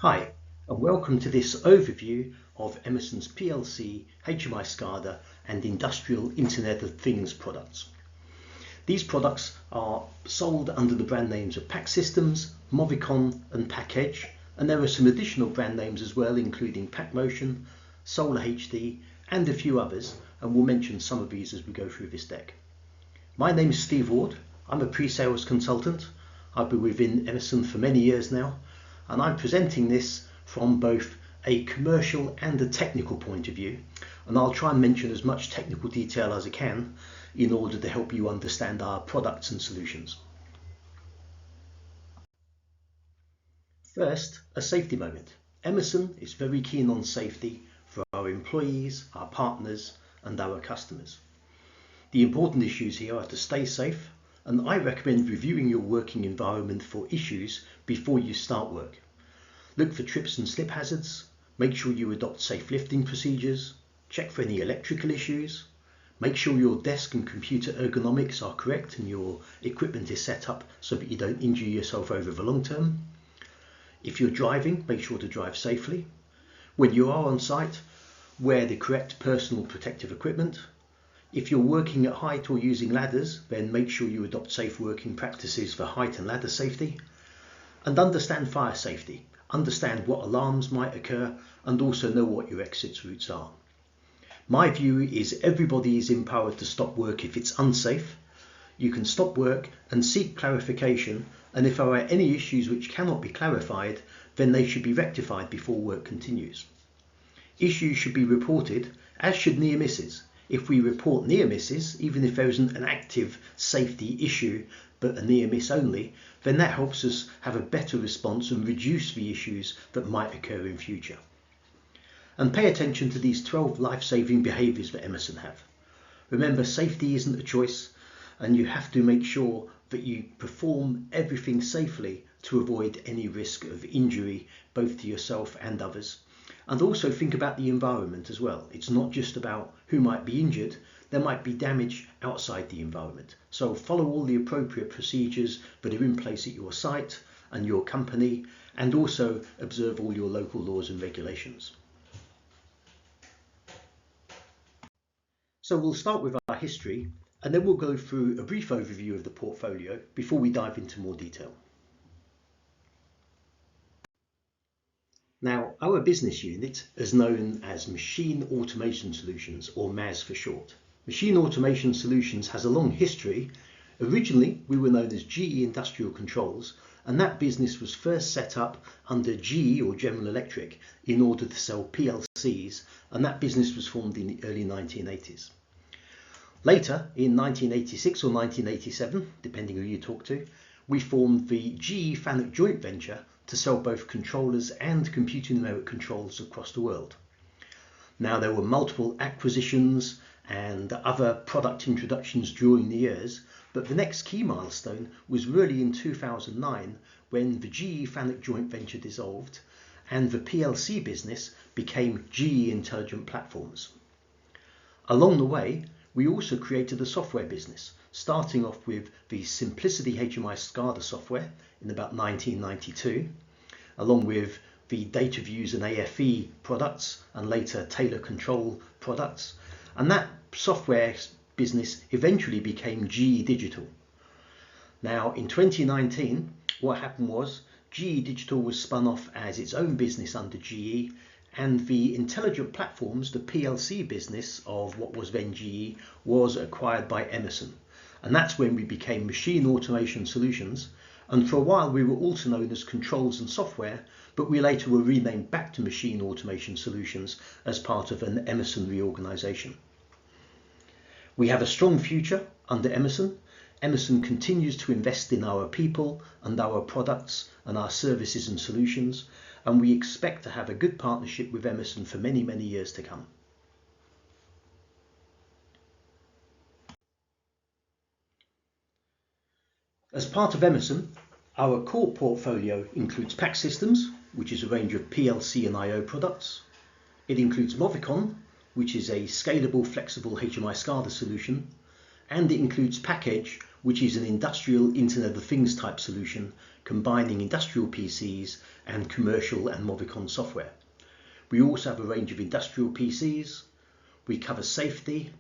Hi, and welcome to this overview of Emerson's PLC, HMI SCADA and Industrial Internet of Things products. These products are sold under the brand names of PACsystems, Movicon and PACEdge, and there are some additional brand names as well, including PACmotion, Solar HD and a few others, and we'll mention some of these as we go through this deck. My name is Steve Ward. I'm a pre-sales consultant. I've been within Emerson for many years now, and I'm presenting this from both a commercial and a technical point of view, and I'll try and mention as much technical detail as I can in order to help you understand our products and solutions. First, a safety moment. Emerson is very keen on safety for our employees, our partners and our customers. The important issues here are to stay safe, and I recommend reviewing your working environment for issues before you start work. Look for trips and slip hazards, make sure you adopt safe lifting procedures, check for any electrical issues, make sure your desk and computer ergonomics are correct and your equipment is set up so that you don't injure yourself over the long term. If you're driving, make sure to drive safely. When you are on site, wear the correct personal protective equipment. If you're working at height or using ladders, then make sure you adopt safe working practices for height and ladder safety. And understand fire safety. Understand what alarms might occur and also know what your exit routes are. My view is everybody is empowered to stop work if it's unsafe. You can stop work and seek clarification, and if there are any issues which cannot be clarified, then they should be rectified before work continues. Issues should be reported, as should near misses. If we report near misses, even if there isn't an active safety issue but a near miss only, then that helps us have a better response and reduce the issues that might occur in future. And pay attention to these 12 life-saving behaviours that Emerson have. Remember, safety isn't a choice, and you have to make sure that you perform everything safely to avoid any risk of injury, both to yourself and others. And also think about the environment as well. It's not just about who might be injured, there might be damage outside the environment. So follow all the appropriate procedures that are in place at your site and your company, and also observe all your local laws and regulations. So we'll start with our history, and then we'll go through a brief overview of the portfolio before we dive into more detail. Now, our business unit is known as Machine Automation Solutions, or MAS for short. Machine Automation Solutions has a long history. Originally, we were known as GE Industrial Controls, and that business was first set up under GE, or General Electric, in order to sell PLCs, and that business was formed in the early 1980s. Later, in 1986 or 1987, depending who you talk to, we formed the GE FANUC joint venture to sell both controllers and computer numeric controls across the world. Now, there were multiple acquisitions and other product introductions during the years, but the next key milestone was really in 2009 when the GE FANUC joint venture dissolved and the PLC business became GE Intelligent Platforms. Along the way, we also created a software business, starting off with the Simplicity HMI SCADA software in about 1992, along with the data views and AFE products, and later Taylor Control products. And that software business eventually became GE Digital. Now, in 2019, what happened was GE Digital was spun off as its own business under GE, and the Intelligent Platforms, the PLC business of what was then GE, was acquired by Emerson. And that's when we became Machine Automation Solutions. And for a while we were also known as Controls and Software, but we later were renamed back to Machine Automation Solutions as part of an Emerson reorganization. We have a strong future under Emerson. Emerson continues to invest in our people and our products and our services and solutions, and we expect to have a good partnership with Emerson for many, many years to come. As part of Emerson, our core portfolio includes PACsystems, which is a range of PLC and I/O products. It includes Movicon, which is a scalable, flexible HMI SCADA solution, and it includes PACEdge, which is an industrial Internet of Things type solution combining industrial PCs and commercial and Movicon software. We also have a range of industrial PCs. We cover safety,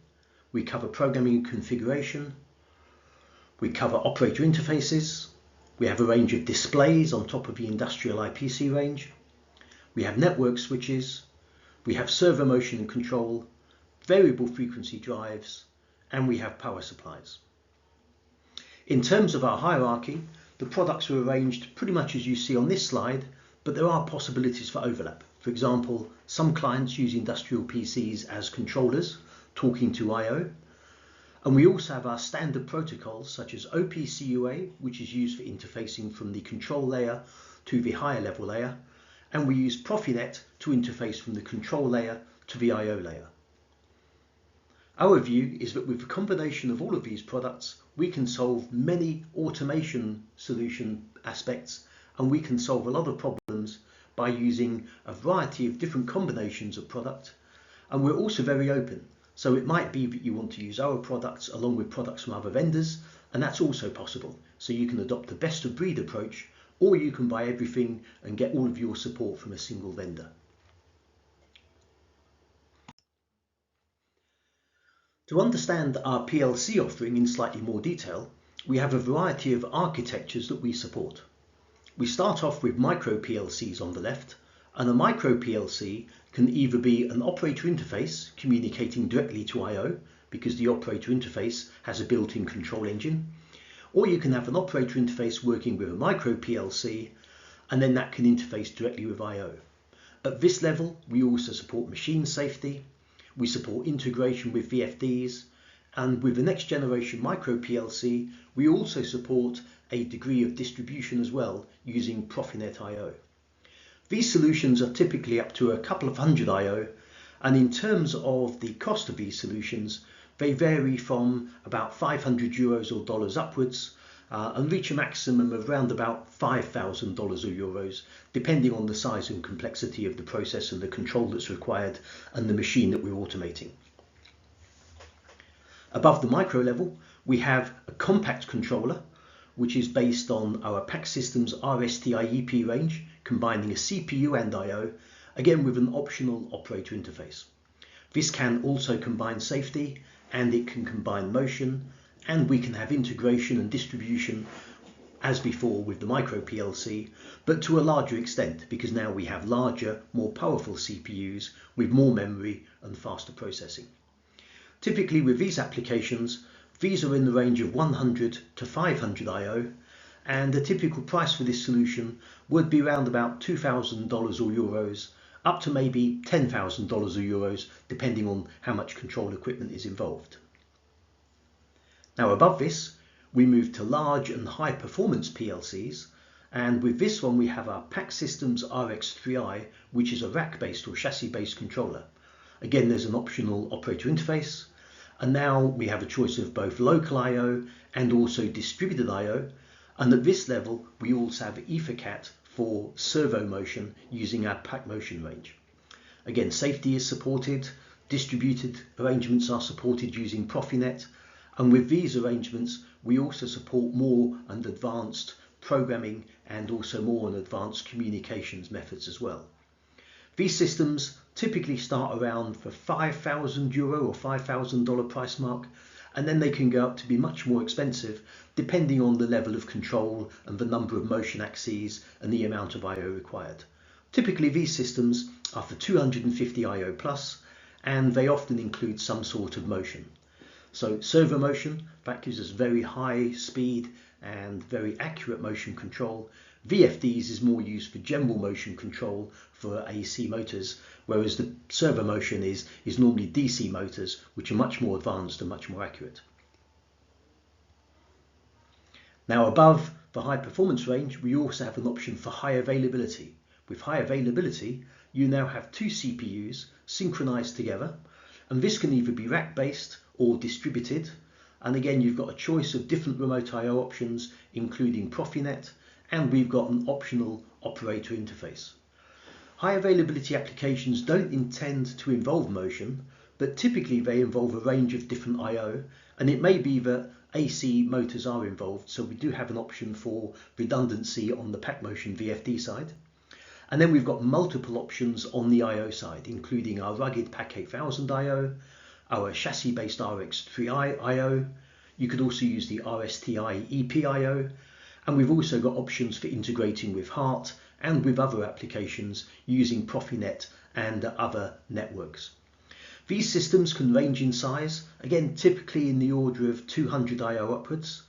we cover programming and configuration, we cover operator interfaces, we have a range of displays on top of the industrial IPC range, we have network switches, we have servo motion and control, variable frequency drives, and we have power supplies. In terms of our hierarchy, the products are arranged pretty much as you see on this slide, but there are possibilities for overlap. For example, some clients use industrial PCs as controllers, talking to I/O. And we also have our standard protocols such as OPCUA, which is used for interfacing from the control layer to the higher level layer. And we use Profinet to interface from the control layer to the I/O layer. Our view is that with the combination of all of these products, we can solve many automation solution aspects, and we can solve a lot of problems by using a variety of different combinations of product. And we're also very open. So it might be that you want to use our products along with products from other vendors, and that's also possible. So you can adopt the best of breed approach, or you can buy everything and get all of your support from a single vendor. To understand our PLC offering in slightly more detail, we have a variety of architectures that we support. We start off with micro PLCs on the left, and a micro PLC can either be an operator interface communicating directly to I/O because the operator interface has a built-in control engine, or you can have an operator interface working with a micro PLC, and then that can interface directly with I/O. At this level, we also support machine safety, we support integration with VFDs, and with the next generation micro PLC, we also support a degree of distribution as well using Profinet I/O. These solutions are typically up to a couple of hundred I/O, and in terms of the cost of these solutions, they vary from about €500 or dollars upwards and reach a maximum of around about $5,000 or euros, depending on the size and complexity of the process and the control that's required and the machine that we're automating. Above the micro level, we have a compact controller, which is based on our PACSystems RSTIEP range, combining a CPU and I/O, again with an optional operator interface. This can also combine safety, and it can combine motion, and we can have integration and distribution as before with the micro PLC, but to a larger extent because now we have larger, more powerful CPUs with more memory and faster processing. Typically with these applications, these are in the range of 100 to 500 I/O, and the typical price for this solution would be around about $2,000 or euros, up to maybe $10,000 or euros, depending on how much control equipment is involved. Now above this, we move to large and high performance PLCs, and with this one we have our PACSystems RX3i, which is a rack-based or chassis-based controller. Again, there's an optional operator interface, and now we have a choice of both local I/O and also distributed I/O, and at this level we also have EtherCAT for servo motion using our PACmotion range. Again, safety is supported, distributed arrangements are supported using Profinet, and with these arrangements we also support more and advanced programming and also more and advanced communications methods as well. These systems typically start around the €5,000 or $5,000 price mark, and then they can go up to be much more expensive depending on the level of control and the number of motion axes and the amount of I/O required. Typically these systems are for 250 I/O plus, and they often include some sort of motion. So servo motion, that gives us very high speed and very accurate motion control. VFDs is more used for general motion control for AC motors, whereas the servo motion is normally DC motors, which are much more advanced and much more accurate. Now above the high performance range, we also have an option for high availability. With high availability, you now have two CPUs synchronized together, and this can either be rack-based or distributed. And again, you've got a choice of different remote I/O options, including Profinet, and we've got an optional operator interface. High availability applications don't intend to involve motion, but typically they involve a range of different I/O, and it may be that AC motors are involved, so we do have an option for redundancy on the PACmotion VFD side. And then we've got multiple options on the I/O side, including our rugged PAC 8000 I/O, our chassis-based RX3i I/O. You could also use the RSTI EP I/O, and we've also got options for integrating with HART and with other applications using Profinet and other networks. These systems can range in size, again typically in the order of 200 I/O upwards.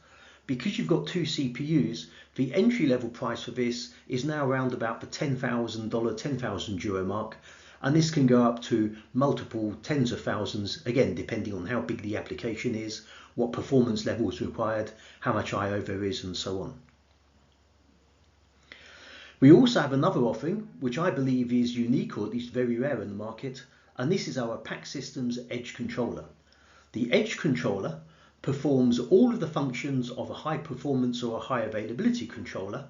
Because you've got two CPUs, the entry level price for this is now around about the $10,000, 10,000 euro mark, and this can go up to multiple tens of thousands, again depending on how big the application is, what performance level is required, how much I/O there is, and so on. We also have another offering, which I believe is unique or at least very rare in the market, and this is our PACsystems Edge controller. The Edge controller performs all of the functions of a high performance or a high availability controller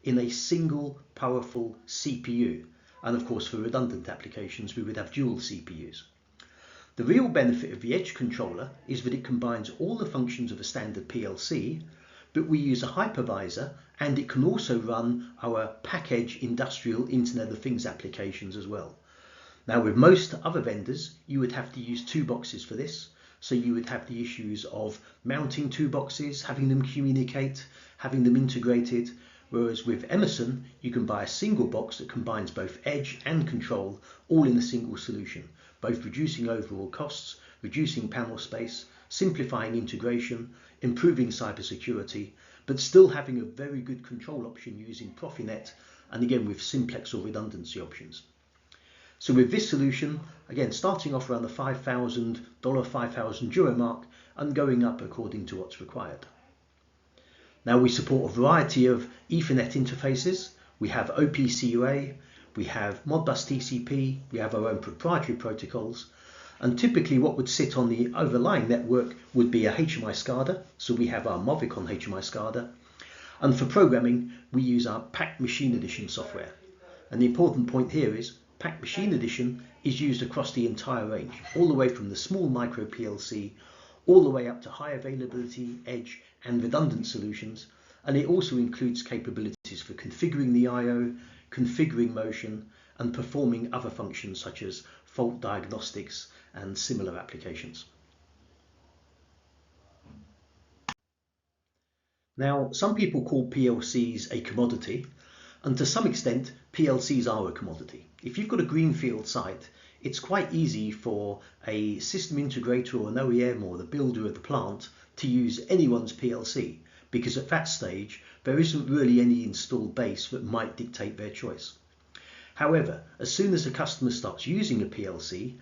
in a single powerful CPU. And of course, for redundant applications, we would have dual CPUs. The real benefit of the Edge controller is that it combines all the functions of a standard PLC, but we use a hypervisor, and it can also run our PACEdge industrial Internet of Things applications as well. Now, with most other vendors, you would have to use two boxes for this. So you would have the issues of mounting two boxes, having them communicate, having them integrated. Whereas with Emerson, you can buy a single box that combines both edge and control all in a single solution, both reducing overall costs, reducing panel space, simplifying integration, improving cybersecurity, but still having a very good control option using Profinet, and again with simplex or redundancy options. So with this solution, again starting off around the $5,000, 5,000 euro mark, and going up according to what's required. Now we support a variety of Ethernet interfaces. We have OPC UA, we have Modbus TCP, we have our own proprietary protocols, and typically what would sit on the overlying network would be a HMI SCADA. So we have our Movicon HMI SCADA, and for programming we use our PAC Machine Edition software. And the important point here is PAC Machine Edition is used across the entire range, all the way from the small micro PLC all the way up to high availability, edge and redundant solutions, and it also includes capabilities for configuring the I/O, configuring motion, and performing other functions such as fault diagnostics and similar applications. Now, some people call PLCs a commodity, and to some extent PLCs are a commodity. If you've got a greenfield site, it's quite easy for a system integrator or an OEM or the builder of the plant to use anyone's PLC, because at that stage there isn't really any installed base that might dictate their choice. However, as soon as a customer starts using a PLC,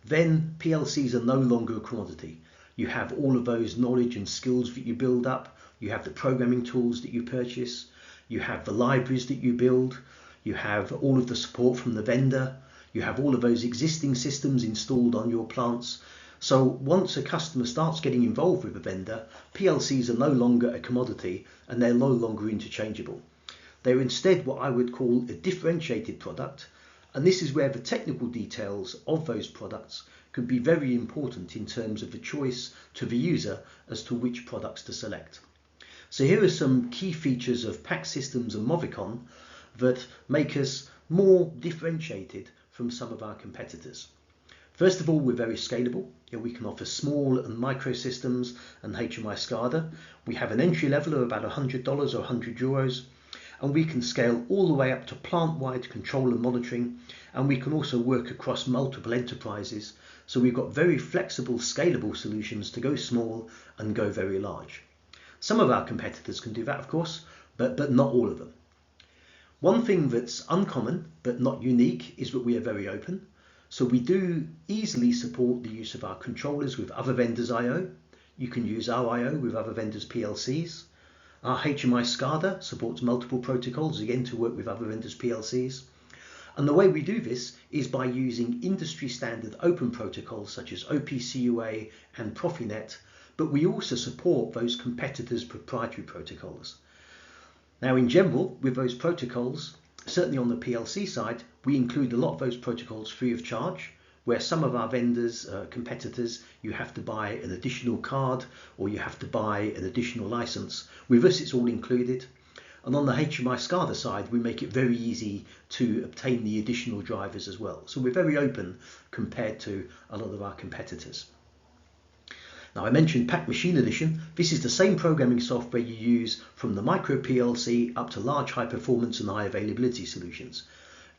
then PLCs are no longer a commodity. You have all of those knowledge and skills that you build up, you have the programming tools that you purchase, you have the libraries that you build, you have all of the support from the vendor, you have all of those existing systems installed on your plants. So once a customer starts getting involved with a vendor, PLCs are no longer a commodity and they're no longer interchangeable. They're instead what I would call a differentiated product, and this is where the technical details of those products can be very important in terms of the choice to the user as to which products to select. So here are some key features of PACsystems and Movicon that make us more differentiated from some of our competitors. First of all, we're very scalable. We can offer small and micro systems and HMI SCADA. We have an entry level of about $100 or 100 euros, and we can scale all the way up to plant-wide control and monitoring, and we can also work across multiple enterprises. So we've got very flexible, scalable solutions to go small and go very large. Some of our competitors can do that, of course, but not all of them. One thing that's uncommon but not unique is that we are very open. So we do easily support the use of our controllers with other vendors' I/O. You can use our I/O with other vendors' PLCs. Our HMI SCADA supports multiple protocols, again to work with other vendors' PLCs. And the way we do this is by using industry standard open protocols such as OPC UA and Profinet, but we also support those competitors' proprietary protocols. Now, in general, with those protocols, certainly on the PLC side, we include a lot of those protocols free of charge. where some of our vendors, competitors, you have to buy an additional card or you have to buy an additional license. With us, it's all included. And on the HMI SCADA side, we make it very easy to obtain the additional drivers as well. So we're very open compared to a lot of our competitors. Now, I mentioned PAC Machine Edition. This is the same programming software you use from the micro PLC up to large high performance and high availability solutions.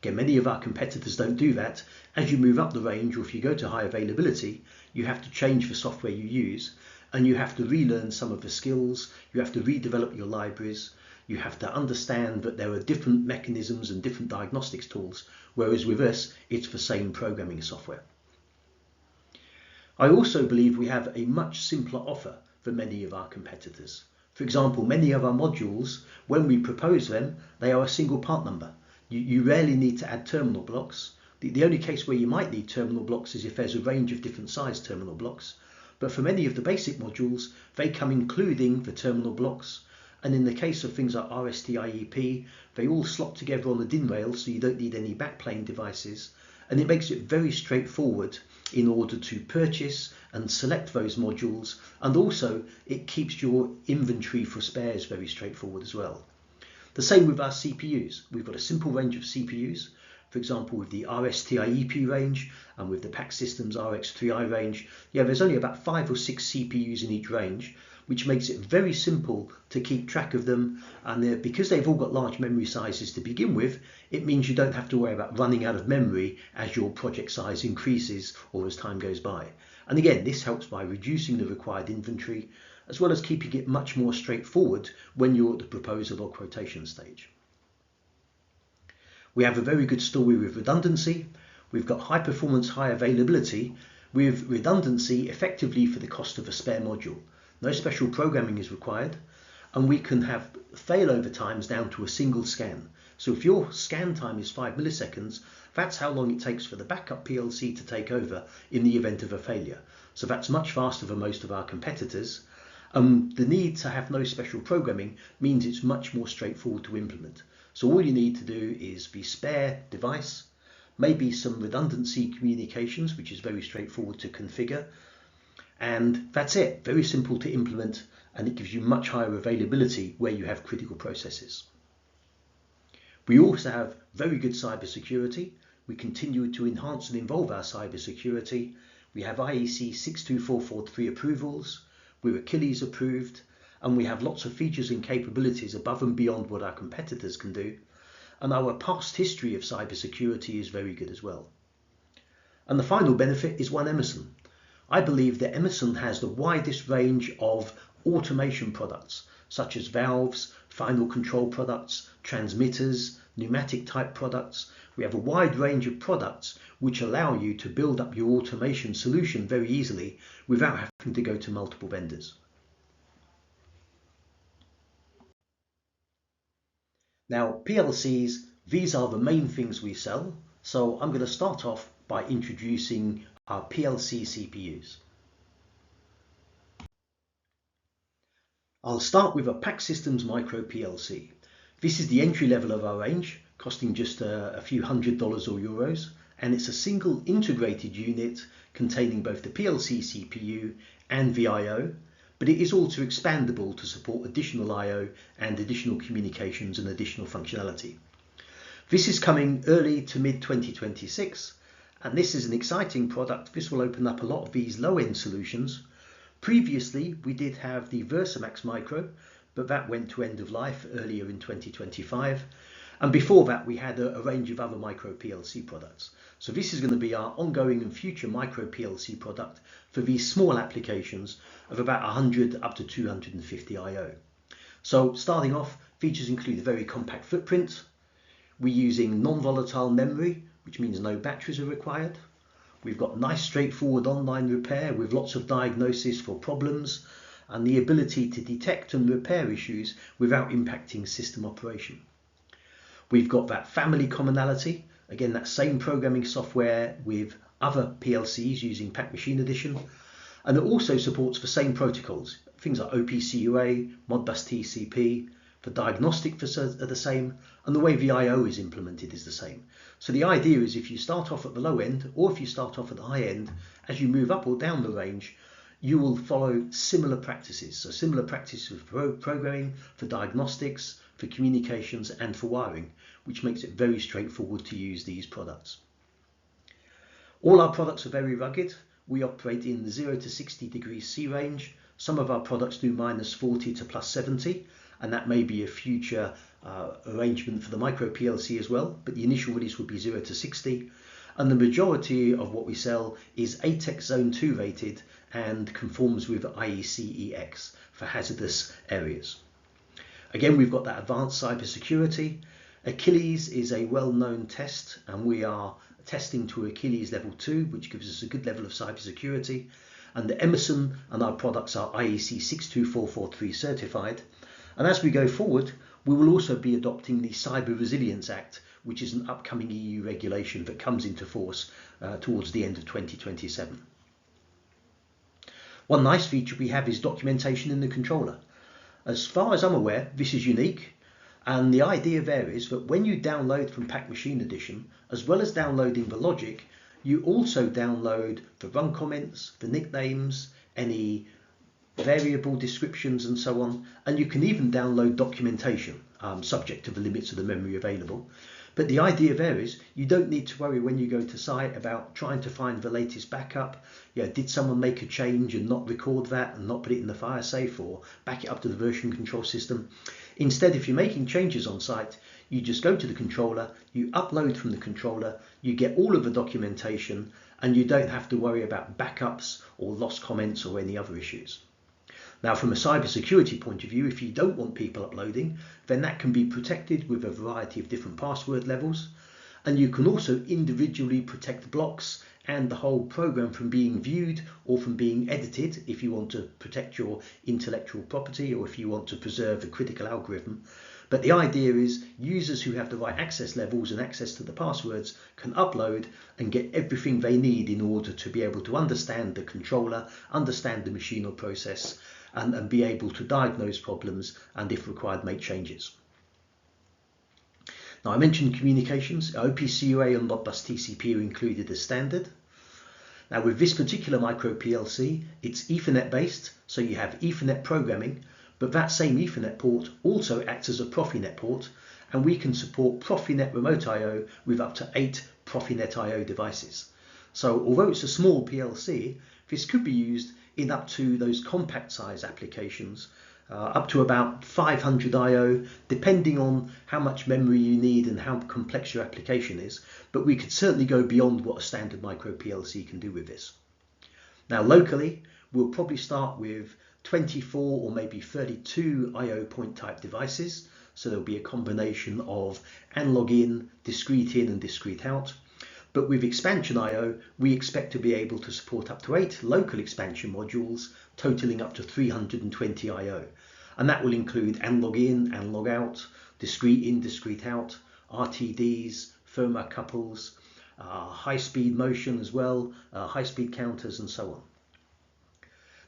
Again, many of our competitors don't do that. As you move up the range, or if you go to high availability, you have to change the software you use, and you have to relearn some of the skills, you have to redevelop your libraries, you have to understand that there are different mechanisms and different diagnostics tools, whereas with us, it's the same programming software. I also believe we have a much simpler offer than many of our competitors. For example, many of our modules, when we propose them, they are a single part number. You rarely need to add terminal blocks. The only case where you might need terminal blocks is if there's a range of different size terminal blocks. But for many of the basic modules, they come including the terminal blocks. And in the case of things like RST-IEP, they all slot together on the DIN rail, so you don't need any backplane devices. And it makes it very straightforward in order to purchase and select those modules. And also it keeps your inventory for spares very straightforward as well. The same with our CPUs. We've got a simple range of CPUs. For example, with the RST-IEP range and with the PAC Systems RX3i range, there's only about 5 or 6 CPUs in each range, which makes it very simple to keep track of them. And because they've all got large memory sizes to begin with, it means you don't have to worry about running out of memory as your project size increases or as time goes by. And again, this helps by reducing the required inventory, as well as keeping it much more straightforward when you're at the proposal or quotation stage. We have a very good story with redundancy. We've got high performance, high availability with redundancy effectively for the cost of a spare module. No special programming is required, and we can have failover times down to a single scan. So if your scan time is 5 milliseconds, that's how long it takes for the backup PLC to take over in the event of a failure. So that's much faster than most of our competitors. The need to have no special programming means it's much more straightforward to implement. So all you need to do is the spare device, maybe some redundancy communications, which is very straightforward to configure, and that's it. Very simple to implement, and it gives you much higher availability where you have critical processes. We also have very good cybersecurity. We continue to enhance and evolve our cybersecurity. We have IEC 62443 approvals. We're Achilles approved, and we have lots of features and capabilities above and beyond what our competitors can do. And our past history of cybersecurity is very good as well. And the final benefit is One Emerson. I believe that Emerson has the widest range of automation products, such as valves, final control products, transmitters, pneumatic type products. We have a wide range of products which allow you to build up your automation solution very easily without having to go to multiple vendors. Now, PLCs, these are the main things we sell. So I'm going to start off by introducing our PLC CPUs. I'll start with a PAC Systems Micro PLC. This is the entry level of our range, costing just a few $100 or euros, and it's a single integrated unit containing both the PLC CPU and the I/O, but it is also expandable to support additional I/O and additional communications and additional functionality. This is coming early to mid 2026, and this is an exciting product. This will open up a lot of these low-end solutions. Previously, we did have the Versamax Micro, but that went to end of life earlier in 2025. And before that, we had a range of other micro PLC products. So this is going to be our ongoing and future micro PLC product for these small applications of about 100 up to 250 I/O. So starting off, features include a very compact footprint. We're using non-volatile memory, which means no batteries are required. We've got nice straightforward online repair with lots of diagnosis for problems and the ability to detect and repair issues without impacting system operation. We've got that family commonality, again that same programming software with other PLCs using PAC Machine Edition, and it also supports the same protocols, things like OPC UA, Modbus TCP, for diagnostic are the same, and the way VIO is implemented is the same. So the idea is if you start off at the low end, or if you start off at the high end, as you move up or down the range, you will follow similar practices. So similar practices for programming, for diagnostics, for communications, and for wiring, which makes it very straightforward to use these products. All our products are very rugged. We operate in the 0 to 60 degrees C range. Some of our products do -40 to +70, and that may be a future arrangement for the micro PLC as well, but the initial release would be 0 to 60. And the majority of what we sell is ATEX Zone 2 rated and conforms with IEC-EX for hazardous areas. Again, we've got that advanced cybersecurity. Achilles is a well-known test, and we are testing to Achilles level 2, which gives us a good level of cybersecurity. And the Emerson and our products are IEC 62443 certified. And as we go forward, we will also be adopting the Cyber Resilience Act, which is an upcoming EU regulation that comes into force towards the end of 2027. One nice feature we have is documentation in the controller. As far as I'm aware, this is unique, and the idea there is that when you download from Pack Machine Edition, as well as downloading the logic, you also download the run comments, the nicknames, any variable descriptions and so on, and you can even download documentation subject to the limits of the memory available. But the idea there is you don't need to worry when you go to site about trying to find the latest backup. Did someone make a change and not record that and not put it in the fire safe or back it up to the version control system? Instead, if you're making changes on site, you just go to the controller, you upload from the controller, you get all of the documentation, and you don't have to worry about backups or lost comments or any other issues. Now, from a cybersecurity point of view, if you don't want people uploading, then that can be protected with a variety of different password levels. And you can also individually protect blocks and the whole program from being viewed or from being edited if you want to protect your intellectual property or if you want to preserve a critical algorithm. But the idea is users who have the right access levels and access to the passwords can upload and get everything they need in order to be able to understand the controller, understand the machine or process, and be able to diagnose problems and, if required, make changes. Now, I mentioned communications. OPC-UA and Modbus TCP are included as standard. Now, with this particular micro PLC, it's Ethernet based, so you have Ethernet programming, but that same Ethernet port also acts as a Profinet port, and we can support Profinet Remote I/O with up to 8 Profinet I/O devices. So although it's a small PLC, this could be used in up to those compact size applications, up to about 500 I/O, depending on how much memory you need and how complex your application is. But we could certainly go beyond what a standard micro PLC can do with this. Now, locally, we'll probably start with 24 or maybe 32 I/O point type devices. So there'll be a combination of analog in, discrete in and discrete out. But with expansion I/O, we expect to be able to support up to 8 local expansion modules, totaling up to 320 I/O. And that will include analog in, analog out, discrete in, discrete out, RTDs, thermocouples, high-speed motion as well, high-speed counters and so on.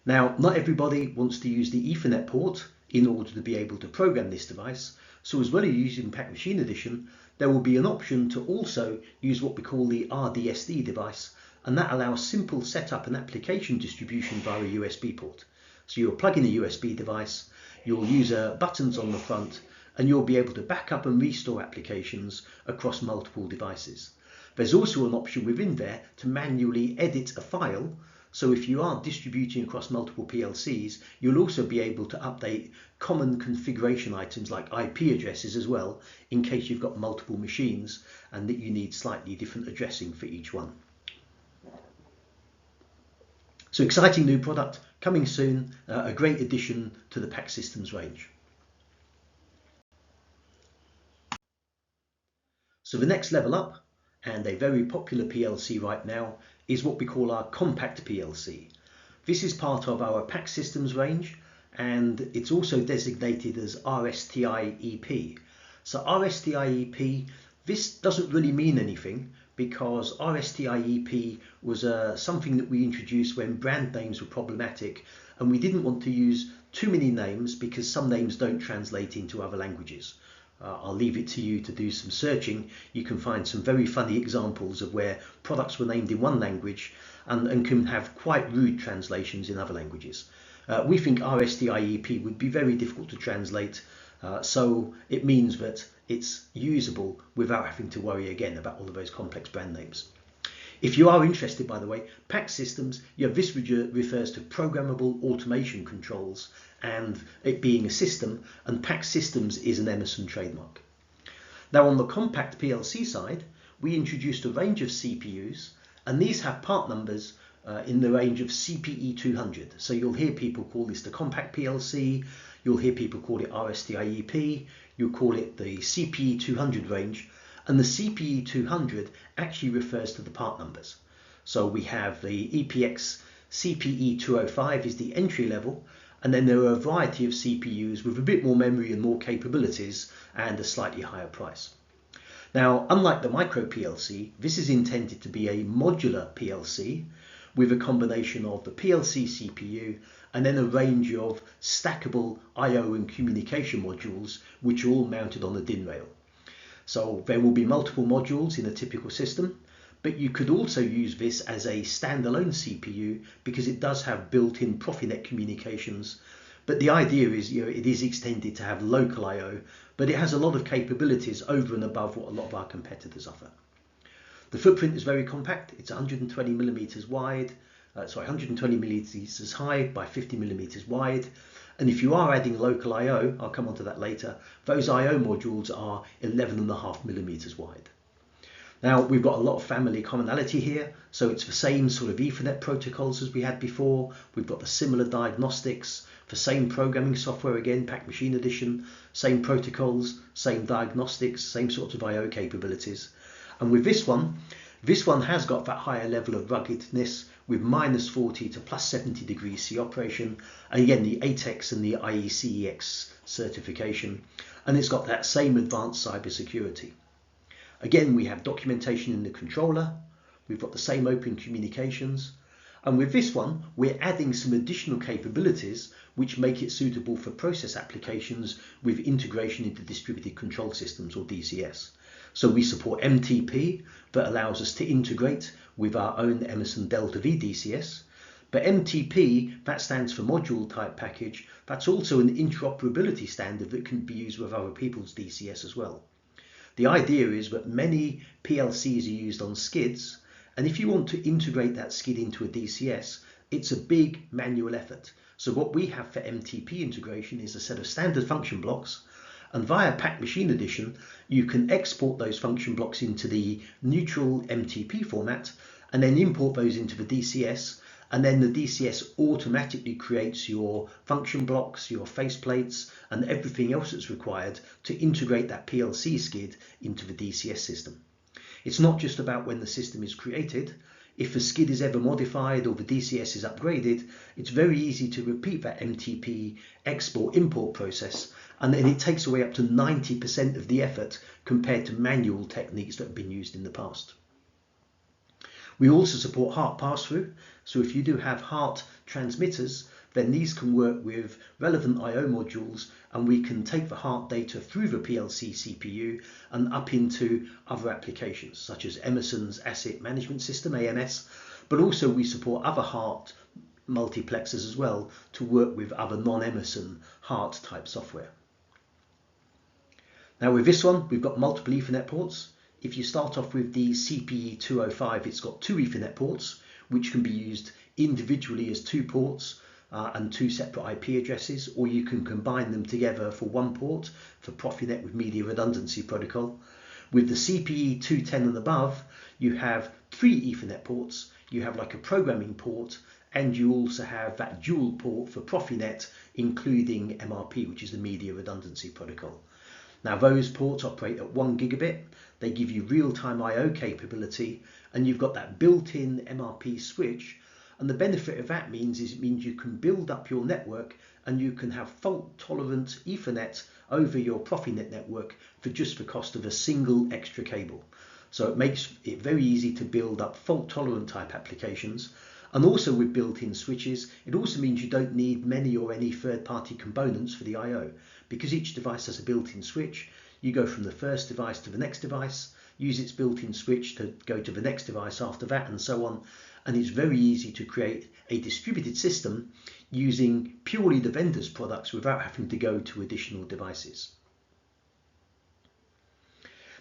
Now, not everybody wants to use the Ethernet port in order to be able to program this device. So as well as using Pack Machine Edition, there will be an option to also use what we call the RDSD device, and that allows simple setup and application distribution via a USB port. So you'll plug in a USB device, you'll use buttons on the front, and you'll be able to back up and restore applications across multiple devices. There's also an option within there to manually edit a file. So if you are distributing across multiple PLCs, you'll also be able to update common configuration items like IP addresses as well, in case you've got multiple machines and that you need slightly different addressing for each one. So exciting new product coming soon, a great addition to the PAC Systems range. So the next level up, and a very popular PLC right now, is what we call our compact PLC. This is part of our PAC Systems range, and it's also designated as RSTI-EP. So RSTI-EP, this doesn't really mean anything because RSTI-EP was something that we introduced when brand names were problematic and we didn't want to use too many names because some names don't translate into other languages. I'll leave it to you to do some searching. You can find some very funny examples of where products were named in one language and can have quite rude translations in other languages. We think RSDIEP would be very difficult to translate, so it means that it's usable without having to worry again about all of those complex brand names. If you are interested, by the way, PAC systems, this refers to programmable automation controls and it being a system, and PAC systems is an Emerson trademark. Now on the compact PLC side, we introduced a range of CPUs, and these have part numbers in the range of CPE 200. So you'll hear people call this the compact PLC, you'll hear people call it RSDIEP, you'll call it the CPE 200 range, and the CPE 200 actually refers to the part numbers. So we have the EPX CPE 205 is the entry level, and then there are a variety of CPUs with a bit more memory and more capabilities and a slightly higher price. Now, unlike the micro PLC, this is intended to be a modular PLC with a combination of the PLC CPU and then a range of stackable I/O and communication modules which are all mounted on a DIN rail. So there will be multiple modules in a typical system, but you could also use this as a standalone CPU because it does have built-in Profinet communications. But the idea is, it is extended to have local I/O, but it has a lot of capabilities over and above what a lot of our competitors offer. The footprint is very compact. It's 120 millimeters wide, 120 millimeters high by 50 millimeters wide. And if you are adding local I/O, I'll come on to that later, those I/O modules are 11.5 millimeters wide. Now we've got a lot of family commonality here, so it's the same sort of Ethernet protocols as we had before. We've got the similar diagnostics, the same programming software again, PAC Machine Edition, same protocols, same diagnostics, same sorts of I/O capabilities. And with this one has got that higher level of ruggedness with -40 to +70 degrees C operation, and again the ATEX and the IECEX certification, and it's got that same advanced cybersecurity. Again, we have documentation in the controller, we've got the same open communications, and with this one we're adding some additional capabilities which make it suitable for process applications with integration into distributed control systems or DCS. So we support MTP that allows us to integrate with our own Emerson Delta V DCS, but MTP, that stands for module type package, that's also an interoperability standard that can be used with other people's DCS as well. The idea is that many PLCs are used on skids, and if you want to integrate that skid into a DCS, it's a big manual effort. So what we have for MTP integration is a set of standard function blocks, and via PAC Machine Edition, you can export those function blocks into the neutral MTP format and then import those into the DCS, and then the DCS automatically creates your function blocks, your faceplates, and everything else that's required to integrate that PLC skid into the DCS system. It's not just about when the system is created. If the skid is ever modified or the DCS is upgraded, it's very easy to repeat that MTP export-import process, and then it takes away up to 90% of the effort compared to manual techniques that have been used in the past. We also support HART pass-through, so if you do have HART transmitters, then these can work with relevant I/O modules, and we can take the HART data through the PLC CPU and up into other applications such as Emerson's Asset Management System, AMS, but also we support other HART multiplexers as well to work with other non-Emerson HART type software. Now with this one, we've got multiple Ethernet ports. If you start off with the CPE 205, it's got 2 Ethernet ports, which can be used individually as 2 ports and 2 separate IP addresses, or you can combine them together for 1 port for Profinet with media redundancy protocol. With the CPE 210 and above, you have 3 Ethernet ports. You have like a programming port, and you also have that dual port for Profinet, including MRP, which is the media redundancy protocol. Now those ports operate at 1 gigabit. They give you real-time I/O capability, and you've got that built-in MRP switch. And the benefit of that means you can build up your network and you can have fault-tolerant Ethernet over your Profinet network for just the cost of a single extra cable. So it makes it very easy to build up fault-tolerant type applications. And also with built-in switches, it also means you don't need many or any third-party components for the I/O. Because each device has a built-in switch, you go from the first device to the next device, use its built-in switch to go to the next device after that, and so on. And it's very easy to create a distributed system using purely the vendor's products without having to go to additional devices.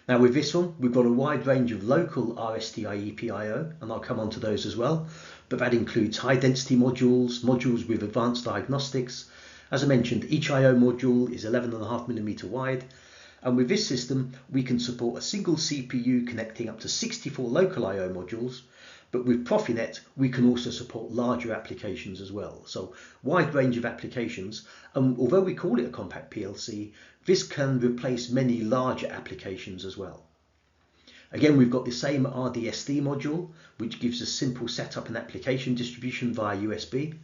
Now with this one, we've got a wide range of local RSTI EPIO, and I'll come on to those as well, but that includes high density modules, modules with advanced diagnostics. As I mentioned, each I/O module is 11.5mm wide, and with this system we can support a single CPU connecting up to 64 local I/O modules, but with Profinet we can also support larger applications as well. So wide range of applications, and although we call it a compact PLC, this can replace many larger applications as well. Again, we've got the same RDSD module, which gives us simple setup and application distribution via USB.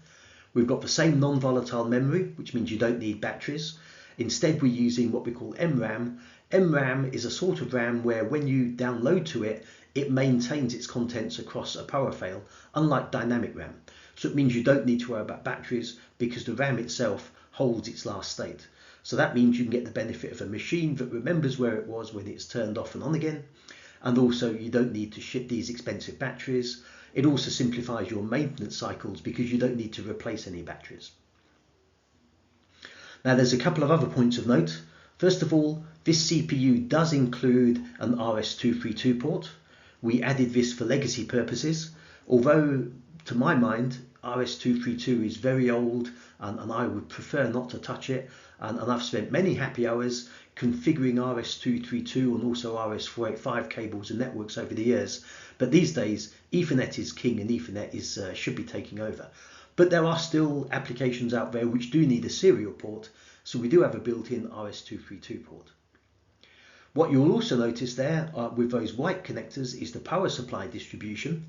We've got the same non-volatile memory, which means you don't need batteries. Instead, we're using what we call MRAM. MRAM is a sort of RAM where when you download to it, it maintains its contents across a power fail, unlike dynamic RAM. So it means you don't need to worry about batteries because the RAM itself holds its last state. So that means you can get the benefit of a machine that remembers where it was when it's turned off and on again. And also you don't need to ship these expensive batteries. It also simplifies your maintenance cycles because you don't need to replace any batteries. Now there's a couple of other points of note. First of all, this CPU does include an RS-232 port. We added this for legacy purposes, although to my mind RS-232 is very old and I would prefer not to touch it, and I've spent many happy hours configuring RS-232 and also RS-485 cables and networks over the years, but these days Ethernet is king and Ethernet should be taking over. But there are still applications out there which do need a serial port, so we do have a built-in RS-232 port. What you'll also notice there with those white connectors is the power supply distribution,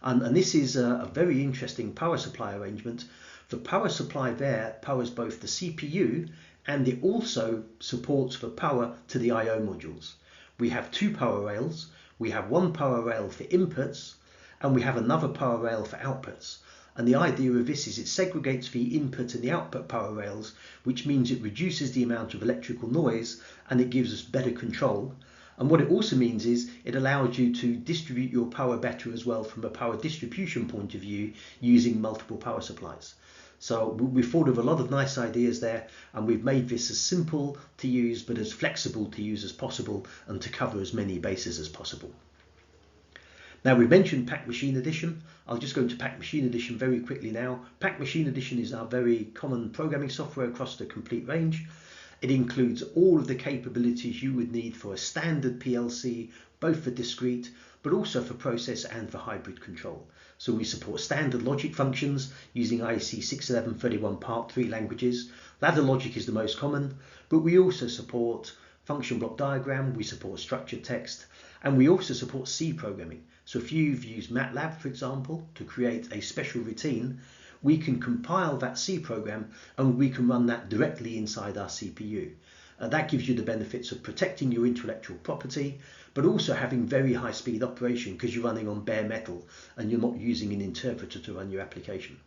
and this is a very interesting power supply arrangement. The power supply there powers both the CPU and it also supports the power to the I/O modules. We have two power rails. We have one power rail for inputs and we have another power rail for outputs. And the idea of this is it segregates the input and the output power rails, which means it reduces the amount of electrical noise and it gives us better control. And what it also means is it allows you to distribute your power better as well from a power distribution point of view using multiple power supplies. So we've thought of a lot of nice ideas there, and we've made this as simple to use but as flexible to use as possible and to cover as many bases as possible. Now we've mentioned Pack Machine Edition. I'll just go into Pack Machine Edition very quickly now. Pack Machine Edition is our very common programming software across the complete range. It includes all of the capabilities you would need for a standard PLC, both for discrete but also for process and for hybrid control. So we support standard logic functions using IEC 61131 Part 3 languages. Ladder logic is the most common, but we also support function block diagram, we support structured text, and we also support C programming. So if you've used MATLAB, for example, to create a special routine, we can compile that C program and we can run that directly inside our CPU. That gives you the benefits of protecting your intellectual property, but also having very high speed operation because you're running on bare metal and you're not using an interpreter to run your application.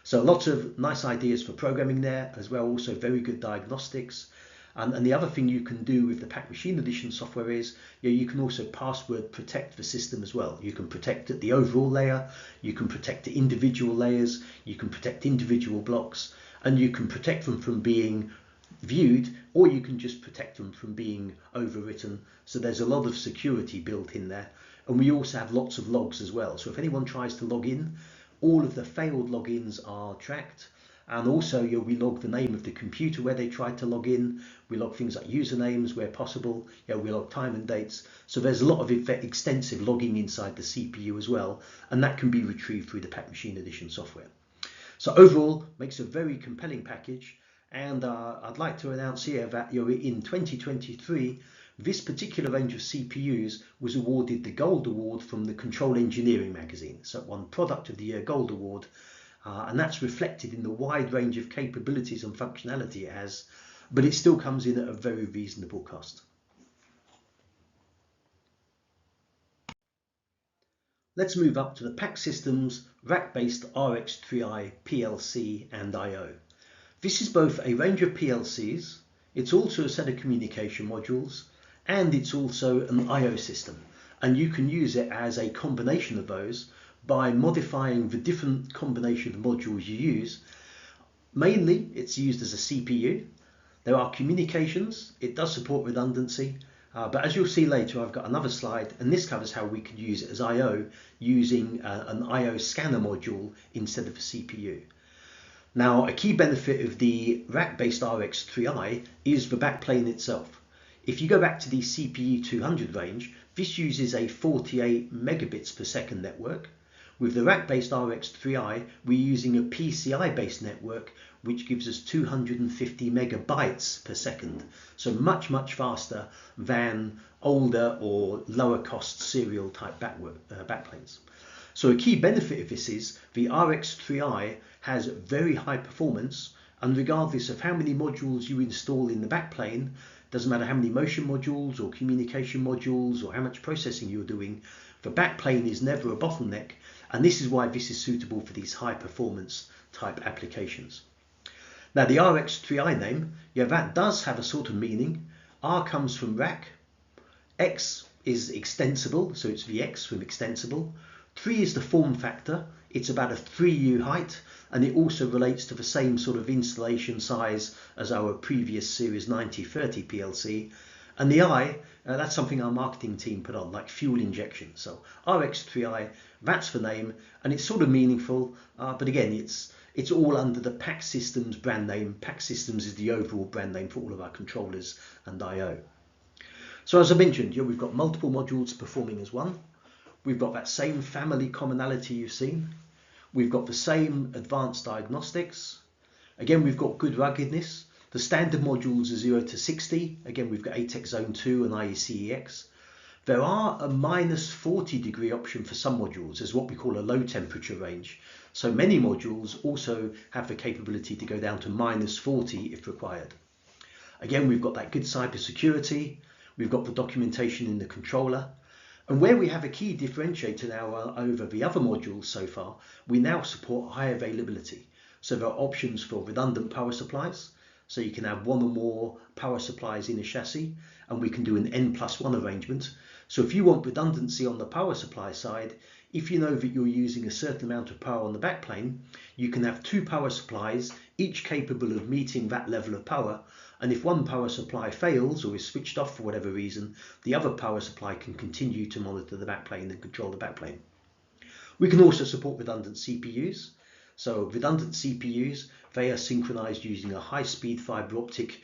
So lots of nice ideas for programming there as well, also very good diagnostics. And the other thing you can do with the Pack Machine Edition software is you can also password protect the system as well. You can protect at the overall layer, you can protect the individual layers, you can protect individual blocks, and you can protect them from being viewed, or you can just protect them from being overwritten. So there's a lot of security built in there. And we also have lots of logs as well. So if anyone tries to log in, all of the failed logins are tracked. And also we log the name of the computer where they tried to log in. We log things like usernames where possible. We log time and dates. So there's a lot of extensive logging inside the CPU as well. And that can be retrieved through the Pack Machine Edition software. So overall, makes a very compelling package. And I'd like to announce here that in 2023, this particular range of CPUs was awarded the Gold Award from the Control Engineering magazine. So it won Product of the Year Gold Award. And that's reflected in the wide range of capabilities and functionality it has, but it still comes in at a very reasonable cost. Let's move up to the PAC Systems rack-based RX3i PLC and I/O. This is both a range of PLCs, it's also a set of communication modules, and it's also an I/O system. And you can use it as a combination of those by modifying the different combination of modules you use. Mainly, it's used as a CPU. There are communications, it does support redundancy, but as you'll see later, I've got another slide, and this covers how we could use it as I/O using an I/O scanner module instead of a CPU. Now, a key benefit of the rack-based RX3i is the backplane itself. If you go back to the CPU 200 range, this uses a 48 megabits per second network. With the rack-based RX3i, we're using a PCI-based network, which gives us 250 megabytes per second. So much faster than older or lower cost serial type backplanes. So a key benefit of this is the RX3i has very high performance, and regardless of how many modules you install in the backplane, doesn't matter how many motion modules or communication modules or how much processing you're doing, the backplane is never a bottleneck, and this is why this is suitable for these high performance type applications. Now the RX3i name, yeah, that does have a sort of meaning. R comes from rack, X is extensible, so it's the X from extensible. 3 is the form factor, it's about a 3U height, and it also relates to the same sort of installation size as our previous Series 9030 PLC. And the I, that's something our marketing team put on, like fuel injection. So RX3i, that's the name, and it's sort of meaningful, but again, it's all under the PAC Systems brand name. PAC Systems is the overall brand name for all of our controllers and I/O. So as I mentioned, we've got multiple modules performing as one. We've got that same family commonality you've seen. We've got the same advanced diagnostics. Again, we've got good ruggedness. The standard modules are 0 to 60. Again, we've got ATEX Zone 2 and IEC-EX. There are a minus 40 degree option for some modules as what we call a low temperature range. So many modules also have the capability to go down to minus 40 if required. Again, we've got that good cybersecurity. We've got the documentation in the controller. And where we have a key differentiator now over the other modules so far, we now support high availability. So there are options for redundant power supplies. So you can have one or more power supplies in a chassis, and we can do an N+1 arrangement. So if you want redundancy on the power supply side, if you know that you're using a certain amount of power on the backplane, you can have 2 power supplies, each capable of meeting that level of power. And if one power supply fails or is switched off for whatever reason, the other power supply can continue to monitor the backplane and control the backplane. We can also support redundant CPUs. So redundant CPUs, they are synchronized using a high-speed fiber optic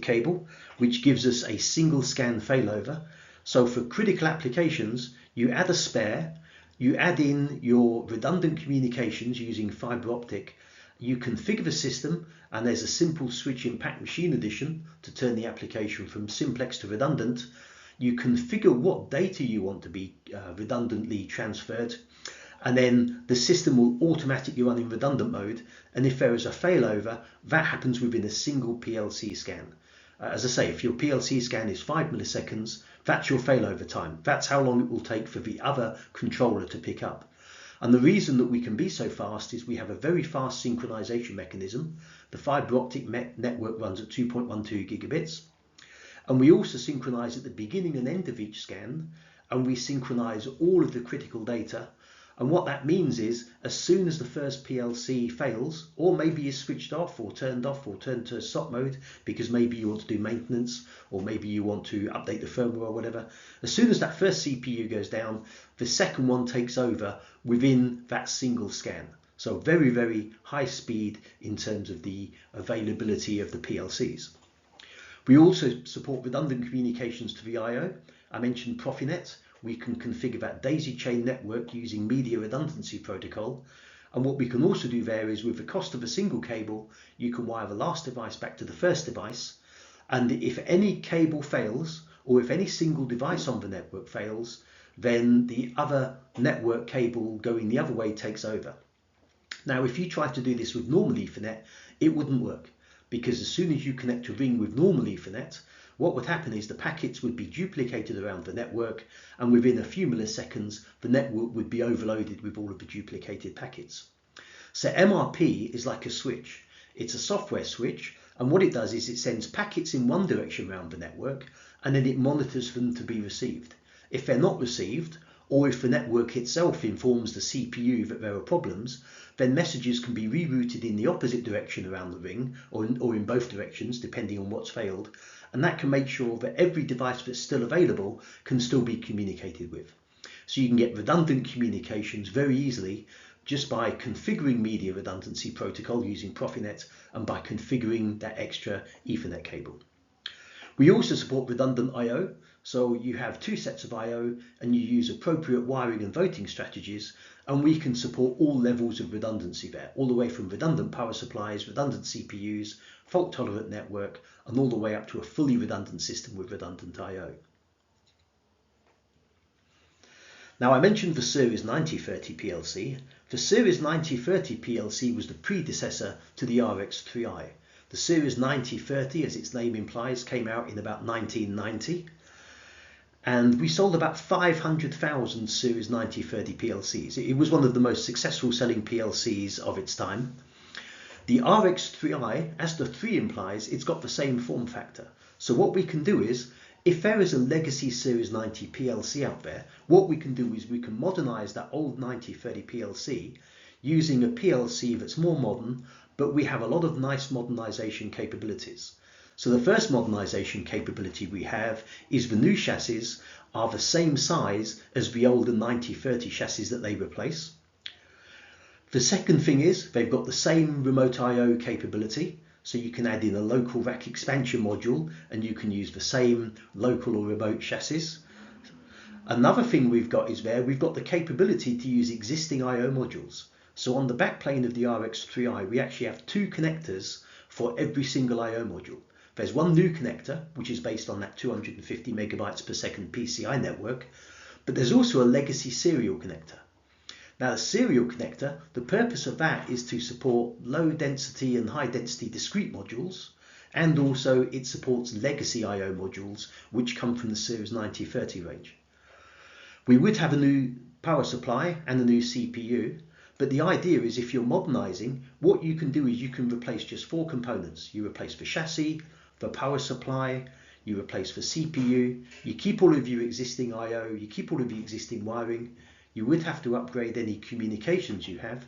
cable, which gives us a single scan failover. So for critical applications, you add a spare, you add in your redundant communications using fiber optic, you configure the system, and there's a simple switch in PAC Machine Edition to turn the application from simplex to redundant. You configure what data you want to be redundantly transferred, and then the system will automatically run in redundant mode, and if there is a failover, that happens within a single PLC scan. As I say, if your PLC scan is 5 milliseconds, that's your failover time. That's how long it will take for the other controller to pick up. And the reason that we can be so fast is we have a very fast synchronization mechanism. The fiber optic network runs at 2.12 gigabits. And we also synchronize at the beginning and end of each scan, and we synchronize all of the critical data. And what that means is, as soon as the first PLC fails, or maybe is switched off or turned to stop mode, because maybe you want to do maintenance, or maybe you want to update the firmware or whatever, as soon as that first CPU goes down, the second one takes over within that single scan. So very, very high speed in terms of the availability of the PLCs. We also support redundant communications to the I/O. I mentioned Profinet. We can configure that daisy chain network using media redundancy protocol. And what we can also do there is, with the cost of a single cable, you can wire the last device back to the first device. And if any cable fails, or if any single device on the network fails, then the other network cable going the other way takes over. Now, if you try to do this with normal Ethernet, it wouldn't work, because as soon as you connect a ring with normal Ethernet, what would happen is the packets would be duplicated around the network, and within a few milliseconds the network would be overloaded with all of the duplicated packets. So MRP is like a switch. It's a software switch, and what it does is it sends packets in one direction around the network, and then it monitors them to be received. If they're not received, or if the network itself informs the CPU that there are problems, then messages can be rerouted in the opposite direction around the ring, or in both directions, depending on what's failed, and that can make sure that every device that's still available can still be communicated with. So you can get redundant communications very easily just by configuring media redundancy protocol using Profinet and by configuring that extra Ethernet cable. We also support redundant I/O, so you have two sets of I/O and you use appropriate wiring and voting strategies, and we can support all levels of redundancy there, all the way from redundant power supplies, redundant CPUs, fault-tolerant network, and all the way up to a fully redundant system with redundant I/O. Now, I mentioned the Series 9030 PLC. The Series 9030 PLC was the predecessor to the RX3i. The Series 9030, as its name implies, came out in about 1990. And we sold about 500,000 Series 9030 PLCs. It was one of the most successful selling PLCs of its time. The RX3i, as the 3 implies, it's got the same form factor. So what we can do is, if there is a legacy Series 90 PLC out there, what we can do is we can modernize that old 9030 PLC using a PLC that's more modern, but we have a lot of nice modernization capabilities. So the first modernization capability we have is the new chassis are the same size as the older 9030 chassis that they replace. The second thing is they've got the same remote I/O capability, so you can add in a local rack expansion module and you can use the same local or remote chassis. Another thing we've got is we've got the capability to use existing I/O modules. So on the backplane of the RX3i, we actually have 2 connectors for every single I/O module. There's one new connector, which is based on that 250 megabytes per second PCI network, but there's also a legacy serial connector. Now, the serial connector, the purpose of that is to support low density and high density discrete modules, and also it supports legacy I/O modules, which come from the Series 9030 range. We would have a new power supply and a new CPU, but the idea is if you're modernizing, what you can do is you can replace just 4 components. You replace the chassis, the power supply, you replace the CPU, you keep all of your existing I/O, you keep all of your existing wiring. You would have to upgrade any communications you have,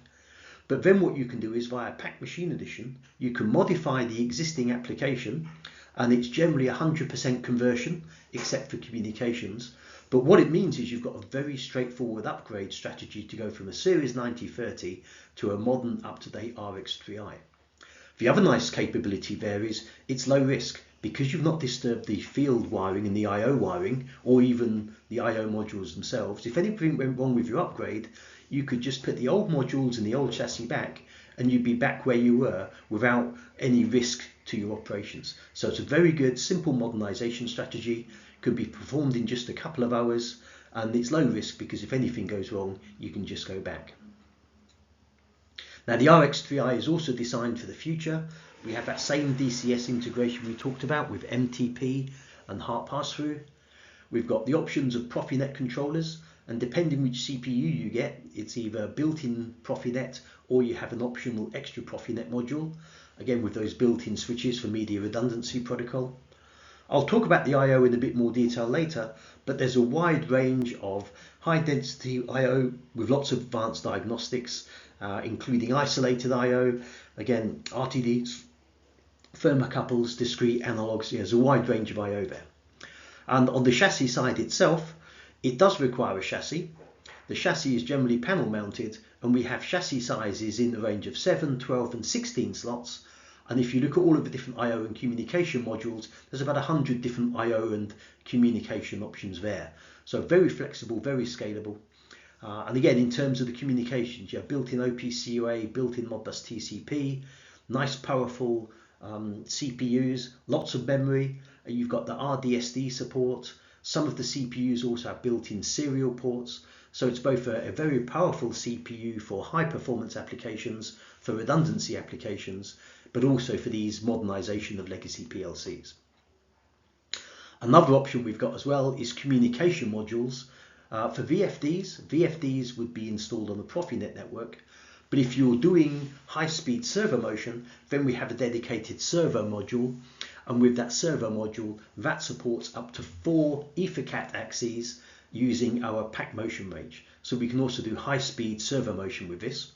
but then what you can do is via Pack Machine Edition, you can modify the existing application, and it's generally 100% conversion except for communications. But what it means is you've got a very straightforward upgrade strategy to go from a Series 9030 to a modern up-to-date RX3i. The other nice capability there is it's low risk. Because you've not disturbed the field wiring and the I/O wiring, or even the I/O modules themselves, if anything went wrong with your upgrade, you could just put the old modules and the old chassis back, and you'd be back where you were without any risk to your operations. So it's a very good, simple modernization strategy, could be performed in just a couple of hours, and it's low risk because if anything goes wrong, you can just go back. Now, the RX3i is also designed for the future. We have that same DCS integration we talked about with MTP and heart pass-through. We've got the options of Profinet controllers, and depending which CPU you get, it's either built-in Profinet or you have an optional extra Profinet module, again with those built-in switches for media redundancy protocol. I'll talk about the I/O in a bit more detail later, but there's a wide range of high-density I/O with lots of advanced diagnostics, including isolated I/O, again RTDs, thermocouples, discrete analogs. There's a wide range of I/O there. And on the chassis side itself, it does require a chassis. The chassis is generally panel mounted, and we have chassis sizes in the range of 7, 12 and 16 slots. And if you look at all of the different I/O and communication modules, there's about 100 different I/O and communication options there. So very flexible, very scalable. And again, in terms of the communications, you have built-in OPC UA, built-in Modbus TCP, nice powerful CPUs, lots of memory. You've got the RDSD support. Some of the CPUs also have built-in serial ports. So it's both a very powerful CPU for high performance applications, for redundancy applications, but also for these modernization of legacy PLCs. Another option we've got as well is communication modules. For VFDs would be installed on the Profinet network, but if you're doing high-speed servo motion, then we have a dedicated servo module, and with that servo module, that supports up to 4 EtherCAT axes using our PAC motion range. So we can also do high-speed servo motion with this.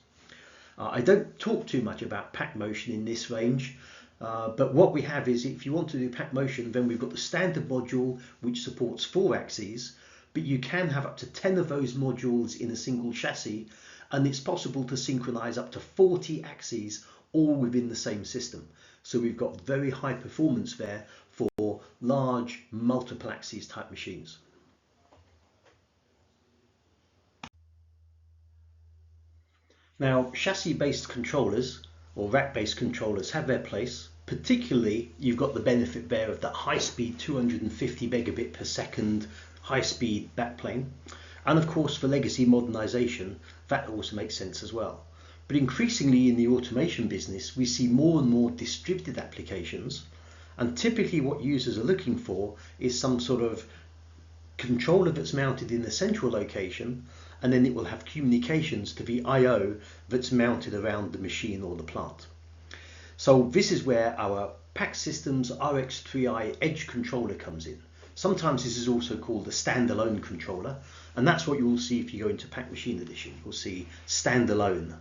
I don't talk too much about PAC motion in this range, but what we have is, if you want to do PAC motion, then we've got the standard module which supports 4 axes, but you can have up to 10 of those modules in a single chassis, and it's possible to synchronize up to 40 axes all within the same system. So we've got very high performance there for large multiple axes type machines. Now, chassis-based controllers or rack-based controllers have their place. Particularly, you've got the benefit there of that high-speed 250 megabit per second high-speed backplane. And of course, for legacy modernization, that also makes sense as well. But increasingly in the automation business, we see more and more distributed applications. And typically what users are looking for is some sort of controller that's mounted in a central location, and then it will have communications to the I/O that's mounted around the machine or the plant. So this is where our PACsystems RX3i Edge controller comes in. Sometimes this is also called a standalone controller, and that's what you'll see if you go into PAC Machine Edition. You'll see standalone,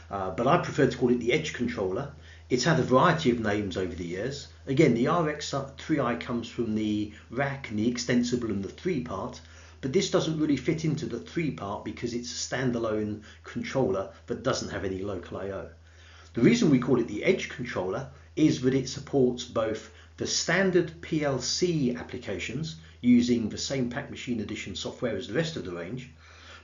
but I prefer to call it the Edge controller. It's had a variety of names over the years. Again, the RX3i comes from the rack and the extensible and the 3-part, but this doesn't really fit into the 3-part because it's a standalone controller that doesn't have any local I/O. The reason we call it the Edge controller is that it supports both the standard PLC applications using the same PAC Machine Edition software as the rest of the range.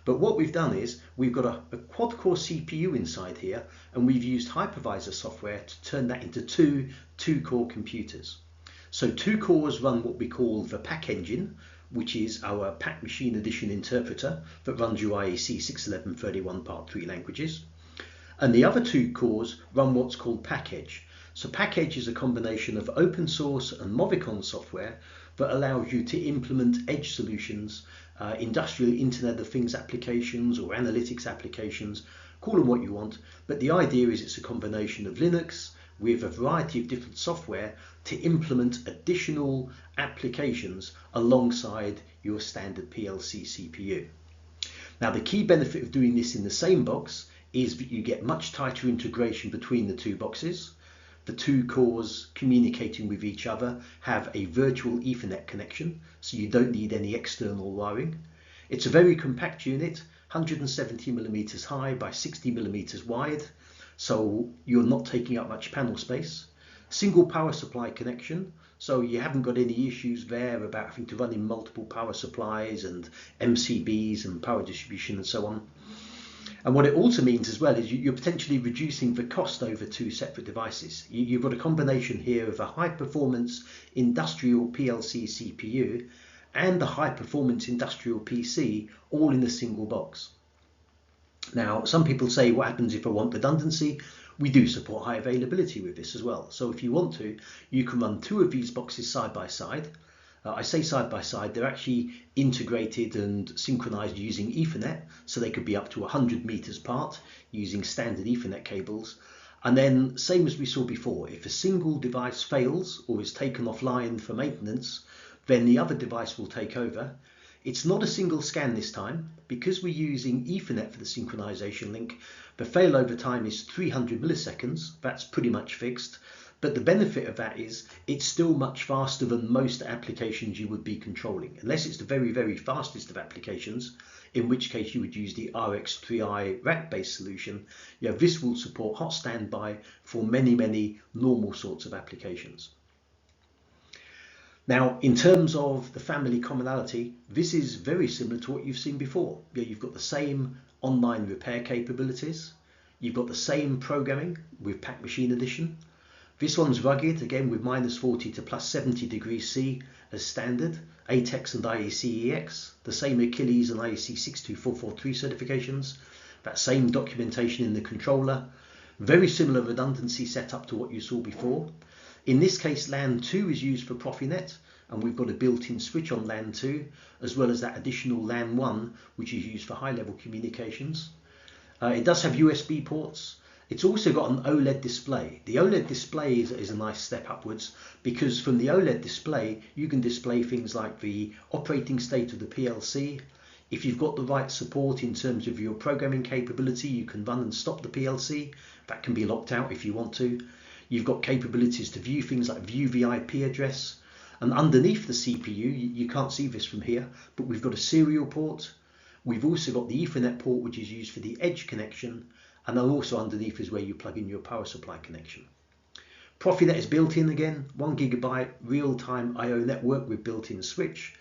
But what we've done is we've got a quad-core CPU inside here, and we've used hypervisor software to turn that into two core computers. So 2 cores run what we call the PAC engine, which is our PAC Machine Edition interpreter that runs your IEC 61131 Part 3 languages. And the other 2 cores run what's called PACEdge. So PACEdge is a combination of open source and Movicon software that allows you to implement edge solutions, industrial Internet of Things applications or analytics applications, call them what you want. But the idea is it's a combination of Linux with a variety of different software to implement additional applications alongside your standard PLC CPU. Now, the key benefit of doing this in the same box is that you get much tighter integration between the 2 boxes. The 2 cores communicating with each other have a virtual Ethernet connection, so you don't need any external wiring. It's a very compact unit, 170 millimeters high by 60 millimeters wide, so you're not taking up much panel space. Single power supply connection, so you haven't got any issues there about having to run in multiple power supplies and MCBs and power distribution and so on. And what it also means as well is you're potentially reducing the cost over 2 separate devices. You've got a combination here of a high performance industrial PLC CPU and a high performance industrial PC all in a single box. Now, some people say, what happens if I want redundancy? We do support high availability with this as well. So if you want to, you can run 2 of these boxes side by side. I say side by side, they're actually integrated and synchronized using Ethernet, so they could be up to 100 meters apart using standard Ethernet cables. And then, same as we saw before, if a single device fails or is taken offline for maintenance, then the other device will take over. It's not a single scan this time. Because we're using Ethernet for the synchronization link, the failover time is 300 milliseconds. That's pretty much fixed. But the benefit of that is it's still much faster than most applications you would be controlling, unless it's the very, very fastest of applications, in which case you would use the RX3i rack-based solution. This will support hot standby for many, many normal sorts of applications. Now, in terms of the family commonality, this is very similar to what you've seen before. You've got the same online repair capabilities. You've got the same programming with PAC Machine Edition. This one's rugged, again with -40 to +70 degrees C as standard, ATEX and IEC EX, the same Achilles and IEC 62443 certifications, that same documentation in the controller, very similar redundancy setup to what you saw before. In this case, LAN 2 is used for Profinet, and we've got a built-in switch on LAN 2, as well as that additional LAN 1, which is used for high-level communications. It does have USB ports. It's also got an OLED display. The OLED display is a nice step upwards, because from the OLED display you can display things like the operating state of the PLC. If you've got the right support in terms of your programming capability, you can run and stop the PLC. That can be locked out if you want to. You've got capabilities to view things like view the IP address. And underneath the CPU, you can't see this from here, but we've got a serial port. We've also got the Ethernet port, which is used for the edge connection. And then also underneath is where you plug in your power supply connection. Profinet is built in again, 1 GB real-time I/O network with built-in switch.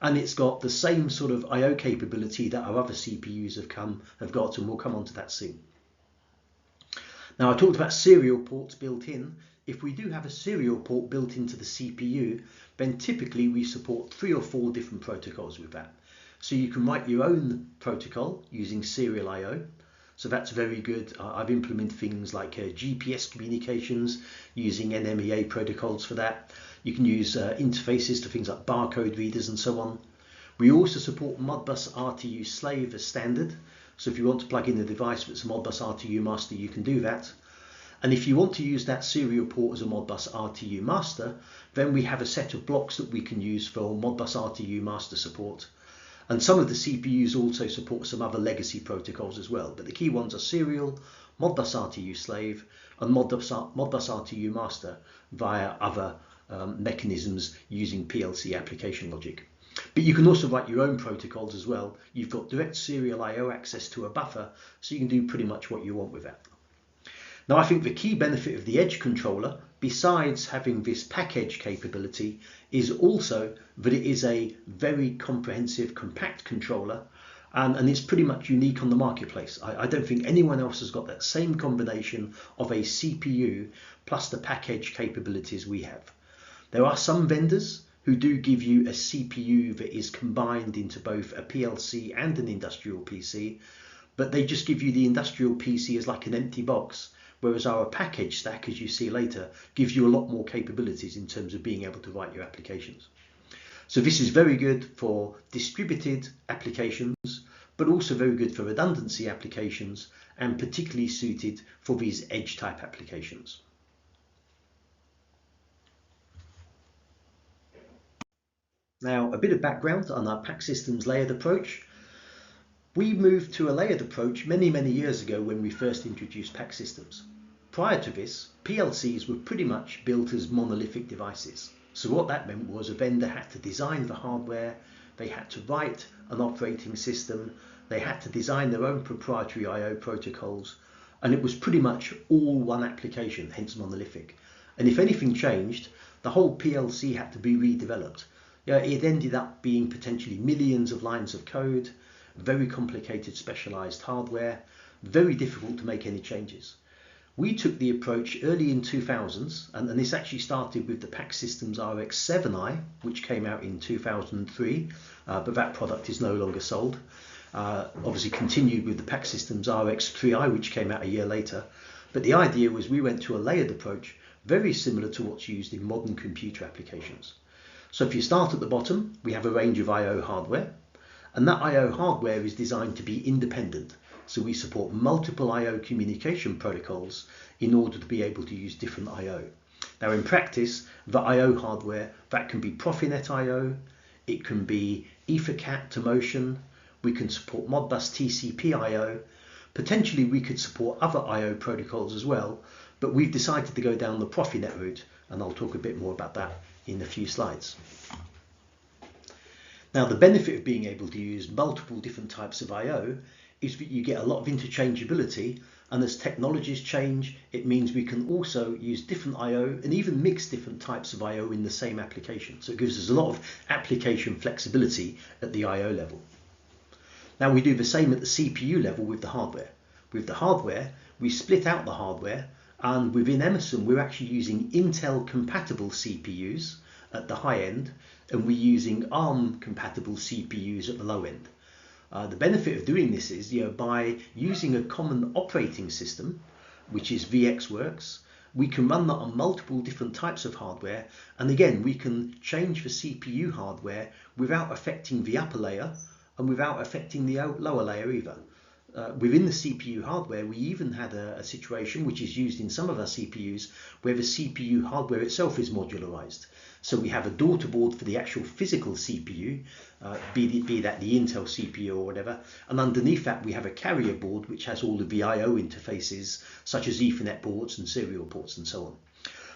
And it's got the same sort of I/O capability that our other CPUs have got, and we'll come on to that soon. Now, I talked about serial ports built in. If we do have a serial port built into the CPU, then typically we support 3 or 4 different protocols with that. So you can write your own protocol using serial I/O. So that's very good. I've implemented things like GPS communications using NMEA protocols for that. You can use interfaces to things like barcode readers and so on. We also support Modbus RTU slave as standard. So if you want to plug in a device that's a Modbus RTU master, you can do that. And if you want to use that serial port as a Modbus RTU master, then we have a set of blocks that we can use for Modbus RTU master support. And some of the CPUs also support some other legacy protocols as well. But the key ones are serial, Modbus RTU slave, and Modbus RTU master via other mechanisms using PLC application logic. But you can also write your own protocols as well. You've got direct serial I/O access to a buffer, so you can do pretty much what you want with that. Now, I think the key benefit of the Edge controller, besides having this PACEdge capability, is also that it is a very comprehensive, compact controller, and it's pretty much unique on the marketplace. I don't think anyone else has got that same combination of a CPU plus the PACEdge capabilities we have. There are some vendors who do give you a CPU that is combined into both a PLC and an industrial PC, but they just give you the industrial PC as like an empty box, whereas our PACEdge stack, as you see later, gives you a lot more capabilities in terms of being able to write your applications. So this is very good for distributed applications, but also very good for redundancy applications, and particularly suited for these edge type applications. Now, a bit of background on our PAC Systems layered approach. We moved to a layered approach many years ago when we first introduced PAC Systems. Prior to this, PLCs were pretty much built as monolithic devices. So what that meant was a vendor had to design the hardware, they had to write an operating system, they had to design their own proprietary I/O protocols, and it was pretty much all one application, hence monolithic. And if anything changed, the whole PLC had to be redeveloped. It ended up being potentially millions of lines of code, very complicated specialized hardware, very difficult to make any changes. We took the approach early in 2000s, and this actually started with the PAC Systems RX7i, which came out in 2003, but that product is no longer sold. Obviously continued with the PAC Systems RX3i, which came out a year later. But the idea was we went to a layered approach, very similar to what's used in modern computer applications. So if you start at the bottom, we have a range of I/O hardware, and that I/O hardware is designed to be independent. So we support multiple I/O communication protocols in order to be able to use different I/O. Now in practice, the I/O hardware, that can be Profinet I/O, it can be EtherCAT to Motion, we can support Modbus TCP I/O, potentially we could support other I/O protocols as well, but we've decided to go down the Profinet route, and I'll talk a bit more about that in a few slides. Now the benefit of being able to use multiple different types of I/O is that you get a lot of interchangeability, and as technologies change, it means we can also use different I/O and even mix different types of I/O in the same application. So it gives us a lot of application flexibility at the I/O level. Now we do the same at the CPU level with the hardware. With the hardware, we split out the hardware, and within Emerson, we're actually using Intel compatible CPUs at the high end, and we're using ARM compatible CPUs at the low end. The benefit of doing this is, by using a common operating system, which is VxWorks, We can run that on multiple different types of hardware, and again we can change the CPU hardware without affecting the upper layer and without affecting the lower layer either. Within the CPU hardware, we even had a situation which is used in some of our CPUs where the CPU hardware itself is modularized. So we have a daughter board for the actual physical CPU, be that the Intel CPU or whatever, and underneath that we have a carrier board which has all of the I/O interfaces such as Ethernet ports and serial ports and so on.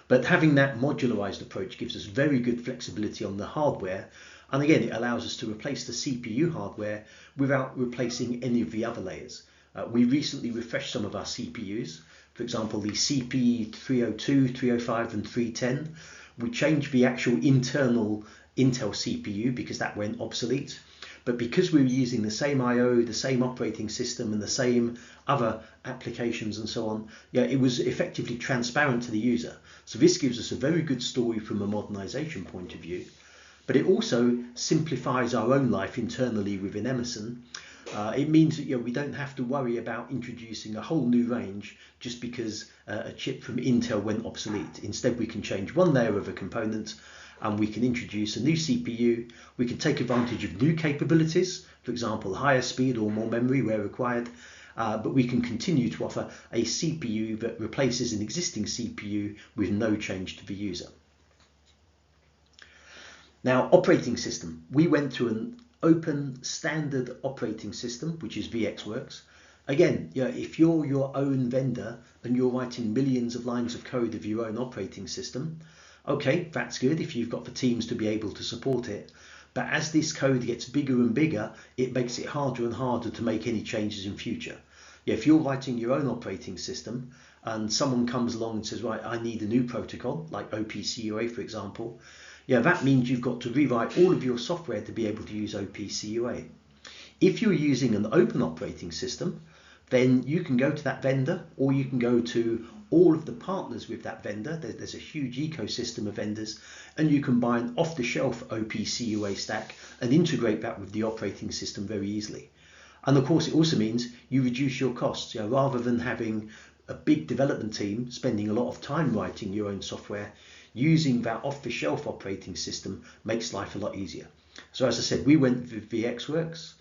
But having that modularized approach gives us very good flexibility on the hardware, and again it allows us to replace the CPU hardware without replacing any of the other layers. We recently refreshed some of our CPUs, for example the CP 302, 305 and 310. We changed the actual internal Intel CPU because that went obsolete. But because we were using the same I/O, the same operating system and the same other applications and so on, it was effectively transparent to the user. So this gives us a very good story from a modernization point of view. But it also simplifies our own life internally within Emerson. It means that we don't have to worry about introducing a whole new range just because a chip from Intel went obsolete. Instead, we can change one layer of a component and we can introduce a new CPU. We can take advantage of new capabilities, for example, higher speed or more memory where required. But we can continue to offer a CPU that replaces an existing CPU with no change to the user. Now, operating system. We went to an open standard operating system, which is VxWorks. Again, if you're your own vendor and you're writing millions of lines of code of your own operating system, okay, that's good if you've got the teams to be able to support it. But as this code gets bigger and bigger, it makes it harder and harder to make any changes in future. If you're writing your own operating system and someone comes along and says, right, I need a new protocol, like OPCUA, for example, that means you've got to rewrite all of your software to be able to use OPCUA. If you're using an open operating system, then you can go to that vendor or you can go to all of the partners with that vendor. There's a huge ecosystem of vendors, and you can buy an off-the-shelf OPCUA stack and integrate that with the operating system very easily. And of course, it also means you reduce your costs. Rather than having a big development team spending a lot of time writing your own software, using that off-the-shelf operating system makes life a lot easier. So as I said, we went with VxWorks.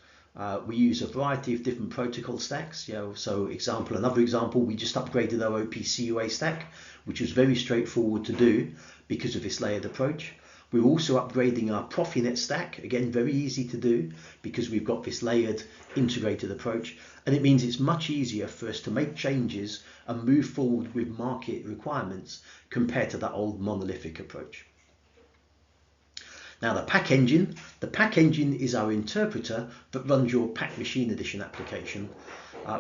We use a variety of different protocol stacks. So another example, we just upgraded our OPCUA stack, which was very straightforward to do because of this layered approach. We're also upgrading our Profinet stack, again very easy to do because we've got this layered integrated approach, and it means it's much easier for us to make changes and move forward with market requirements compared to that old monolithic approach. Now the PAC engine. The PAC engine is our interpreter that runs your PAC Machine Edition application.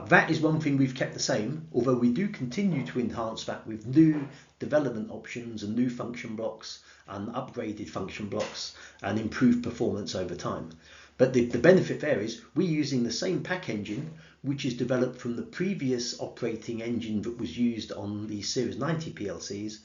That is one thing we've kept the same, although we do continue to enhance that with new development options and new function blocks and upgraded function blocks and improved performance over time. But the benefit there is we're using the same PAC engine, which is developed from the previous operating engine that was used on the Series 90 PLCs.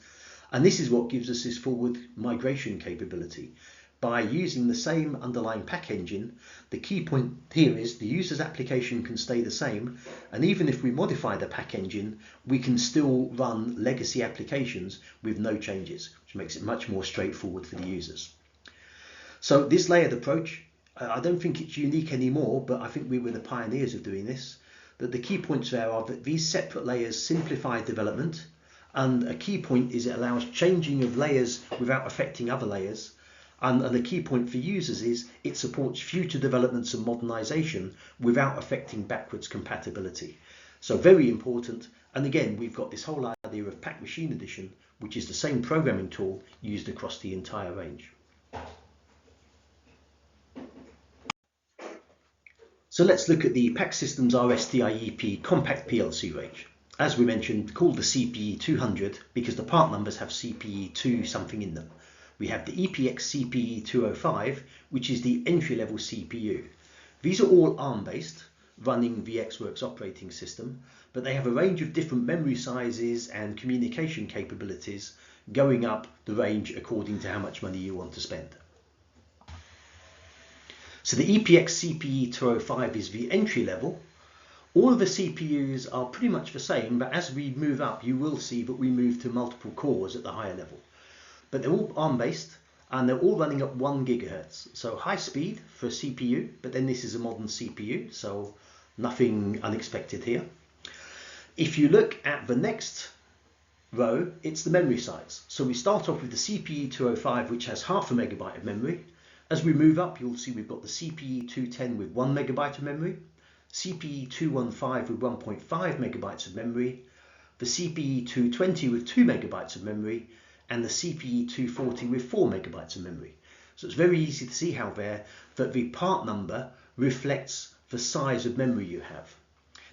And this is what gives us this forward migration capability. By using the same underlying PAC engine, the key point here is the user's application can stay the same, and even if we modify the PAC engine, we can still run legacy applications with no changes, which makes it much more straightforward for the users. So this layered approach, I don't think it's unique anymore, but I think we were the pioneers of doing this. That the key points there are that these separate layers simplify development, and a key point is it allows changing of layers without affecting other layers. And the key point for users is it supports future developments and modernization without affecting backwards compatibility. So very important. And again, we've got this whole idea of PAC Machine Edition, which is the same programming tool used across the entire range. So let's look at the PAC Systems RSTIEP Compact PLC range. As we mentioned, called the CPE 200 because the part numbers have CPE 2 something in them. We have the EPX CPE 205, which is the entry-level CPU. These are all ARM-based, running VxWorks operating system, but they have a range of different memory sizes and communication capabilities going up the range according to how much money you want to spend. So the EPX CPE 205 is the entry-level. All of the CPUs are pretty much the same, but as we move up, you will see that we move to multiple cores at the higher level. But they're all ARM based and they're all running at 1 gigahertz. So high speed for a CPU, but then this is a modern CPU, so nothing unexpected here. If you look at the next row, it's the memory size. So we start off with the CPE 205, which has half a megabyte of memory. As we move up, you'll see we've got the CPE 210 with 1 megabyte of memory, CPE 215 with 1.5 megabytes of memory, the CPE 220 with 2 megabytes of memory, and the CPE 240 with 4 megabytes of memory. So it's very easy to see how there that the part number reflects the size of memory you have.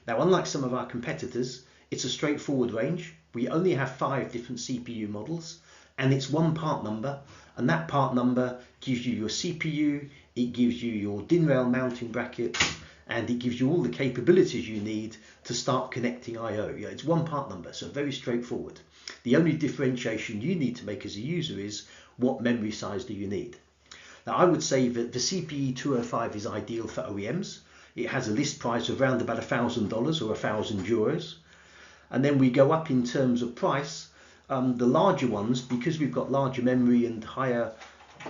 Now, unlike some of our competitors, it's a straightforward range. We only have 5 different CPU models, and it's one part number, and that part number gives you your CPU, it gives you your DIN rail mounting brackets, and it gives you all the capabilities you need to start connecting I/O. Yeah, it's one part number, so very straightforward. The only differentiation you need to make as a user is what memory size do you need. Now, I would say that the CPE 205 is ideal for OEMs. It has a list price of around about $1,000 or €1,000. And then we go up in terms of price. The larger ones, because we've got larger memory and higher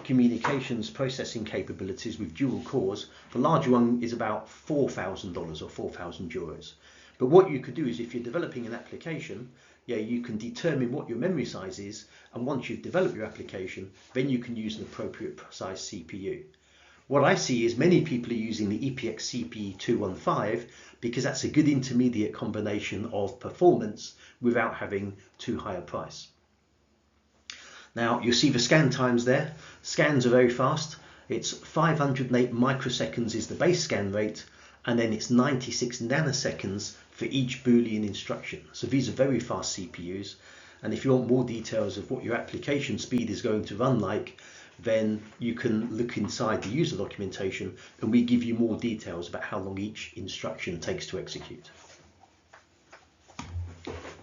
communications processing capabilities with dual cores, the larger one is about $4,000 or €4,000. But what you could do is, if you're developing an application, you can determine what your memory size is, and once you've developed your application, then you can use an appropriate size CPU. What I see is many people are using the EPX CPE 215 because that's a good intermediate combination of performance without having too high a price. Now, you'll see the scan times there. Scans are very fast. It's 508 microseconds is the base scan rate, and then it's 96 nanoseconds for each Boolean instruction. So these are very fast CPUs, and if you want more details of what your application speed is going to run like, then you can look inside the user documentation, and we give you more details about how long each instruction takes to execute.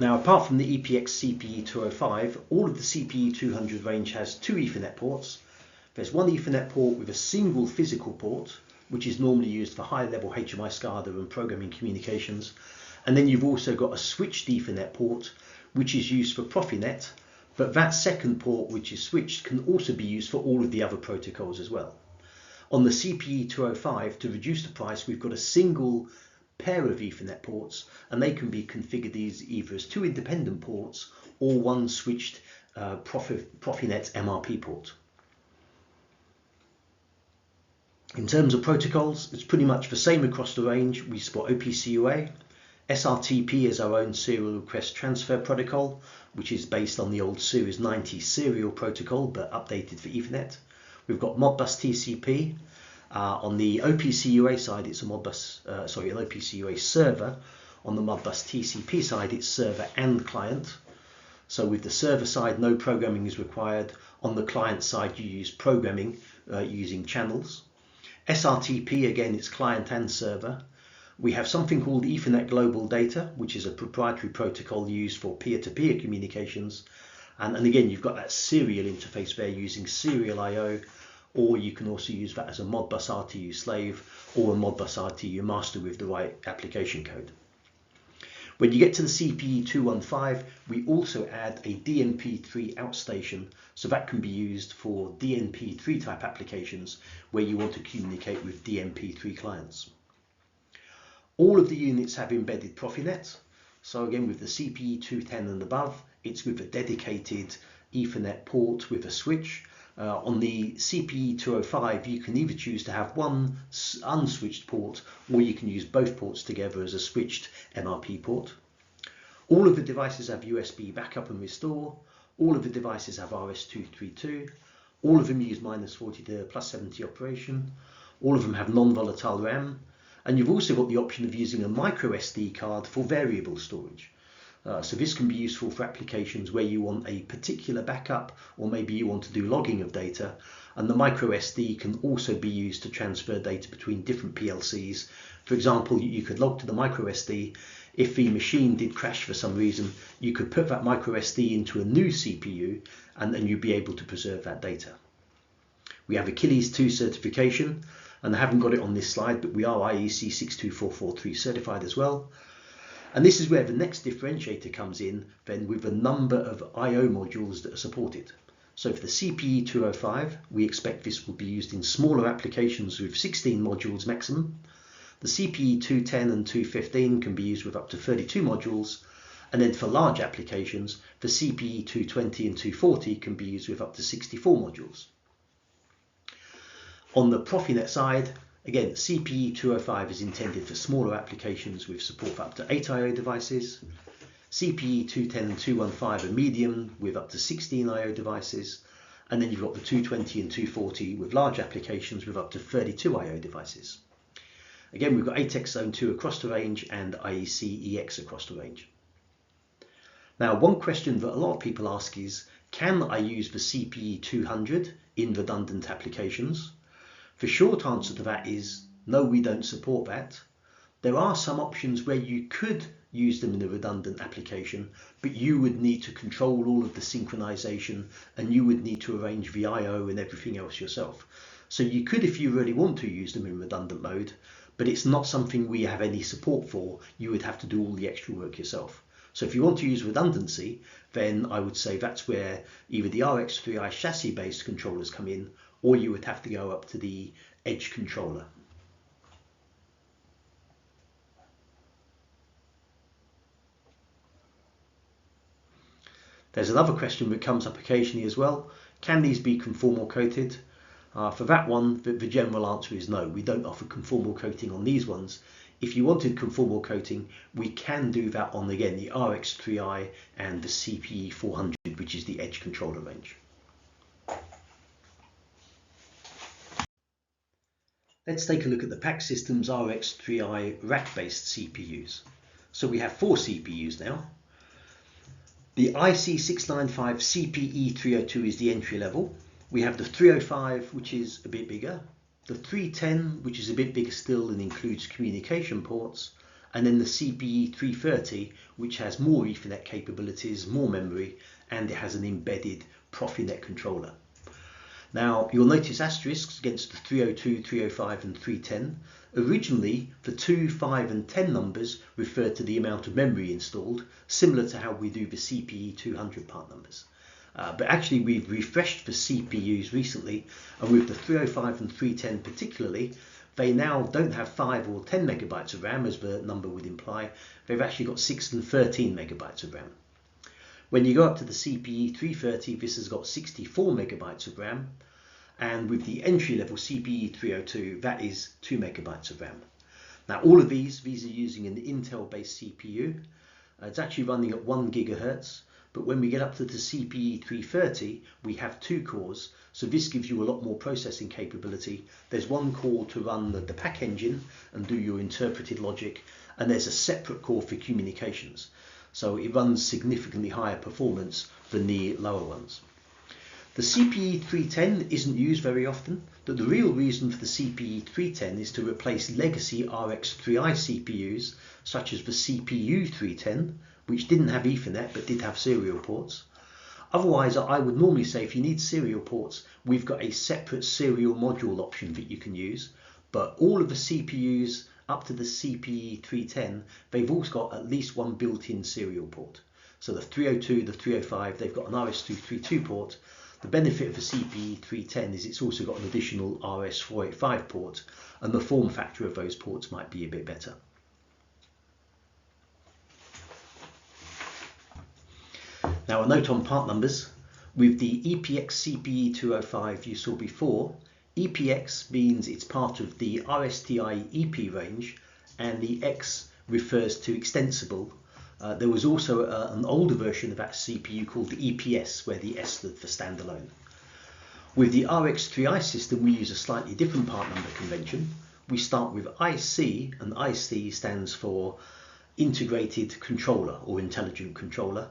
Now, apart from the EPX CPE 205, all of the CPE 200 range has 2 Ethernet ports. There's one Ethernet port with a single physical port, which is normally used for high-level HMI SCADA and programming communications. And then you've also got a switched Ethernet port, which is used for Profinet, but that second port, which is switched, can also be used for all of the other protocols as well. On the CPE 205, to reduce the price, we've got a single pair of Ethernet ports, and they can be configured either as 2 independent ports or one switched Profinet MRP port. In terms of protocols, it's pretty much the same across the range. We support OPC-UA. SRTP is our own serial request transfer protocol, which is based on the old Series 90 serial protocol, but updated for Ethernet. We've got Modbus TCP. On the OPC-UA side, it's a an OPC-UA server. On the Modbus TCP side, it's server and client. So with the server side, no programming is required. On the client side, you use programming using channels. SRTP, again, it's client and server. We have something called Ethernet Global Data, which is a proprietary protocol used for peer-to-peer communications. And again, you've got that serial interface there using serial I/O, or you can also use that as a Modbus RTU slave or a Modbus RTU master with the right application code. When you get to the CPE 215, we also add a DNP3 outstation, so that can be used for DNP3 type applications where you want to communicate with DNP3 clients. All of the units have embedded Profinet. So again, with the CPE 210 and above, it's with a dedicated Ethernet port with a switch. On the CPE 205, you can either choose to have one unswitched port, or you can use both ports together as a switched MRP port. All of the devices have USB backup and restore. All of the devices have RS-232. All of them use -40 to +70 operation. All of them have non-volatile RAM. And you've also got the option of using a micro SD card for variable storage. So this can be useful for applications where you want a particular backup, or maybe you want to do logging of data. And the micro SD can also be used to transfer data between different PLCs. For example, you could log to the micro SD. If the machine did crash for some reason, you could put that micro SD into a new CPU, and then you'd be able to preserve that data. We have Achilles 2 certification. And I haven't got it on this slide, but we are IEC 62443 certified as well. And this is where the next differentiator comes in then with the number of I/O modules that are supported. So for the CPE 205, we expect this will be used in smaller applications with 16 modules maximum. The CPE 210 and 215 can be used with up to 32 modules. And then for large applications, the CPE 220 and 240 can be used with up to 64 modules. On the Profinet side, again, CPE 205 is intended for smaller applications with support for up to 8 I/O devices. CPE 210 and 215 are medium with up to 16 I/O devices. And then you've got the 220 and 240 with large applications with up to 32 I/O devices. Again, we've got ATEX Zone 2 across the range and IEC EX across the range. Now, one question that a lot of people ask is, can I use the CPE 200 in redundant applications? The short answer to that is, no, we don't support that. There are some options where you could use them in a redundant application, but you would need to control all of the synchronization and you would need to arrange the I/O and everything else yourself. So you could, if you really want to, use them in redundant mode, but it's not something we have any support for. You would have to do all the extra work yourself. So if you want to use redundancy, then I would say that's where either the RX3i chassis-based controllers come in, or you would have to go up to the edge controller. There's another question that comes up occasionally as well. Can these be conformal coated? For that one, the general answer is no. We don't offer conformal coating on these ones. If you wanted conformal coating, we can do that on, again, the RX3i and the CPE 400, which is the edge controller range. Let's take a look at the PAC Systems RX3i rack-based CPUs. So we have 4 CPUs now. The IC695 CPE 302 is the entry level. We have the 305, which is a bit bigger. The 310, which is a bit bigger still and includes communication ports. And then the CPE 330, which has more Ethernet capabilities, more memory, and it has an embedded Profinet controller. Now, you'll notice asterisks against the 302, 305 and 310. Originally, the 2, 5 and 10 numbers referred to the amount of memory installed, similar to how we do the CPE 200 part numbers. But actually, we've refreshed the CPUs recently, and with the 305 and 310 particularly, they now don't have 5 or 10 megabytes of RAM, as the number would imply. They've actually got 6 and 13 megabytes of RAM. When you go up to the CPE 330, this has got 64 megabytes of RAM. And with the entry-level CPE 302, that is 2 megabytes of RAM. Now, all of these are using an Intel-based CPU. It's actually running at 1 gigahertz. But when we get up to the CPE 330, we have 2 cores. So this gives you a lot more processing capability. There's one core to run the PAC engine and do your interpreted logic. And there's a separate core for communications. So it runs significantly higher performance than the lower ones. The CPE 310 isn't used very often, but the real reason for the CPE 310 is to replace legacy RX3i CPUs, such as the CPU 310, which didn't have Ethernet but did have serial ports. Otherwise, I would normally say if you need serial ports, we've got a separate serial module option that you can use, but all of the CPUs up to the CPE 310, they've also got at least one built-in serial port. So the 302, the 305, they've got an RS232 port. The benefit of the CPE 310 is it's also got an additional RS485 port, and the form factor of those ports might be a bit better. Now, a note on part numbers. With the EPX CPE 205 you saw before, EPX means it's part of the RSTI EP range, and the X refers to extensible. There was also an older version of that CPU called the EPS, where the S stood for standalone. With the RX3i system, we use a slightly different part number convention. We start with IC, and IC stands for Integrated Controller or Intelligent Controller.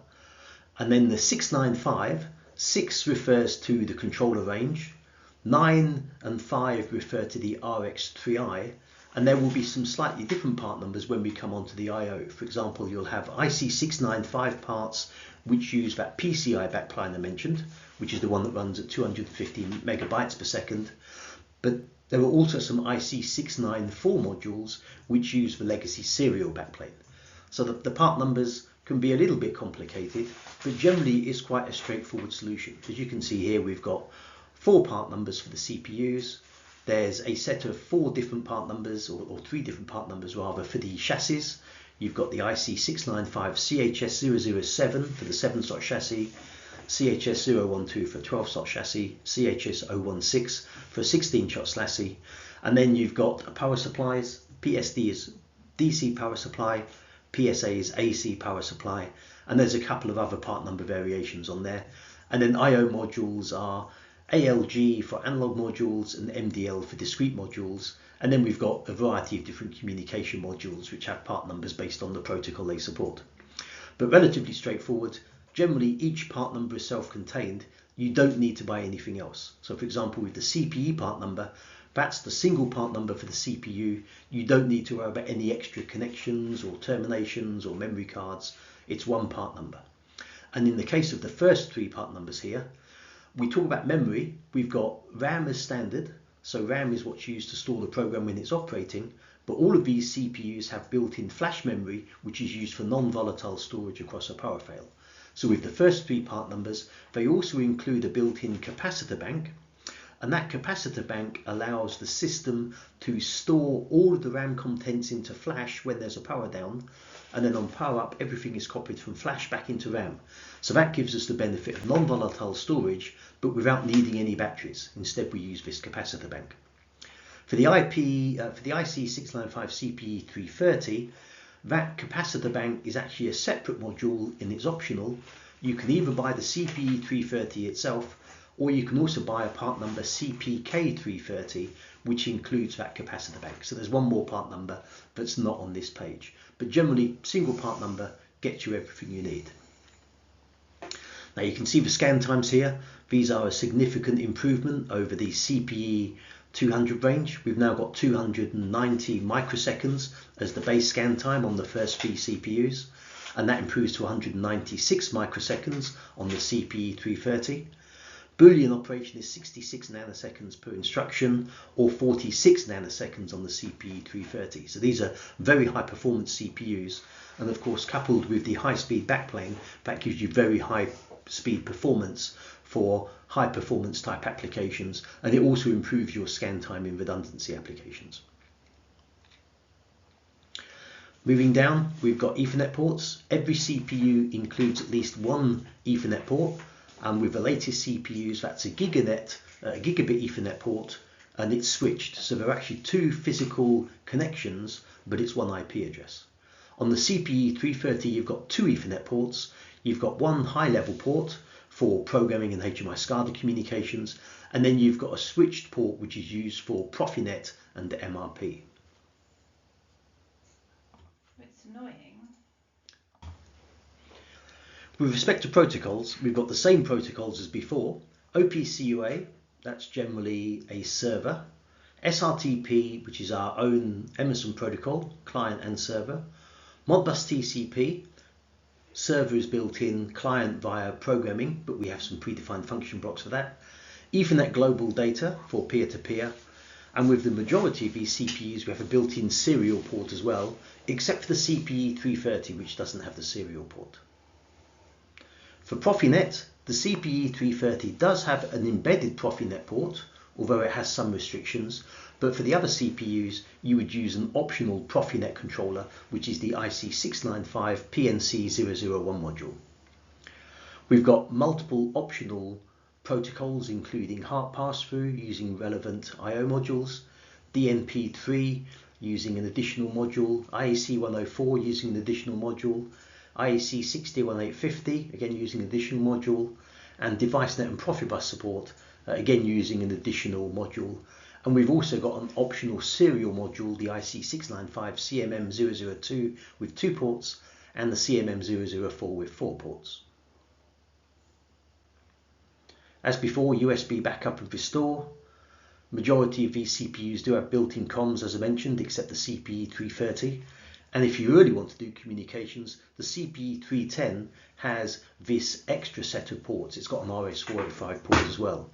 And then the 695, 6 refers to the controller range, 9 and 5 refer to the RX3i, and there will be some slightly different part numbers when we come on to the I/O. For example, you'll have IC695 parts which use that PCI backplane I mentioned, which is the one that runs at 250 megabytes per second. But There are also some IC694 modules which use the legacy serial backplane. So the part numbers can be a little bit complicated, but generally it's quite a straightforward solution. As you can see here, we've got 4 part numbers for the CPUs. There's a set of 4 different part numbers, or 3 different part numbers rather, for the chassis. You've got the IC695 CHS007 for the 7-slot chassis, CHS012 for 12-slot chassis, CHS016 for a 16-slot chassis, and then you've got power supplies. PSD is DC power supply, PSA is AC power supply, and there's a couple of other part number variations on there. And then IO modules are ALG for analog modules and MDL for discrete modules. And then we've got a variety of different communication modules which have part numbers based on the protocol they support. But relatively straightforward. Generally, each part number is self-contained. You don't need to buy anything else. So for example, with the CPE part number, that's the single part number for the CPU. You don't need to worry about any extra connections or terminations or memory cards. It's one part number. And in the case of the first 3 part numbers here, we talk about memory. We've got RAM as standard. So RAM is what's used to store the program when it's operating. But all of these CPUs have built-in flash memory, which is used for non-volatile storage across a power fail. So with the first 3 part numbers, they also include a built-in capacitor bank. And that capacitor bank allows the system to store all of the RAM contents into flash when there's a power down. And then on power up, everything is copied from flash back into RAM. So that gives us the benefit of non-volatile storage, but without needing any batteries. Instead, we use this capacitor bank. For the IC695 CPE330, that capacitor bank is actually a separate module and it's optional. You can either buy the CPE330 itself, or you can also buy a part number CPK330, which includes that capacitor bank. So there's one more part number that's not on this page. But generally, single part number gets you everything you need. Now you can see the scan times here. These are a significant improvement over the CPE 200 range. We've now got 290 microseconds as the base scan time on the first 3 CPUs, and that improves to 196 microseconds on the CPE 330. Boolean operation is 66 nanoseconds per instruction, or 46 nanoseconds on the CPE 330. So these are very high performance CPUs, and of course coupled with the high speed backplane, that gives you very high speed performance for high performance type applications, and it also improves your scan time in redundancy applications. Moving down, we've got Ethernet ports. Every CPU includes at least one Ethernet port, and with the latest CPUs, that's a gigabit Ethernet port, and it's switched. So there are actually 2 physical connections, but it's one IP address. On the CPE 330, you've got 2 Ethernet ports. You've got one high-level port for programming and HMI SCADA communications, and then you've got a switched port which is used for Profinet and MRP. It's annoying. With respect to protocols, we've got the same protocols as before. OPC-UA, that's generally a server. SRTP, which is our own Emerson protocol, client and server. Modbus TCP, server is built in, client via programming, but we have some predefined function blocks for that. Ethernet global data for peer-to-peer. And with the majority of these CPUs, we have a built-in serial port as well, except for the CPE 330, which doesn't have the serial port. For Profinet, the CPE 330 does have an embedded Profinet port, although it has some restrictions. But for the other CPUs, you would use an optional Profinet controller, which is the IC695 PNC001 module. We've got multiple optional protocols, including HART pass-through using relevant I/O modules, DNP3 using an additional module, IEC 104 using an additional module, IEC 61850 again using an additional module, and DeviceNet and Profibus support again using an additional module. And we've also got an optional serial module, the IC695 CMM002 with 2 ports, and the CMM004 with 4 ports. As before, USB backup and restore. Majority of these CPUs do have built-in comms, as I mentioned, except the CPE 330. And if you really want to do communications, the CPE 310 has this extra set of ports. It's got an RS485 port as well.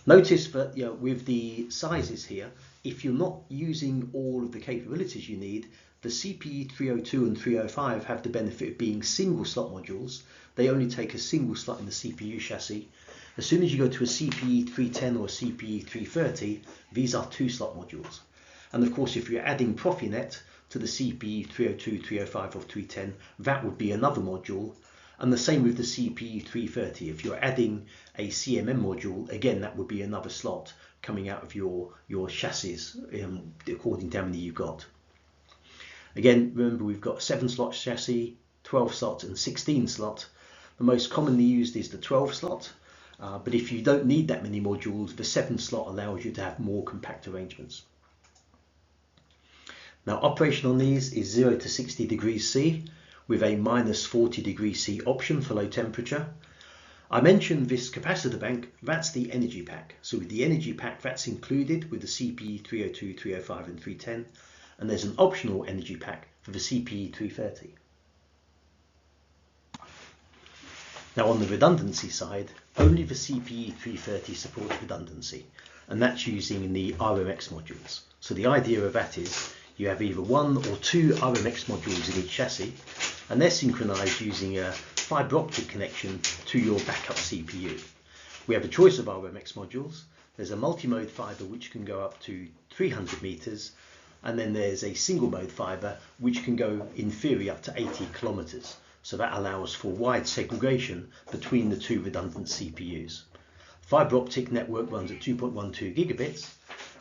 Notice that with the sizes here, if you're not using all of the capabilities you need, the CPE 302 and 305 have the benefit of being single slot modules. They only take a single slot in the CPU chassis. As soon as you go to a CPE 310 or a CPE 330, these are 2-slot modules. And of course, if you're adding Profinet to the CPE 302, 305 or 310, that would be another module. And the same with the CPE 330. If you're adding a CMM module, again, that would be another slot coming out of your chassis, according to how many you've got. Again, remember we've got 7-slot chassis, 12 slot and 16 slot. The most commonly used is the 12 slot, but if you don't need that many modules, the 7-slot allows you to have more compact arrangements. Now, operation on these is 0 to 60 degrees C with a minus 40 degrees C option for low temperature. I mentioned this capacitor bank, that's the energy pack. So with the energy pack, that's included with the CPE 302, 305 and 310. And there's an optional energy pack for the CPE 330. Now on the redundancy side, only the CPE 330 supports redundancy, and that's using the RMX modules. So the idea of that is you have either 1 or 2 RMX modules in each chassis, and they're synchronized using a fiber optic connection to your backup CPU. We have a choice of RMX modules. There's a multi-mode fiber which can go up to 300 meters, and then there's a single mode fiber which can go in theory up to 80 kilometers. So that allows for wide segregation between the 2 redundant CPUs. Fiber optic network runs at 2.12 gigabits,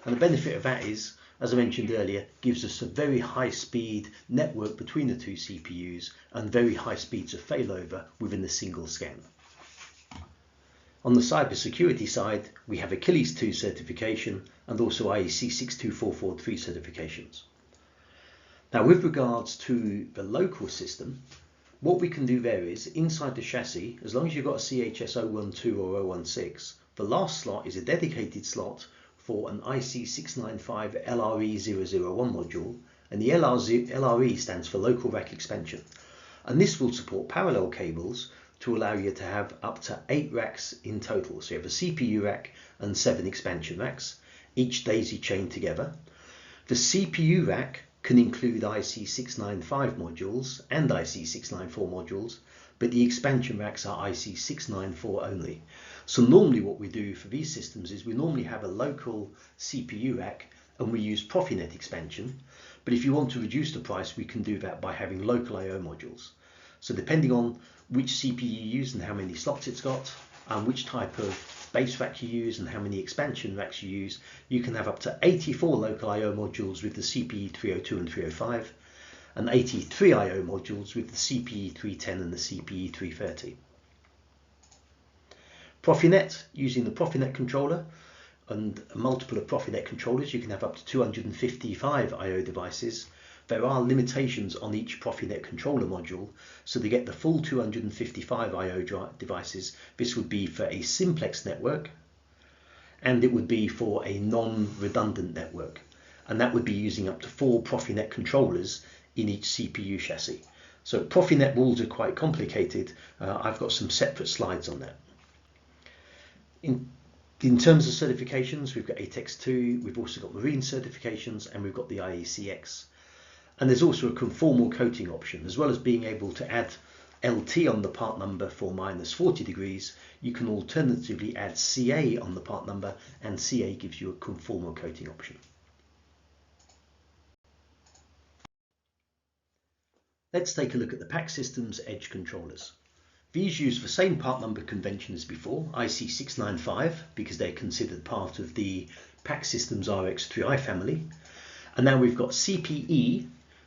and the benefit of that is, as I mentioned earlier, gives us a very high speed network between the 2 CPUs and very high speeds of failover within a single scan. On the cybersecurity side, we have Achilles 2 certification and also IEC 62443 certifications. Now, with regards to the local system, what we can do there is, inside the chassis, as long as you've got a CHS 012 or 016, the last slot is a dedicated slot for an IC 695 LRE001 module, and the LRE stands for Local Rack Expansion. And this will support parallel cables to allow you to have up to 8 racks in total. So you have a CPU rack and 7 expansion racks, each daisy chained together. The CPU rack can include IC 695 modules and IC 694 modules, but the expansion racks are IC 694 only. So normally what we do for these systems is we normally have a local CPU rack and we use Profinet expansion, but if you want to reduce the price, we can do that by having local I/O modules. So depending on which CPU you use and how many slots it's got, and which type of base rack you use and how many expansion racks you use, you can have up to 84 local I/O modules with the CPE 302 and 305, and 83 I/O modules with the CPE 310 and the CPE 330. Profinet, using the Profinet controller and a multiple of Profinet controllers, you can have up to 255 I/O devices. There are limitations on each Profinet controller module, so to get the full 255 I/O devices, this would be for a simplex network, and it would be for a non-redundant network, and that would be using up to 4 Profinet controllers in each CPU chassis. So Profinet rules are quite complicated. I've got some separate slides on that. In terms of certifications, we've got ATEX 2, we've also got marine certifications, and we've got the IECX. And there's also a conformal coating option. As well as being able to add LT on the part number for minus 40 degrees, you can alternatively add CA on the part number, and CA gives you a conformal coating option. Let's take a look at the PACEdge edge controllers. These use the same part number convention as before, IC 695, because they're considered part of the PACEdge RX3i family. And now we've got CPE.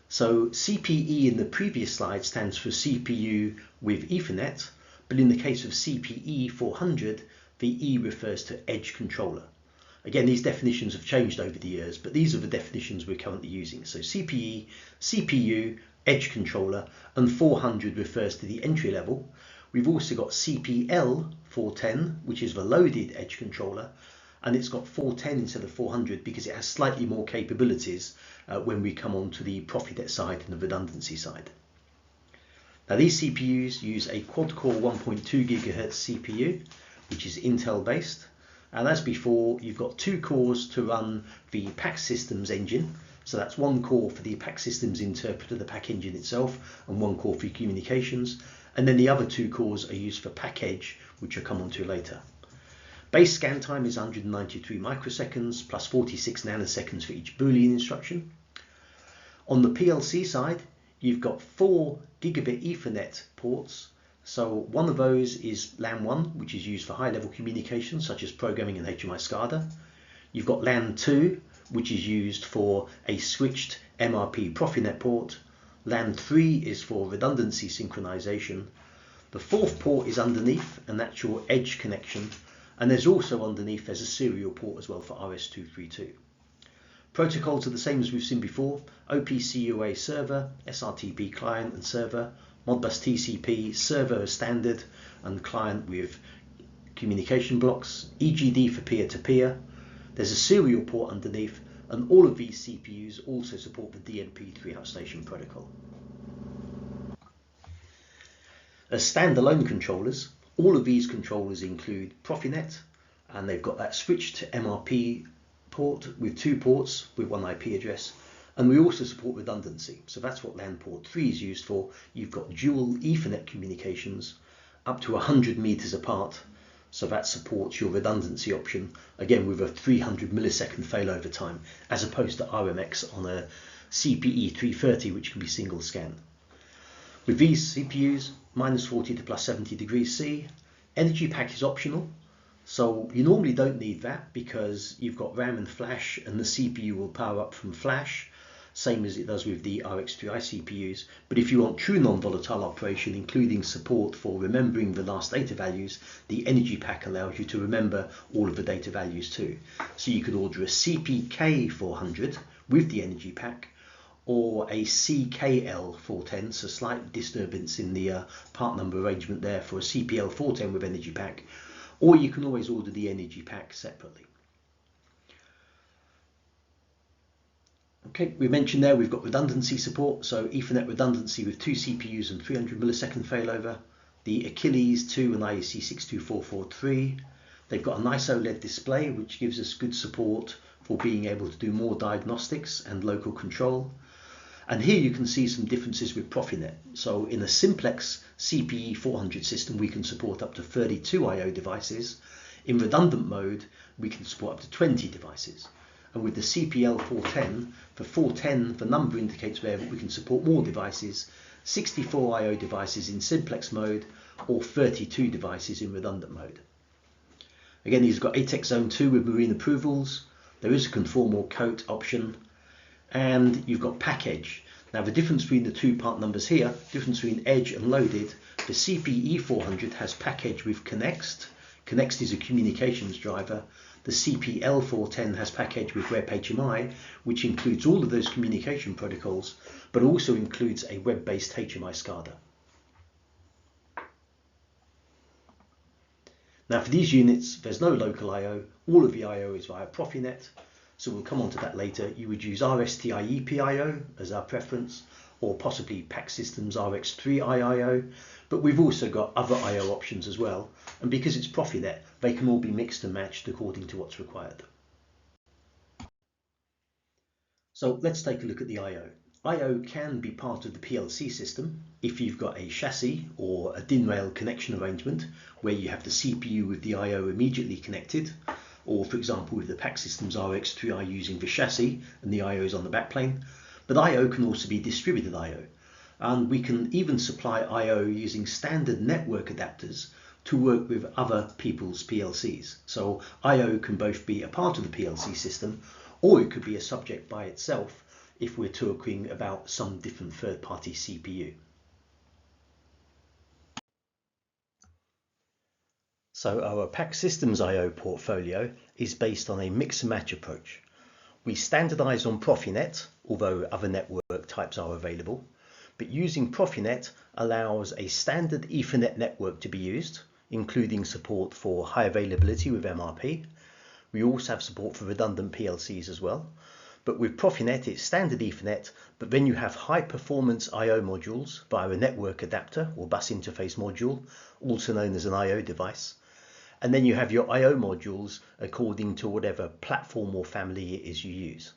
So CPE in the previous slide stands for CPU with Ethernet, but in the case of CPE 400, the E refers to edge controller. Again, these definitions have changed over the years, but these are the definitions we're currently using. So CPE, CPU, edge controller, and 400 refers to the entry level. We've also got CPL 410, which is the loaded edge controller, and it's got 410 instead of 400 because it has slightly more capabilities when we come on to the Profinet side and the redundancy side. Now these CPUs use a quad-core 1.2 GHz CPU, which is Intel based, And as before, you've got 2 cores to run the PAC systems engine. So that's 1 core for the PAC systems interpreter, the PAC engine itself, and 1 core for your communications. And then the other 2 cores are used for PACEdge, which I'll come on to later. Base scan time is 193 microseconds plus 46 nanoseconds for each Boolean instruction. On the PLC side, you've got 4 gigabit Ethernet ports. So one of those is LAN 1, which is used for high-level communication, such as programming in HMI SCADA. You've got LAN 2, which is used for a switched MRP Profinet port. LAN 3 is for redundancy synchronization. The 4th port is underneath, and that's your edge connection. And there's also underneath, there's a serial port as well for RS-232. Protocols are the same as we've seen before: OPC UA server, SRTP client and server, Modbus TCP, server as standard and client with communication blocks, EGD for peer-to-peer. There's a serial port underneath, and all of these CPUs also support the DMP3 outstation protocol. As standalone controllers, all of these controllers include Profinet, and they've got that switch to MRP port with 2 ports with 1 IP address, and we also support redundancy. So that's what LAN port 3 is used for. You've got dual Ethernet communications up to 100 meters apart, so that supports your redundancy option, again with a 300 millisecond failover time, as opposed to RMX on a CPE 330, which can be single scan. With these CPUs, -40 to +70 degrees C, energy pack is optional. So you normally don't need that because you've got RAM and flash, and the CPU will power up from flash, same as it does with the RX3i CPUs. But if you want true non-volatile operation, including support for remembering the last data values, the energy pack allows you to remember all of the data values too. So you could order a CPK400 with the energy pack, or a CKL410, so slight disturbance in the part number arrangement there for a CPL410 with energy pack, or you can always order the energy pack separately. Okay, we mentioned there we've got redundancy support, so Ethernet redundancy with 2 CPUs and 300 millisecond failover. The Achilles 2 and IEC 62443. They've got a nice OLED display, which gives us good support for being able to do more diagnostics and local control. And here you can see some differences with Profinet. So in a simplex CPE 400 system, we can support up to 32 I/O devices. In redundant mode, we can support up to 20 devices. And with the CPL 410, for 410, the number indicates there that we can support more devices, 64 I/O devices in simplex mode, or 32 devices in redundant mode. Again, these have got ATEX Zone 2 with marine approvals. There is a conform or coat option, and you've got PACEdge. Now the difference between the 2 part numbers here, difference between edge and loaded, the CPE 400 has PACEdge with Connext. Connext is a communications driver. The CPL 410 has PACEdge with Web HMI, which includes all of those communication protocols, but also includes a web-based HMI SCADA. Now for these units, there's no local I/O. All of the I/O is via Profinet. So we'll come on to that later. You would use RSTI EPIO as our preference, or possibly PAC Systems RX3i I/O, but we've also got other I/O options as well, and because it's Profinet, they can all be mixed and matched according to what's required. So let's take a look at the I/O. I/O can be part of the PLC system if you've got a chassis or a DIN rail connection arrangement where you have the CPU with the I/O immediately connected, or for example with the PAC Systems RX3i using the chassis and the I/O is on the backplane. But I/O can also be distributed I/O, and we can even supply I/O using standard network adapters to work with other people's PLCs. So I/O can both be a part of the PLC system, or it could be a subject by itself if we're talking about some different third-party CPU. So our PAC Systems I/O portfolio is based on a mix and match approach. We standardize on Profinet, although other network types are available, but using Profinet allows a standard Ethernet network to be used, including support for high availability with MRP. We also have support for redundant PLCs as well. But with Profinet, it's standard Ethernet, but then you have high performance I/O modules via a network adapter or bus interface module, also known as an I/O device. And then you have your I/O modules according to whatever platform or family it is you use.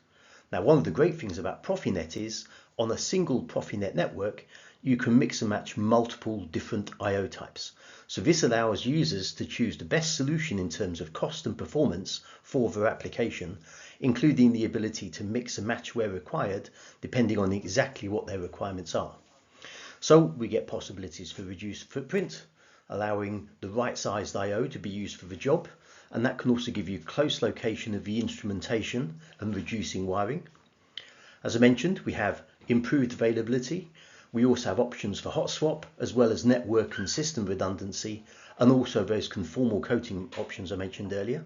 Now, one of the great things about Profinet is on a single Profinet network, you can mix and match multiple different I/O types. So this allows users to choose the best solution in terms of cost and performance for their application, including the ability to mix and match where required, depending on exactly what their requirements are. So we get possibilities for reduced footprint, allowing the right sized I/O to be used for the job, and that can also give you close location of the instrumentation and reducing wiring. As I mentioned, we have improved availability. We also have options for hot swap, as well as network and system redundancy, and also those conformal coating options I mentioned earlier.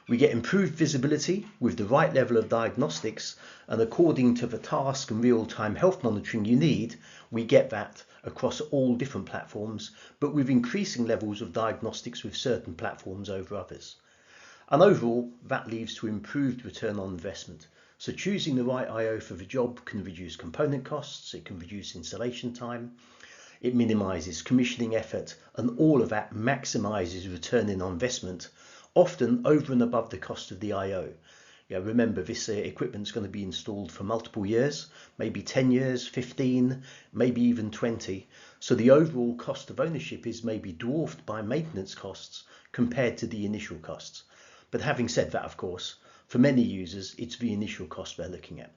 We get improved visibility with the right level of diagnostics, and according to the task and real-time health monitoring you need, we get that across all different platforms, but with increasing levels of diagnostics with certain platforms over others. And overall, that leads to improved return on investment. So choosing the right I/O for the job can reduce component costs, it can reduce installation time, it minimizes commissioning effort, and all of that maximizes return on investment, often over and above the cost of the I/O. Remember, this equipment is going to be installed for multiple years, maybe 10 years, 15, maybe even 20. So the overall cost of ownership is maybe dwarfed by maintenance costs compared to the initial costs. But having said that, of course, for many users, it's the initial cost they're looking at.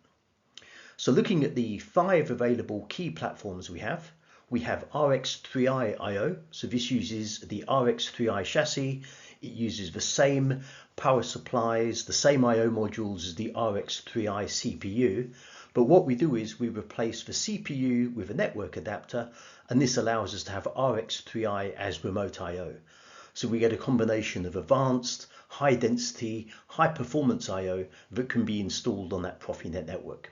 So looking at the 5 available key platforms we have RX3i I/O. So this uses the RX3i chassis. It uses the same power supplies, the same I/O modules as the RX3i CPU. But what we do is we replace the CPU with a network adapter, and this allows us to have RX3i as remote I/O. So we get a combination of advanced, high density, high performance I/O that can be installed on that Profinet network.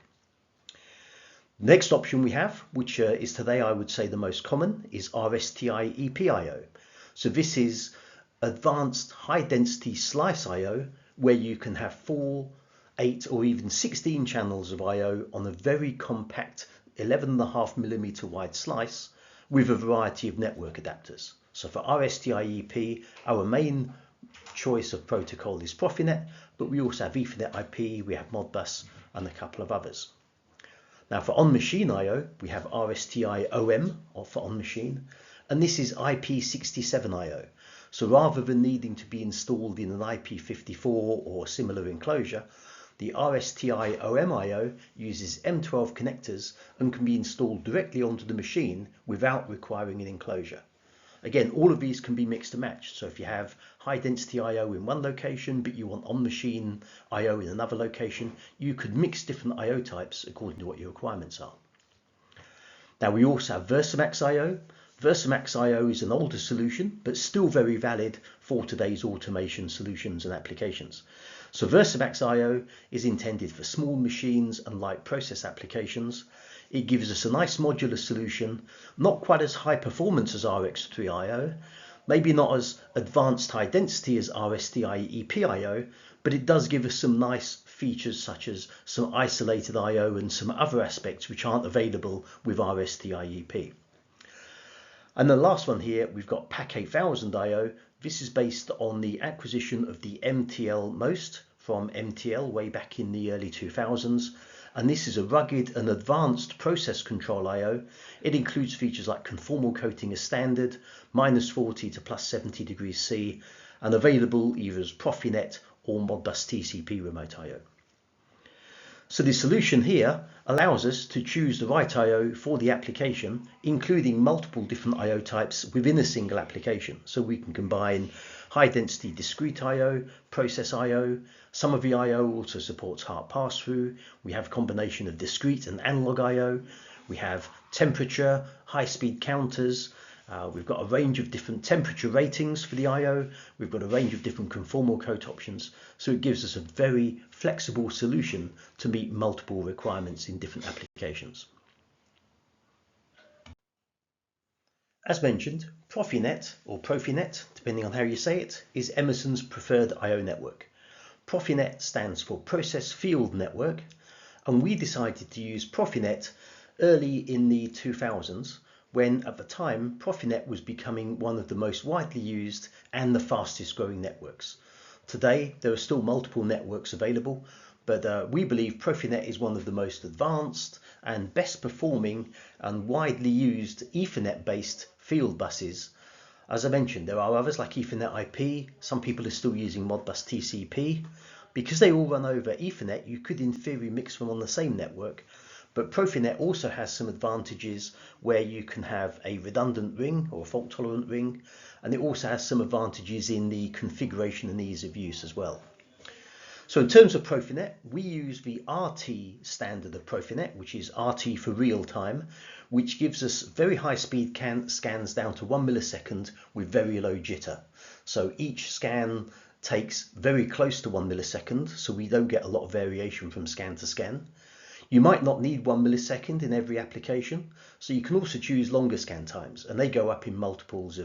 Next option we have, which is today I would say the most common, is RSTI EP/IO. So this is advanced high density slice I/O, where you can have 4, 8 or even 16 channels of I/O on a very compact 11.5mm wide slice with a variety of network adapters. So for RSTI EP, our main choice of protocol is Profinet, but we also have Ethernet IP, we have Modbus, and a couple of others. Now for on-machine I/O, we have RSTI OM, or for on-machine, and this is IP67 I/O. So rather than needing to be installed in an IP54 or similar enclosure, the RSTI OM I/O uses M12 connectors and can be installed directly onto the machine without requiring an enclosure. Again, all of these can be mixed and matched. So if you have high density I/O in one location, but you want on-machine I/O in another location, you could mix different I/O types according to what your requirements are. Now we also have Versamax I/O. Versamax I/O is an older solution, but still very valid for today's automation solutions and applications. So Versamax I/O is intended for small machines and light process applications. It gives us a nice modular solution, not quite as high performance as RX3i/O, maybe not as advanced high density as RSTI EP/IO, but it does give us some nice features such as some isolated I/O and some other aspects which aren't available with RSTI EP. And the last one here, we've got PAC8000 I/O. This is based on the acquisition of the MTL Most from MTL way back in the early 2000s. And this is a rugged and advanced process control I/O. It includes features like conformal coating as standard, -40 to +70 degrees C, and available either as Profinet or Modbus TCP remote I/O. So the solution here allows us to choose the right I/O for the application, including multiple different I/O types within a single application. So we can combine high density discrete I/O, process I/O. Some of the I/O also supports heart pass-through. We have a combination of discrete and analog I/O. We have temperature, high-speed counters. We've got a range of different temperature ratings for the I/O. We've got a range of different conformal coat options. So it gives us a very flexible solution to meet multiple requirements in different applications. As mentioned, Profinet, or Profinet, depending on how you say it, is Emerson's preferred I/O network. Profinet stands for Process Field Network, and we decided to use Profinet early in the 2000s when at the time Profinet was becoming one of the most widely used and the fastest growing networks. Today there are still multiple networks available, but we believe Profinet is one of the most advanced and best performing and widely used Ethernet based field buses. As I mentioned, there are others like Ethernet IP. Some people are still using Modbus TCP. Because they all run over Ethernet, you could in theory mix them on the same network. But Profinet also has some advantages where you can have a redundant ring or a fault tolerant ring, and it also has some advantages in the configuration and ease of use as well. So in terms of Profinet, we use the RT standard of Profinet, which is RT for real time, which gives us very high speed scans down to 1 millisecond with very low jitter. So each scan takes very close to 1 millisecond, so we don't get a lot of variation from scan to scan. You might not need 1 millisecond in every application, so you can also choose longer scan times, and they go up in multiples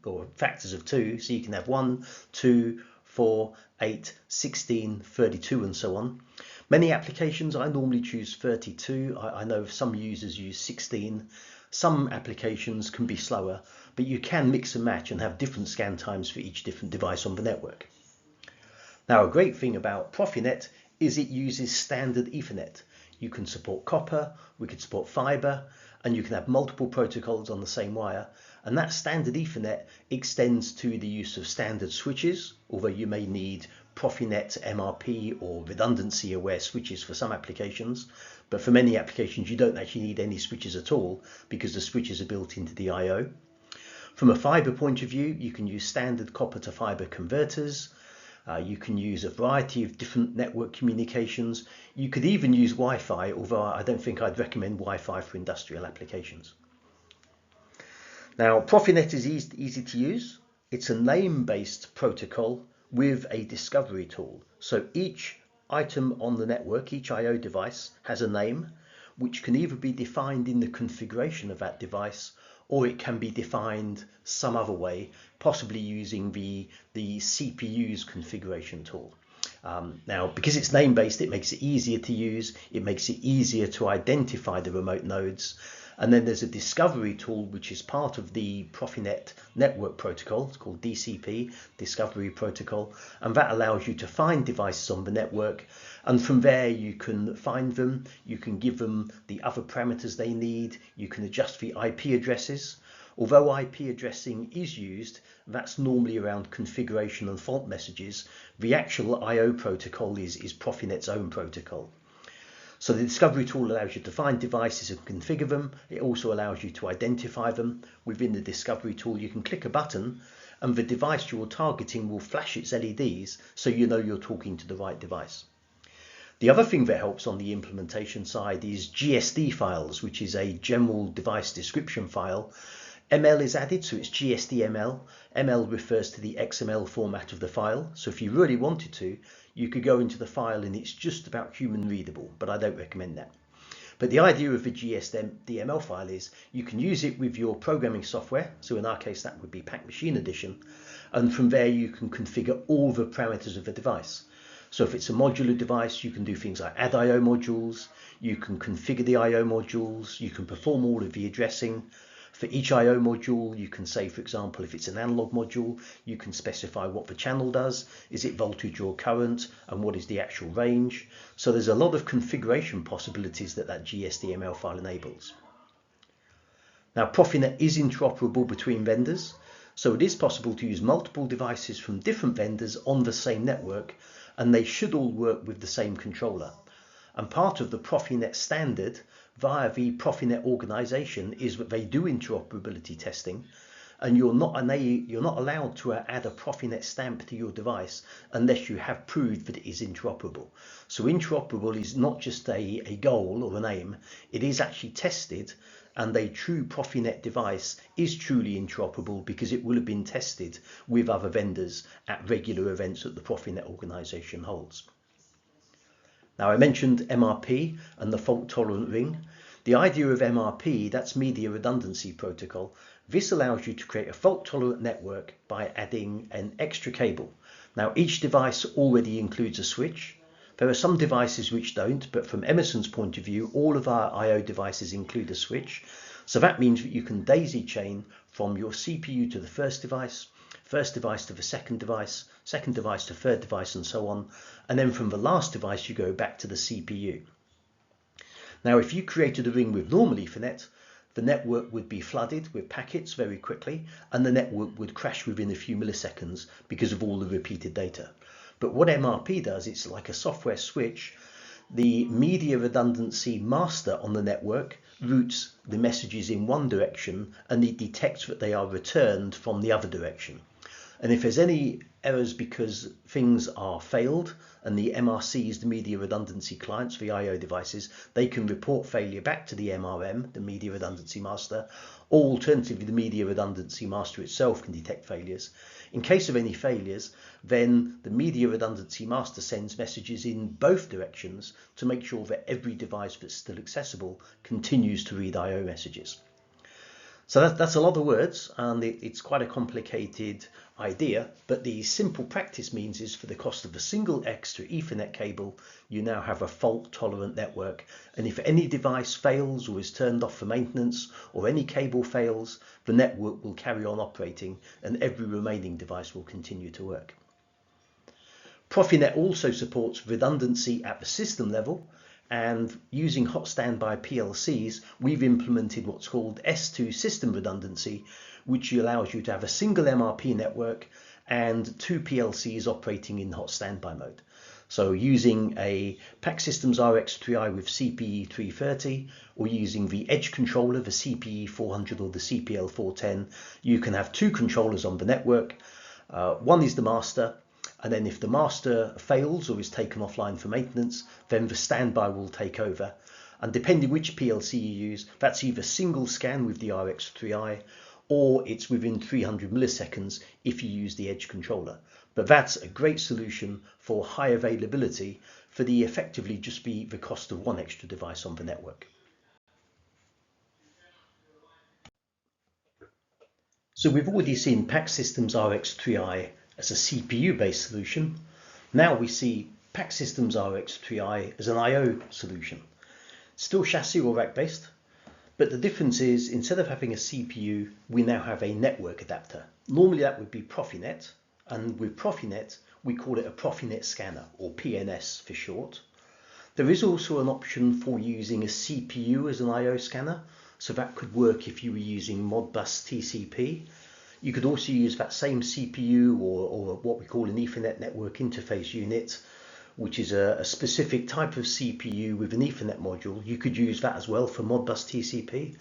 or factors of 2, so you can have 1, 2, 4, 8, 16, 32 and so on. Many applications I normally choose 32. I know some users use 16. Some applications can be slower, but you can mix and match and have different scan times for each different device on the network. Now, a great thing about Profinet is it uses standard Ethernet. You can support copper, we could support fiber, and you can have multiple protocols on the same wire. And that standard Ethernet extends to the use of standard switches, although you may need Profinet MRP or redundancy aware switches for some applications. But for many applications, you don't actually need any switches at all because the switches are built into the I/O. From a fiber point of view, you can use standard copper to fiber converters. You can use a variety of different network communications. You could even use Wi-Fi, although I don't think I'd recommend Wi-Fi for industrial applications. Now, Profinet is easy to use. It's a name-based protocol with a discovery tool. So each item on the network, each I/O device, has a name, which can either be defined in the configuration of that device, or it can be defined some other way, possibly using the CPUs configuration tool. Now, because it's name-based, it makes it easier to use, it makes it easier to identify the remote nodes. And then there's a discovery tool, which is part of the Profinet network protocol. It's called DCP, Discovery Protocol, and that allows you to find devices on the network. And from there, you can find them, you can give them the other parameters they need, you can adjust the IP addresses. Although IP addressing is used, that's normally around configuration and fault messages. The actual I/O protocol is Profinet's own protocol. So the discovery tool allows you to find devices and configure them. It also allows you to identify them. Within the discovery tool, you can click a button and the device you're targeting will flash its LEDs so you know you're talking to the right device. The other thing that helps on the implementation side is GSD files, which is a general device description file. ML is added, so it's GSD-ML. ML refers to the XML format of the file. So if you really wanted to, you could go into the file and it's just about human readable, but I don't recommend that. But the idea of the GSD-ML file is you can use it with your programming software. So in our case, that would be Pack Machine Edition. And from there, you can configure all the parameters of the device. So if it's a modular device, you can do things like add I/O modules, you can configure the I/O modules, you can perform all of the addressing. For each I/O module, you can say, for example, if it's an analog module, you can specify what the channel does, is it voltage or current, and what is the actual range. So there's a lot of configuration possibilities that GSD-ML file enables. Now, Profinet is interoperable between vendors, so it is possible to use multiple devices from different vendors on the same network, and they should all work with the same controller. And part of the Profinet standard via the Profinet organization is that they do interoperability testing, and you're not allowed to add a Profinet stamp to your device unless you have proved that it is interoperable. So interoperable is not just a goal or an aim, it is actually tested, and a true Profinet device is truly interoperable because it will have been tested with other vendors at regular events that the Profinet organization holds. Now, I mentioned MRP and the fault tolerant ring. The idea of MRP, that's Media Redundancy Protocol. This allows you to create a fault tolerant network by adding an extra cable. Now, each device already includes a switch. There are some devices which don't, but from Emerson's point of view, all of our I/O devices include a switch. So that means that you can daisy chain from your CPU to the first device to the second device to third device, and so on. And then from the last device, you go back to the CPU. Now, if you created a ring with normal Ethernet, the network would be flooded with packets very quickly, and the network would crash within a few milliseconds because of all the repeated data. But what MRP does, it's like a software switch. The media redundancy master on the network routes the messages in one direction, and it detects that they are returned from the other direction. And if there's any errors because things are failed, and the MRCs, the media redundancy clients, the I/O devices, they can report failure back to the MRM, the media redundancy master, or alternatively the media redundancy master itself can detect failures. In case of any failures, then the media redundancy master sends messages in both directions to make sure that every device that's still accessible continues to read I/O messages. So that's a lot of words, and it's quite a complicated idea, but the simple practice means is for the cost of a single extra Ethernet cable, you now have a fault-tolerant network, and if any device fails or is turned off for maintenance, or any cable fails, the network will carry on operating, and every remaining device will continue to work. Profinet also supports redundancy at the system level, and using hot standby PLCs, we've implemented what's called S2 system redundancy, which allows you to have a single MRP network and two PLCs operating in hot standby mode. So using a PACEdge RX3i with CPE 330, or using the Edge controller, the CPE 400 or the CPL 410, you can have two controllers on the network. One is the master, and then if the master fails or is taken offline for maintenance, then the standby will take over. And depending which PLC you use, that's either single scan with the RX3i, or it's within 300 milliseconds if you use the Edge controller. But that's a great solution for high availability for the effectively just be the cost of one extra device on the network. So we've already seen PACEdge RX3i as a CPU-based solution. Now we see PACEdge RX3i as an I/O solution. Still chassis or rack-based, but the difference is instead of having a CPU, we now have a network adapter. Normally that would be Profinet, and with Profinet, we call it a Profinet scanner, or PNS for short. There is also an option for using a CPU as an I/O scanner, so that could work if you were using Modbus TCP. You could also use that same CPU or what we call an Ethernet network interface unit, which is a specific type of CPU with an Ethernet module. You could use that as well for Modbus TCP.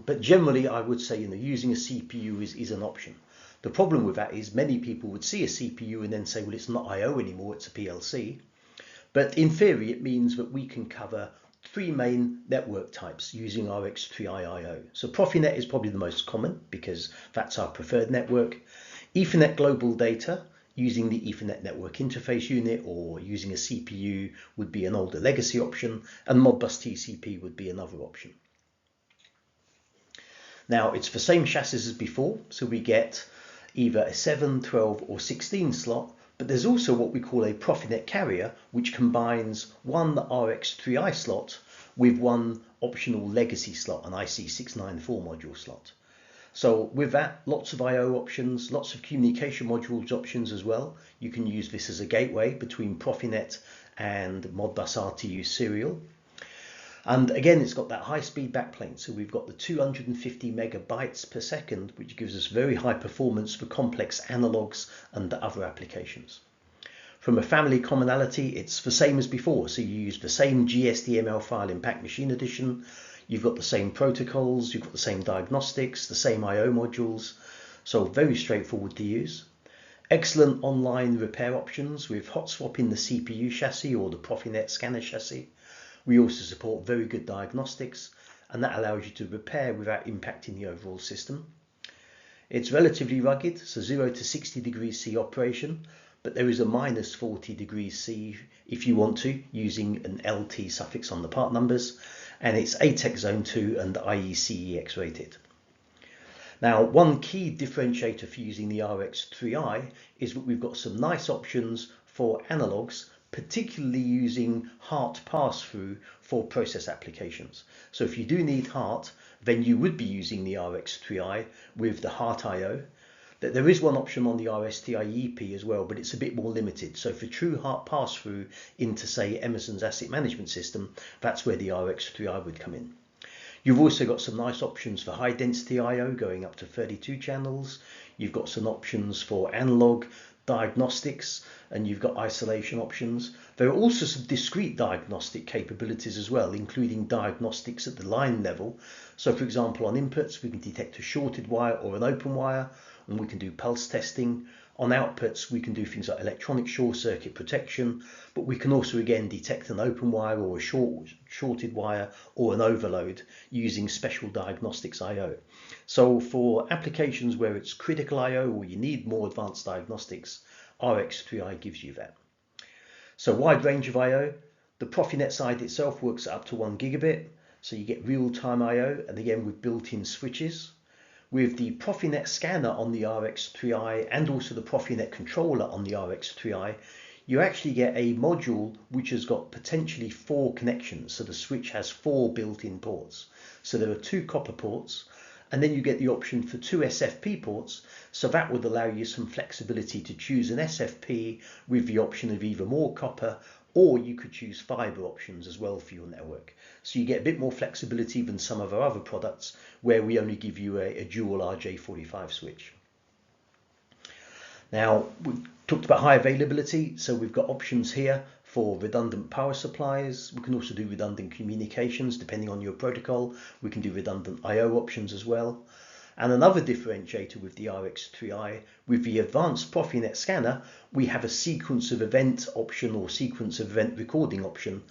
But generally, I would say using a CPU is an option. The problem with that is many people would see a CPU and then say, well, it's not I/O anymore, it's a PLC. But in theory, it means that we can cover three main network types using RX3i I/O. So Profinet is probably the most common because that's our preferred network. Ethernet global data using the Ethernet network interface unit or using a CPU would be an older legacy option, and Modbus TCP would be another option. Now it's the same chassis as before, so we get either a 7, 12 or 16 slot, but there's also what we call a Profinet carrier, which combines one RX3i slot with one optional legacy slot, an IC694 module slot. So with that, lots of I/O options, lots of communication modules options as well. You can use this as a gateway between Profinet and Modbus RTU serial. And again, it's got that high-speed backplane. So we've got the 250 megabytes per second, which gives us very high performance for complex analogs and other applications. From a family commonality, it's the same as before. So you use the same GSDML file in PAC Machine Edition. You've got the same protocols, you've got the same diagnostics, the same I/O modules. So very straightforward to use. Excellent online repair options with hot swapping the CPU chassis or the Profinet scanner chassis. We also support very good diagnostics, and that allows you to repair without impacting the overall system. It's relatively rugged, so 0 to 60 degrees C operation, but there is a minus 40 degrees C if you want to, using an LT suffix on the part numbers, and it's ATEX Zone 2 and IECEX rated. Now, one key differentiator for using the RX3i is that we've got some nice options for analogs, particularly using HART pass-through for process applications. So if you do need HART, then you would be using the RX3i with the HART I/O. There is one option on the RSTI-EP as well, but it's a bit more limited. So for true HART pass-through into, say, Emerson's asset management system, that's where the RX3i would come in. You've also got some nice options for high density I/O going up to 32 channels. You've got some options for analog diagnostics, and you've got isolation options. There are also some discrete diagnostic capabilities as well, including diagnostics at the line level. So for example, on inputs, we can detect a shorted wire or an open wire, and we can do pulse testing. On outputs, we can do things like electronic short circuit protection, but we can also again detect an open wire or a shorted wire or an overload using special diagnostics I/O. So for applications where it's critical I/O or you need more advanced diagnostics, RX3i gives you that. So wide range of I/O. The Profinet side itself works up to 1 gigabit, so you get real-time I/O, and again with built-in switches. With the Profinet scanner on the RX3i and also the Profinet controller on the RX3i, you actually get a module which has got potentially 4 connections. So the switch has 4 built-in ports. So there are 2 copper ports, and then you get the option for 2 SFP ports. So that would allow you some flexibility to choose an SFP with the option of either more copper, or you could choose fiber options as well for your network. So you get a bit more flexibility than some of our other products where we only give you a dual RJ45 switch. Now, we talked about high availability, so we've got options here for redundant power supplies. We can also do redundant communications depending on your protocol. We can do redundant I/O options as well. And another differentiator with the RX3i, with the advanced Profinet scanner, we have a sequence of event option or sequence of event recording option,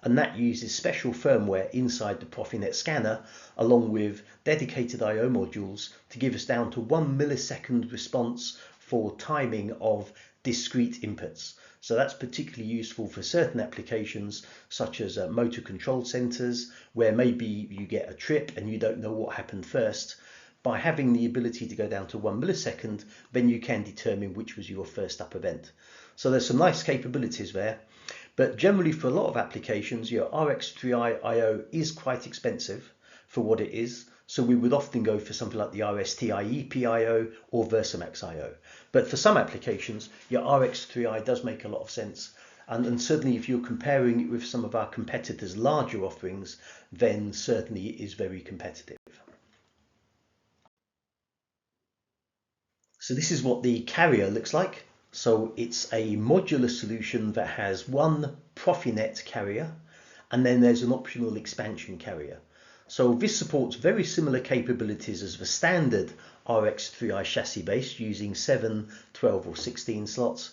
and that uses special firmware inside the Profinet scanner along with dedicated I/O modules to give us down to 1 millisecond response for timing of discrete inputs. So that's particularly useful for certain applications such as motor control centers, where maybe you get a trip and you don't know what happened first. By having the ability to go down to 1 millisecond, then you can determine which was your first up event. So there's some nice capabilities there, but generally for a lot of applications, your RX3i I/O is quite expensive for what it is. So we would often go for something like the RSTI-EP I/O or Versamax I/O. But for some applications, your RX3i does make a lot of sense. And certainly if you're comparing it with some of our competitors' larger offerings, then certainly it is very competitive. So this is what the carrier looks like. So it's a modular solution that has one Profinet carrier, and then there's an optional expansion carrier. So this supports very similar capabilities as the standard RX3i chassis base using 7, 12 or 16 slots.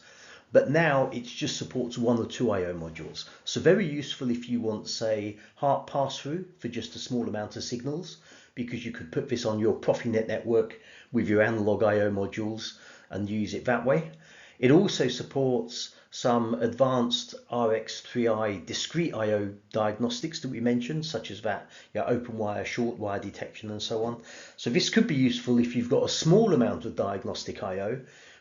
But now it just supports 1 or 2 I/O modules. So very useful if you want, say, HART pass-through for just a small amount of signals, because you could put this on your Profinet network with your analog I/O modules and use it that way. It also supports some advanced RX3i discrete I/O diagnostics that we mentioned, such as that open wire, short wire detection and so on. So this could be useful if you've got a small amount of diagnostic I/O,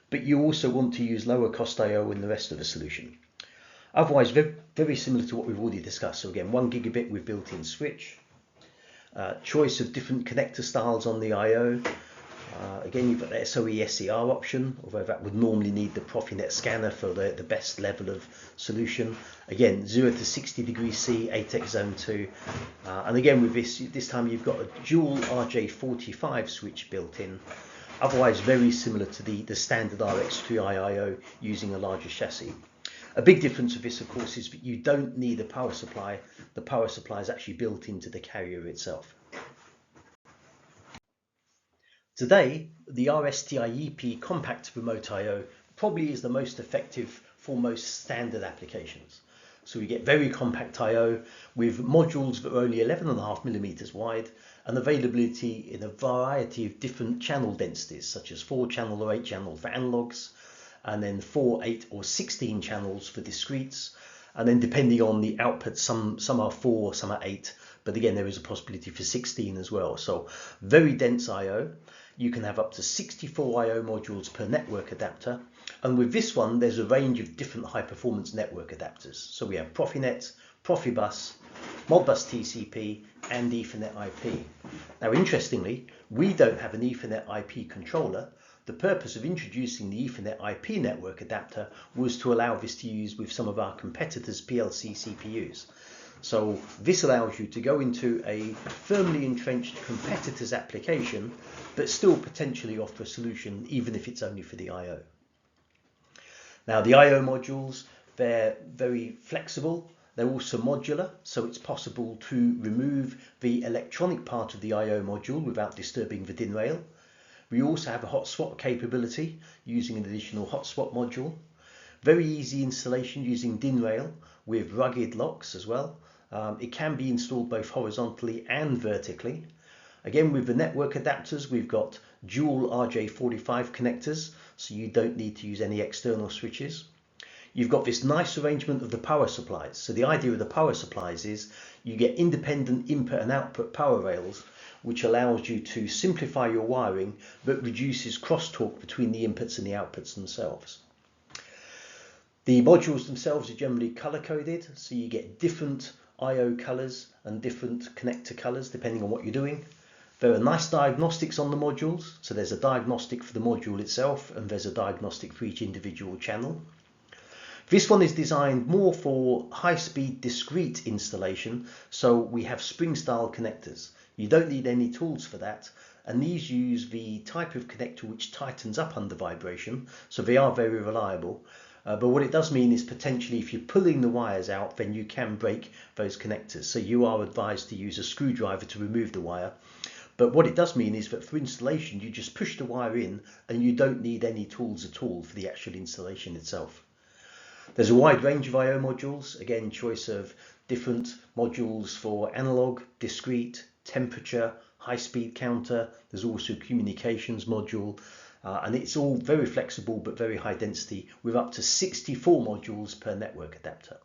but you also want to use lower cost I/O in the rest of the solution. Otherwise, very similar to what we've already discussed. So again, 1 gigabit with built-in switch, choice of different connector styles on the I/O. Again, you've got the SOE SCR option, although that would normally need the Profinet scanner for the best level of solution. Again, 0 to 60 degrees C, ATEX Zone 2. And again, with this time you've got a dual RJ45 switch built in. Otherwise, very similar to the standard RX3i I/O using a larger chassis. A big difference of this, of course, is that you don't need a power supply. The power supply is actually built into the carrier itself. Today, the RSTI-EP compact remote I/O probably is the most effective for most standard applications. So we get very compact I/O with modules that are only 11.5 millimeters wide and availability in a variety of different channel densities, such as 4 channel or 8 channel for analogs, and then 4, 8 or 16 channels for discretes. And then depending on the output, some are 4, some are 8, but again, there is a possibility for 16 as well. So very dense I/O. You can have up to 64 I/O modules per network adapter. And with this one, there's a range of different high performance network adapters. So we have Profinet, Profibus, Modbus TCP, and Ethernet IP. Now, interestingly, we don't have an Ethernet IP controller. The purpose of introducing the Ethernet IP network adapter was to allow this to use with some of our competitors' PLC CPUs. So this allows you to go into a firmly entrenched competitor's application, but still potentially offer a solution, even if it's only for the I/O. Now, the I/O modules, they're very flexible. They're also modular, so it's possible to remove the electronic part of the I/O module without disturbing the DIN rail. We also have a hot swap capability using an additional hot swap module. Very easy installation using DIN rail with rugged locks as well. It can be installed both horizontally and vertically. Again, with the network adapters, we've got dual RJ45 connectors, so you don't need to use any external switches. You've got this nice arrangement of the power supplies. So the idea of the power supplies is you get independent input and output power rails, which allows you to simplify your wiring, but reduces crosstalk between the inputs and the outputs themselves. The modules themselves are generally color coded, so you get different I/O colors and different connector colors depending on what you're doing. There are nice diagnostics on the modules, so there's a diagnostic for the module itself and there's a diagnostic for each individual channel. This one is designed more for high-speed discrete installation, so we have spring-style connectors. You don't need any tools for that, and these use the type of connector which tightens up under vibration, so they are very reliable. But what it does mean is potentially if you're pulling the wires out, then you can break those connectors. So you are advised to use a screwdriver to remove the wire. But what it does mean is that for installation, you just push the wire in and you don't need any tools at all for the actual installation itself. There's a wide range of I/O modules, again, choice of different modules for analog, discrete, temperature, high-speed counter. There's also a communications module, and it's all very flexible but very high density with up to 64 modules per network adapter.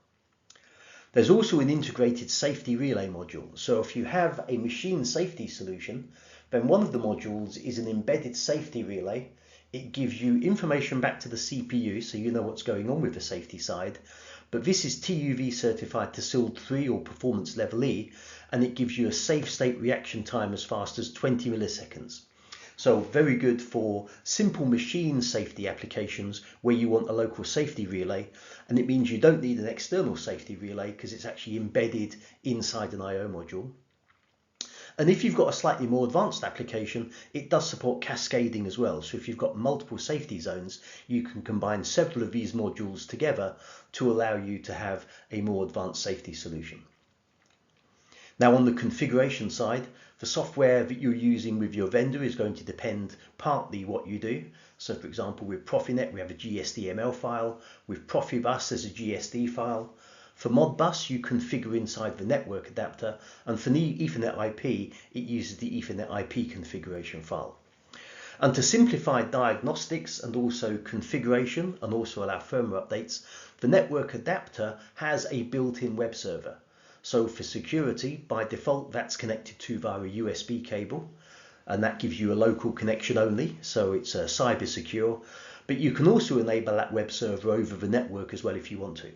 There's also an integrated safety relay module. So if you have a machine safety solution, then one of the modules is an embedded safety relay. It gives you information back to the CPU, so you know what's going on with the safety side. But this is TÜV certified to SIL 3 or performance level E, and it gives you a safe state reaction time as fast as 20 milliseconds. So very good for simple machine safety applications where you want a local safety relay, and it means you don't need an external safety relay because it's actually embedded inside an I/O module. And if you've got a slightly more advanced application, it does support cascading as well. So if you've got multiple safety zones, you can combine several of these modules together to allow you to have a more advanced safety solution. Now on the configuration side, the software that you're using with your vendor is going to depend partly what you do. So for example, with Profinet, we have a GSDML file. With Profibus, there's a GSD file. For Modbus, you configure inside the network adapter, and for Ethernet IP, it uses the Ethernet IP configuration file. And to simplify diagnostics and also configuration and also allow firmware updates, the network adapter has a built-in web server. So for security, by default, that's connected to via a USB cable, and that gives you a local connection only, so it's cyber secure. But you can also enable that web server over the network as well if you want to.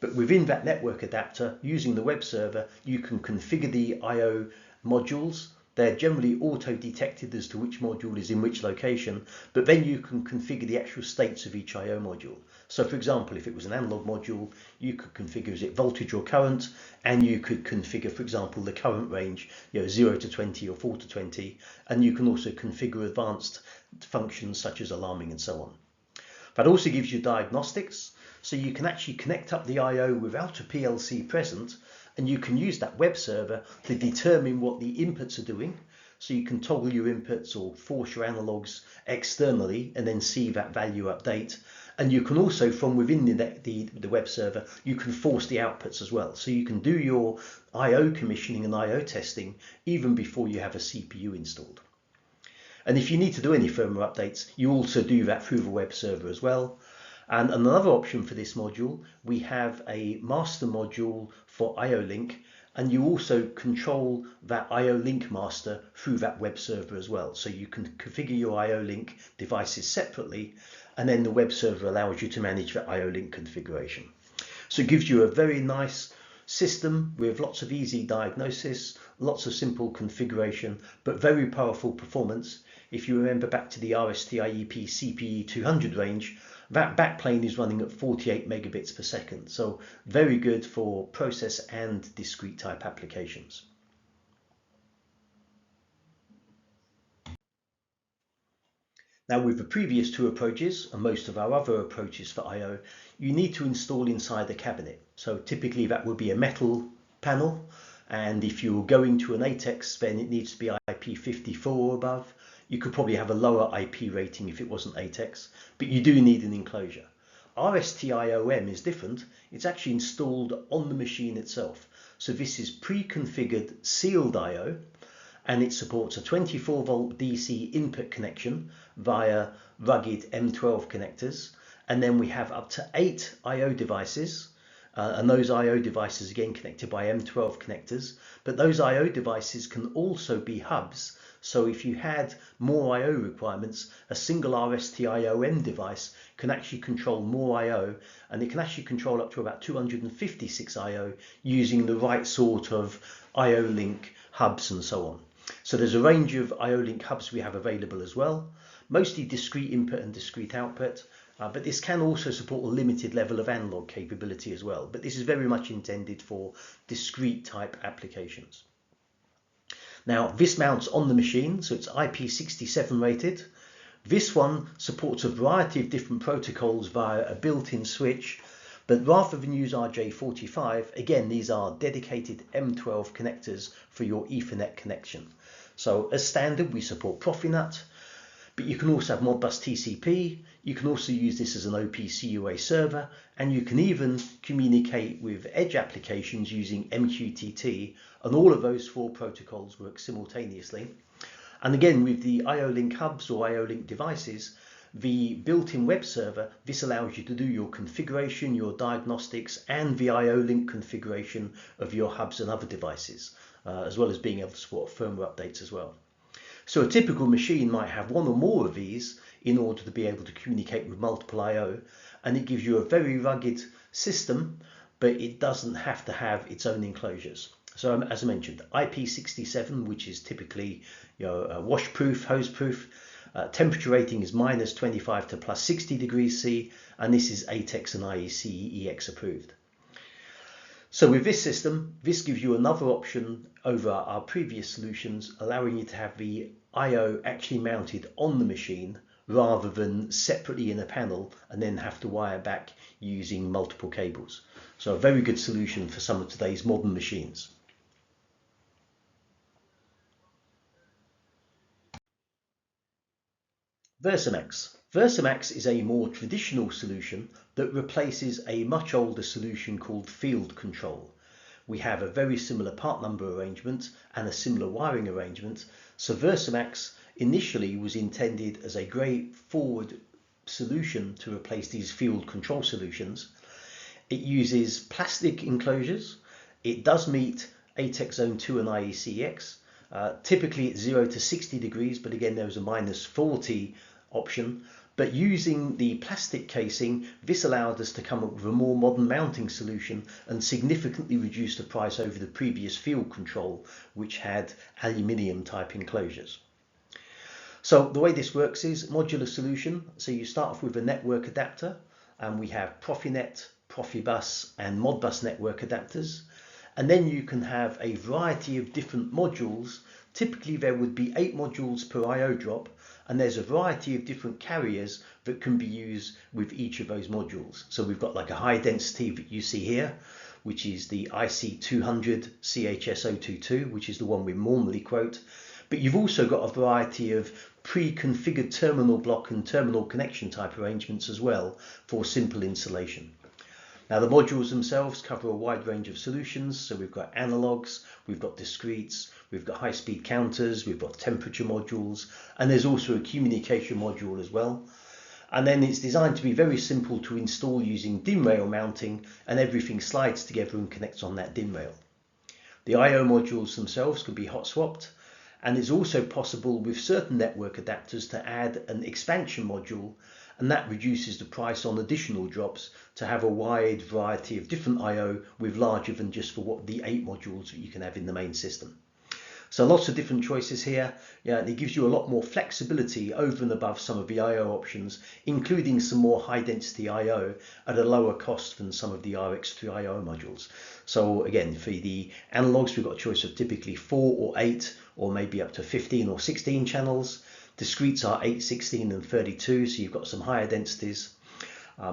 But within that network adapter, using the web server, you can configure the I/O modules. They're generally auto-detected as to which module is in which location, but then you can configure the actual states of each I/O module. So for example, if it was an analog module, you could configure is it voltage or current, and you could configure, for example, the current range, 0 to 20 or 4 to 20, and you can also configure advanced functions such as alarming and so on. That also gives you diagnostics. So you can actually connect up the I/O without a PLC present, and you can use that web server to determine what the inputs are doing. So you can toggle your inputs or force your analogs externally and then see that value update. And you can also, from within the web server, you can force the outputs as well. So you can do your I/O commissioning and I/O testing even before you have a CPU installed. And if you need to do any firmware updates, you also do that through the web server as well. And another option for this module, we have a master module for IO-Link, and you also control that IO link master through that web server as well. So you can configure your IO link devices separately, and then the web server allows you to manage the IO link configuration. So it gives you a very nice system with lots of easy diagnosis, lots of simple configuration, but very powerful performance. If you remember back to the RSTI CPU 200 range, that backplane is running at 48 megabits per second. So very good for process and discrete type applications. Now, with the previous two approaches and most of our other approaches for I/O, you need to install inside the cabinet. So typically that would be a metal panel, and if you're going to an ATEX, then it needs to be IP54 or above. You could probably have a lower IP rating if it wasn't ATEX, but you do need an enclosure. RSTI-OM is different. It's actually installed on the machine itself. So this is pre-configured sealed I/O, and it supports a 24 volt DC input connection via rugged M12 connectors. And then we have up to 8 I/O devices, and those I/O devices again connected by M12 connectors. But those I/O devices can also be hubs. So if you had more I/O requirements, a single RSTI-OM device can actually control more I/O, and it can actually control up to about 256 I/O using the right sort of I/O link hubs and so on. So there's a range of I/O link hubs we have available as well, mostly discrete input and discrete output, but this can also support a limited level of analog capability as well. But this is very much intended for discrete type applications. Now, this mounts on the machine, so it's IP67 rated. This one supports a variety of different protocols via a built-in switch, but rather than use RJ45, again, these are dedicated M12 connectors for your Ethernet connection. So as standard, we support Profinet, but you can also have Modbus TCP. You can also use this as an OPC UA server, and you can even communicate with edge applications using MQTT, and all of those 4 protocols work simultaneously. And again, with the IO link hubs or IO link devices, the built-in web server, this allows you to do your configuration, your diagnostics, and the IO link configuration of your hubs and other devices, as well as being able to support firmware updates as well. So a typical machine might have one or more of these in order to be able to communicate with multiple I/O, and it gives you a very rugged system, but it doesn't have to have its own enclosures. So as I mentioned, IP67, which is typically wash-proof, hose-proof. Temperature rating is -25 to +60 degrees C, and this is ATEX and IEC EX approved. So with this system, this gives you another option over our previous solutions, allowing you to have the I/O actually mounted on the machine rather than separately in a panel and then have to wire back using multiple cables. So a very good solution for some of today's modern machines. Versamax. Versamax is a more traditional solution that replaces a much older solution called field control. We have a very similar part number arrangement and a similar wiring arrangement. So Versamax initially was intended as a great forward solution to replace these field control solutions. It uses plastic enclosures. It does meet ATEX Zone 2 and IEC-EX. Typically it's 0 to 60 degrees, but again there's a -40 option. But using the plastic casing, this allowed us to come up with a more modern mounting solution and significantly reduce the price over the previous field control, which had aluminium type enclosures. So the way this works is modular solution. So you start off with a network adapter, and we have Profinet, Profibus and Modbus network adapters. And then you can have a variety of different modules. Typically there would be 8 modules per I/O drop, and there's a variety of different carriers that can be used with each of those modules. So we've got like a high density that you see here, which is the IC200 CHS022, which is the one we normally quote. But you've also got a variety of pre-configured terminal block and terminal connection type arrangements as well for simple installation. Now the modules themselves cover a wide range of solutions. So we've got analogs, we've got discretes, we've got high-speed counters, we've got temperature modules, and there's also a communication module as well. And then it's designed to be very simple to install using DIN rail mounting, and everything slides together and connects on that DIN rail. The I/O modules themselves can be hot swapped, and it's also possible with certain network adapters to add an expansion module, and that reduces the price on additional drops to have a wide variety of different I/O with larger than just for what the 8 modules that you can have in the main system. So lots of different choices here. Yeah, and it gives you a lot more flexibility over and above some of the I/O options, including some more high density I/O at a lower cost than some of the RX3IO modules. So again, for the analogs, we've got a choice of typically 4 or 8, or maybe up to 15 or 16 channels. Discretes are 8, 16 and 32, so you've got some higher densities.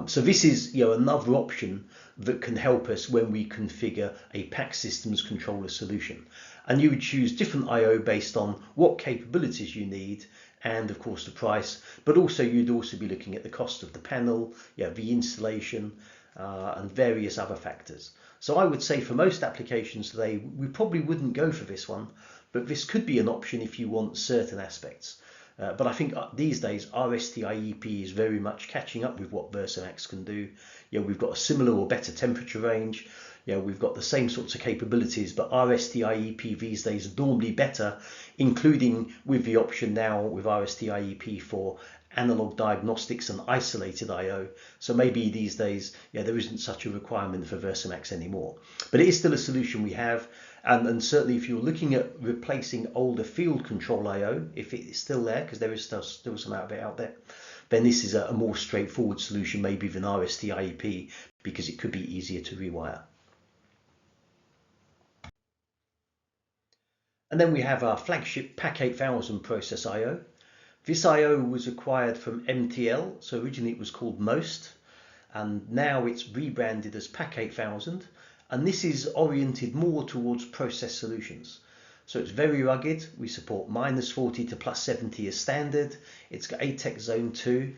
So this is another option that can help us when we configure a PAC systems controller solution. And you would choose different I/O based on what capabilities you need and of course the price, but also you'd also be looking at the cost of the panel, the installation and various other factors. So I would say for most applications today, we probably wouldn't go for this one, but this could be an option if you want certain aspects. But I think these days RSTIEP is very much catching up with what Versamax can do. We've got a similar or better temperature range. We've got the same sorts of capabilities, but RSTIEP these days are normally better, including with the option now with RSTIEP for analog diagnostics and isolated I/O. So maybe these days, there isn't such a requirement for Versamax anymore. But it is still a solution we have. And certainly if you're looking at replacing older field control I/O, if it is still there, because there is still some out of it out there, then this is a more straightforward solution maybe than RSTIEP, because it could be easier to rewire. And then we have our flagship PAC 8000 process I/O. This I/O was acquired from MTL, so originally it was called MOST, and now it's rebranded as PAC 8000. And this is oriented more towards process solutions. So it's very rugged. We support -40 to +70 as standard. It's got ATEX Zone 2.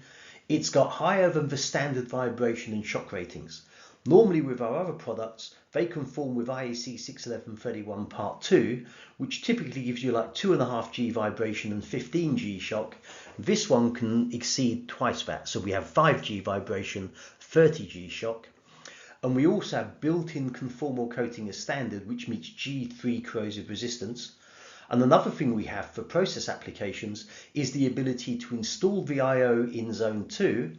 It's got higher than the standard vibration and shock ratings. Normally with our other products, they conform with IEC 61131 Part 2, which typically gives you like 2.5 G vibration and 15 G shock. This one can exceed twice that. So we have 5 G vibration, 30 G shock. And we also have built-in conformal coating as standard, which meets G3 corrosive resistance. And another thing we have for process applications is the ability to install the I/O in Zone 2,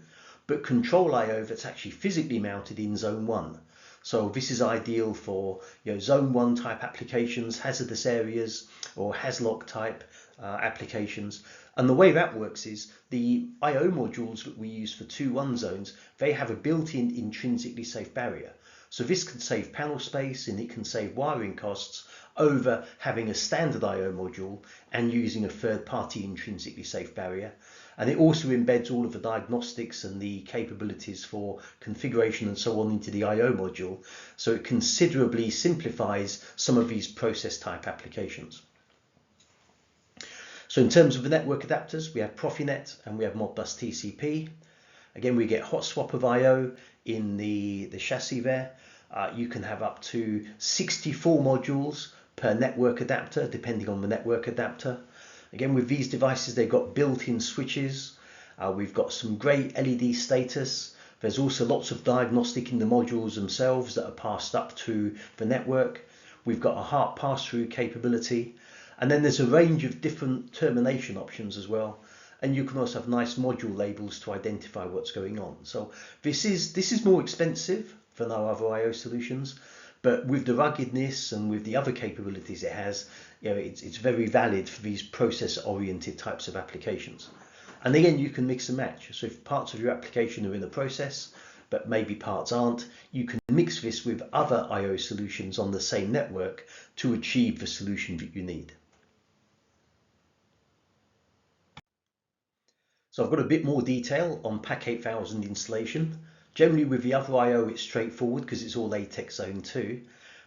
but control I/O that's actually physically mounted in Zone 1. So this is ideal for Zone 1 type applications, hazardous areas or HAZLOC type applications. And the way that works is the I/O modules that we use for 2.1 zones, they have a built-in intrinsically safe barrier. So this can save panel space and it can save wiring costs over having a standard I/O module and using a third-party intrinsically safe barrier. And it also embeds all of the diagnostics and the capabilities for configuration and so on into the I/O module. So it considerably simplifies some of these process type applications. So in terms of the network adapters, we have Profinet and we have Modbus TCP. Again, we get hot swap of I/O in the chassis there. You can have up to 64 modules per network adapter, depending on the network adapter. Again, with these devices, they've got built-in switches. We've got some great LED status. There's also lots of diagnostic in the modules themselves that are passed up to the network. We've got a HART pass-through capability. And then there's a range of different termination options as well. And you can also have nice module labels to identify what's going on. So this is more expensive than our other I/O solutions, but with the ruggedness and with the other capabilities it has, it's very valid for these process-oriented types of applications. And again, you can mix and match. So if parts of your application are in the process, but maybe parts aren't, you can mix this with other I/O solutions on the same network to achieve the solution that you need. So I've got a bit more detail on PAC 8000 installation. Generally with the other I/O it's straightforward because it's all ATEX Zone 2.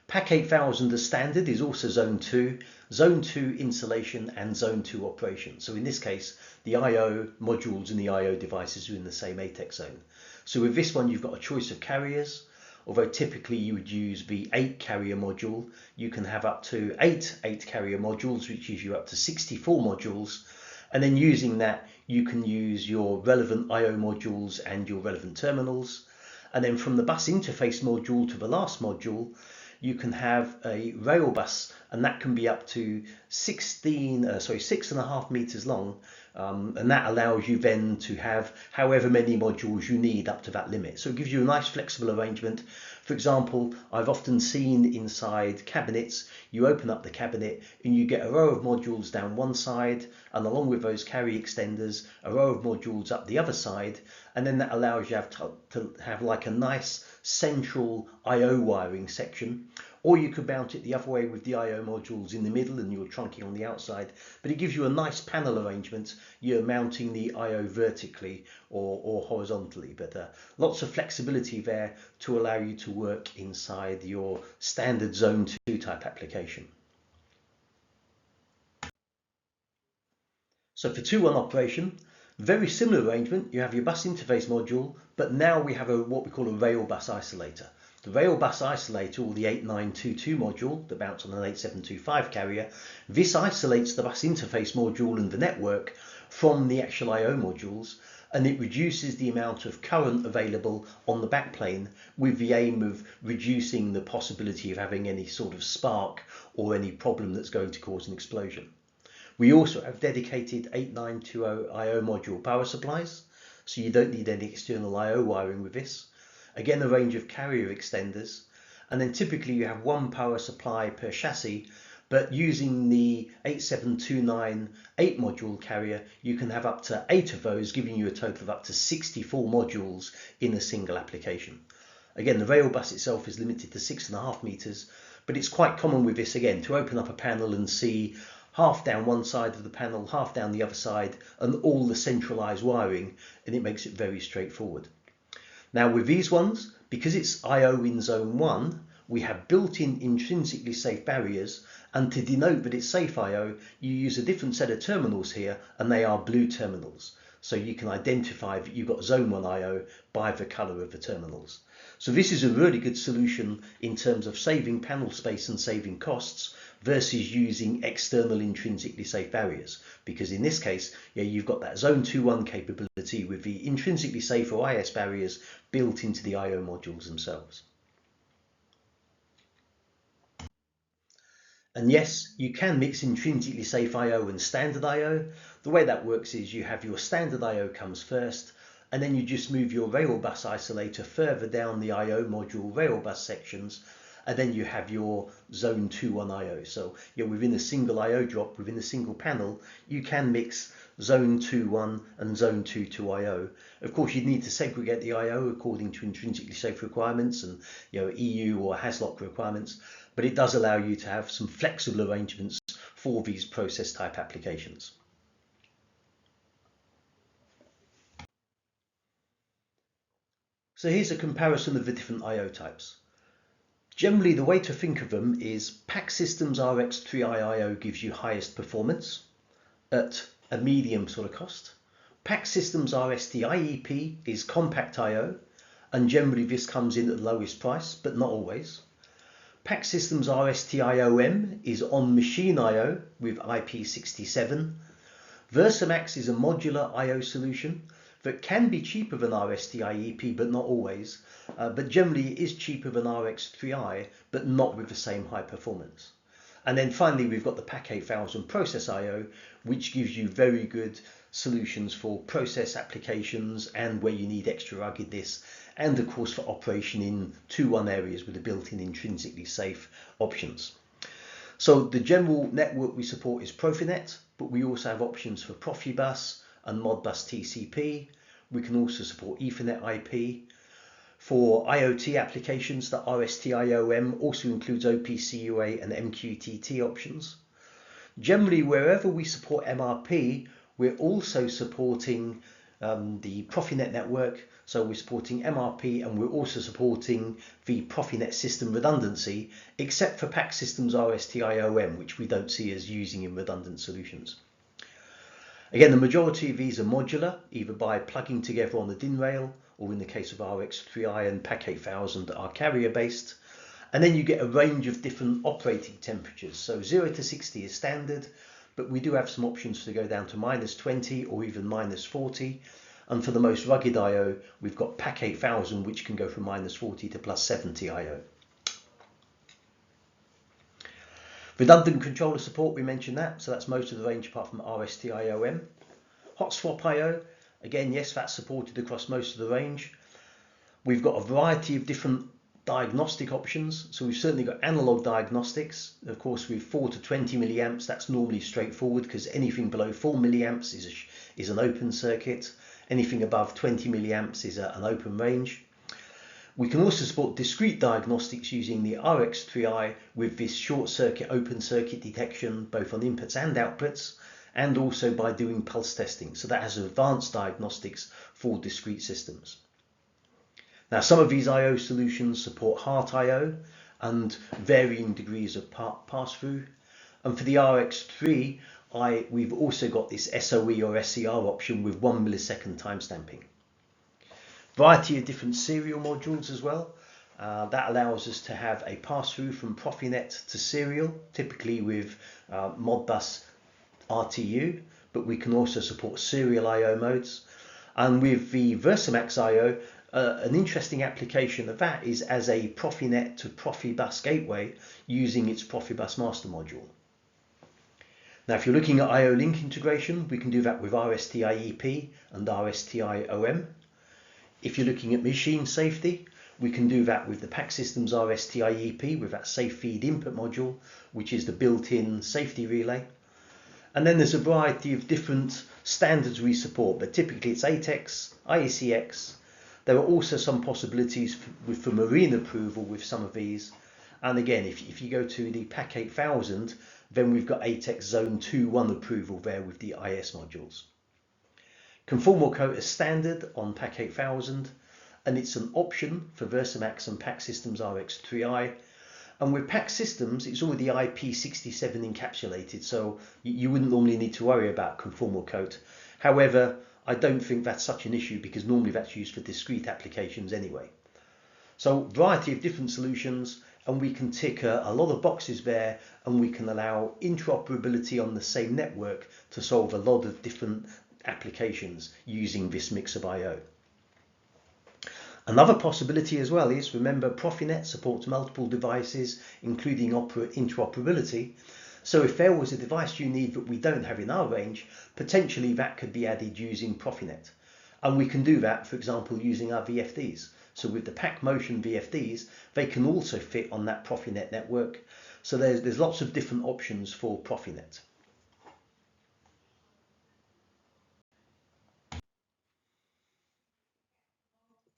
PAC 8000 as standard is also Zone 2, Zone 2 installation and Zone 2 operation. So in this case, the I/O modules and the I/O devices are in the same ATEX zone. So with this one, you've got a choice of carriers. Although typically you would use the 8 carrier module, you can have up to 8 carrier modules, which gives you up to 64 modules. And then using that, you can use your relevant I/O modules and your relevant terminals. And then from the bus interface module to the last module, you can have a rail bus, and that can be up to 6.5 meters long, and that allows you then to have however many modules you need up to that limit. So it gives you a nice flexible arrangement. For example, I've often seen inside cabinets, you open up the cabinet and you get a row of modules down one side, and along with those carry extenders, a row of modules up the other side, and then that allows you to have like a nice central I/O wiring section. Or you could mount it the other way with the I/O modules in the middle and your trunking on the outside. But it gives you a nice panel arrangement. You're mounting the I/O vertically or horizontally. But lots of flexibility there to allow you to work inside your standard Zone 2 type application. So for 2-1 operation, very similar arrangement. You have your bus interface module, but now we have what we call a rail bus isolator. The rail bus isolator, or the 8922 module that mounts on an 8725 carrier, this isolates the bus interface module and the network from the actual I/O modules, and it reduces the amount of current available on the backplane with the aim of reducing the possibility of having any sort of spark or any problem that's going to cause an explosion. We also have dedicated 8920 I/O module power supplies, so you don't need any external I/O wiring with this. Again, a range of carrier extenders, and then typically you have one power supply per chassis, but using the 8729 8 module carrier, you can have up to 8 of those, giving you a total of up to 64 modules in a single application. Again, the rail bus itself is limited to 6.5 meters, but it's quite common with this, again, to open up a panel and see half down one side of the panel, half down the other side, and all the centralized wiring, and it makes it very straightforward. Now with these ones, because it's I/O in Zone 1, we have built-in intrinsically safe barriers, and to denote that it's safe I/O, you use a different set of terminals here, and they are blue terminals. So you can identify that you've got Zone 1 I/O by the color of the terminals. So this is a really good solution in terms of saving panel space and saving costs versus using external intrinsically safe barriers, because in this case, you've got that Zone 2.1 capability with the intrinsically safe or IS barriers built into the I/O modules themselves. And yes, you can mix intrinsically safe I/O and standard I/O. The way that works is you have your standard I/O comes first, and then you just move your rail bus isolator further down the I/O module rail bus sections, and then you have your Zone 2.1 I/O. So within a single I/O drop, within a single panel, you can mix Zone 2.1 and Zone 2.2 I/O. Of course, you'd need to segregate the I/O according to intrinsically safe requirements and EU or HAZLOC requirements, but it does allow you to have some flexible arrangements for these process type applications. So here's a comparison of the different I/O types. Generally, the way to think of them is PACSystem's RX3i I/O gives you highest performance at a medium sort of cost. PACSystem's RST-IEP is compact I/O, and generally this comes in at the lowest price, but not always. PACSystem's RST-IOM is on-machine I/O with IP67. Versamax is a modular I/O solution that can be cheaper than RST-IEP, but not always. But generally it is cheaper than RX3i, but not with the same high performance. And then finally, we've got the PAC 8000 process I/O, which gives you very good solutions for process applications and where you need extra ruggedness, and of course for operation in 2.1 areas with the built-in intrinsically safe options. So the general network we support is Profinet, but we also have options for Profibus and Modbus TCP. We can also support Ethernet IP. For IoT applications, the RST-IOM also includes OPC-UA and MQTT options. Generally, wherever we support MRP, we're also supporting the Profinet network. So we're supporting MRP, and we're also supporting the Profinet system redundancy, except for PACSystem's RST-IOM, which we don't see as using in redundant solutions. Again, the majority of these are modular, either by plugging together on the DIN rail, or in the case of RX3i and PAC 8000 are carrier based. And then you get a range of different operating temperatures. So 0 to 60 is standard, but we do have some options to go down to -20 or even -40. And for the most rugged I/O, we've got PAC 8000, which can go from -40 to +70 I/O. Redundant controller support, we mentioned that, so that's most of the range apart from RSTI-OM. Hot swap I/O, again, yes, that's supported across most of the range. We've got a variety of different diagnostic options, so we've certainly got analog diagnostics. Of course, with 4 to 20 milliamps, that's normally straightforward because anything below 4 milliamps is an open circuit. Anything above 20 milliamps is an open range. We can also support discrete diagnostics using the RX3i with this short circuit, open circuit detection, both on inputs and outputs, and also by doing pulse testing. So that has advanced diagnostics for discrete systems. Now, some of these I/O solutions support Heart I/O and varying degrees of pass-through. And for the RX3, we've also got this SOE or SCR option with 1 millisecond timestamping. Variety of different serial modules as well. That allows us to have a pass-through from Profinet to serial, typically with Modbus RTU, but we can also support serial I/O modes. And with the Versamax I/O, an interesting application of that is as a Profinet to Profibus gateway using its Profibus master module. Now, if you're looking at I/O link integration, we can do that with RSTI-EP and RSTI-OM. If you're looking at machine safety, we can do that with the PACSystem's RSTI-EP with that safe feed input module, which is the built-in safety relay. And then there's a variety of different standards we support, but typically it's ATEX, IECX. There are also some possibilities for marine approval with some of these. And again, if you go to the PAC 8000, then we've got ATEX Zone 2.1 approval there with the IS modules. Conformal coat is standard on PAC 8000, and it's an option for Versamax and PACSystem's RX3i. And with PACSystems, it's already IP67 encapsulated, so you wouldn't normally need to worry about conformal coat. However, I don't think that's such an issue because normally that's used for discrete applications anyway. So, variety of different solutions, and we can tick a lot of boxes there, and we can allow interoperability on the same network to solve a lot of different applications using this mix of I/O. Another possibility as well is, remember, Profinet supports multiple devices, including interoperability. So if there was a device you need that we don't have in our range, potentially that could be added using Profinet. And we can do that, for example, using our VFDs. So with the PAC Motion VFDs, they can also fit on that Profinet network. So there's lots of different options for Profinet.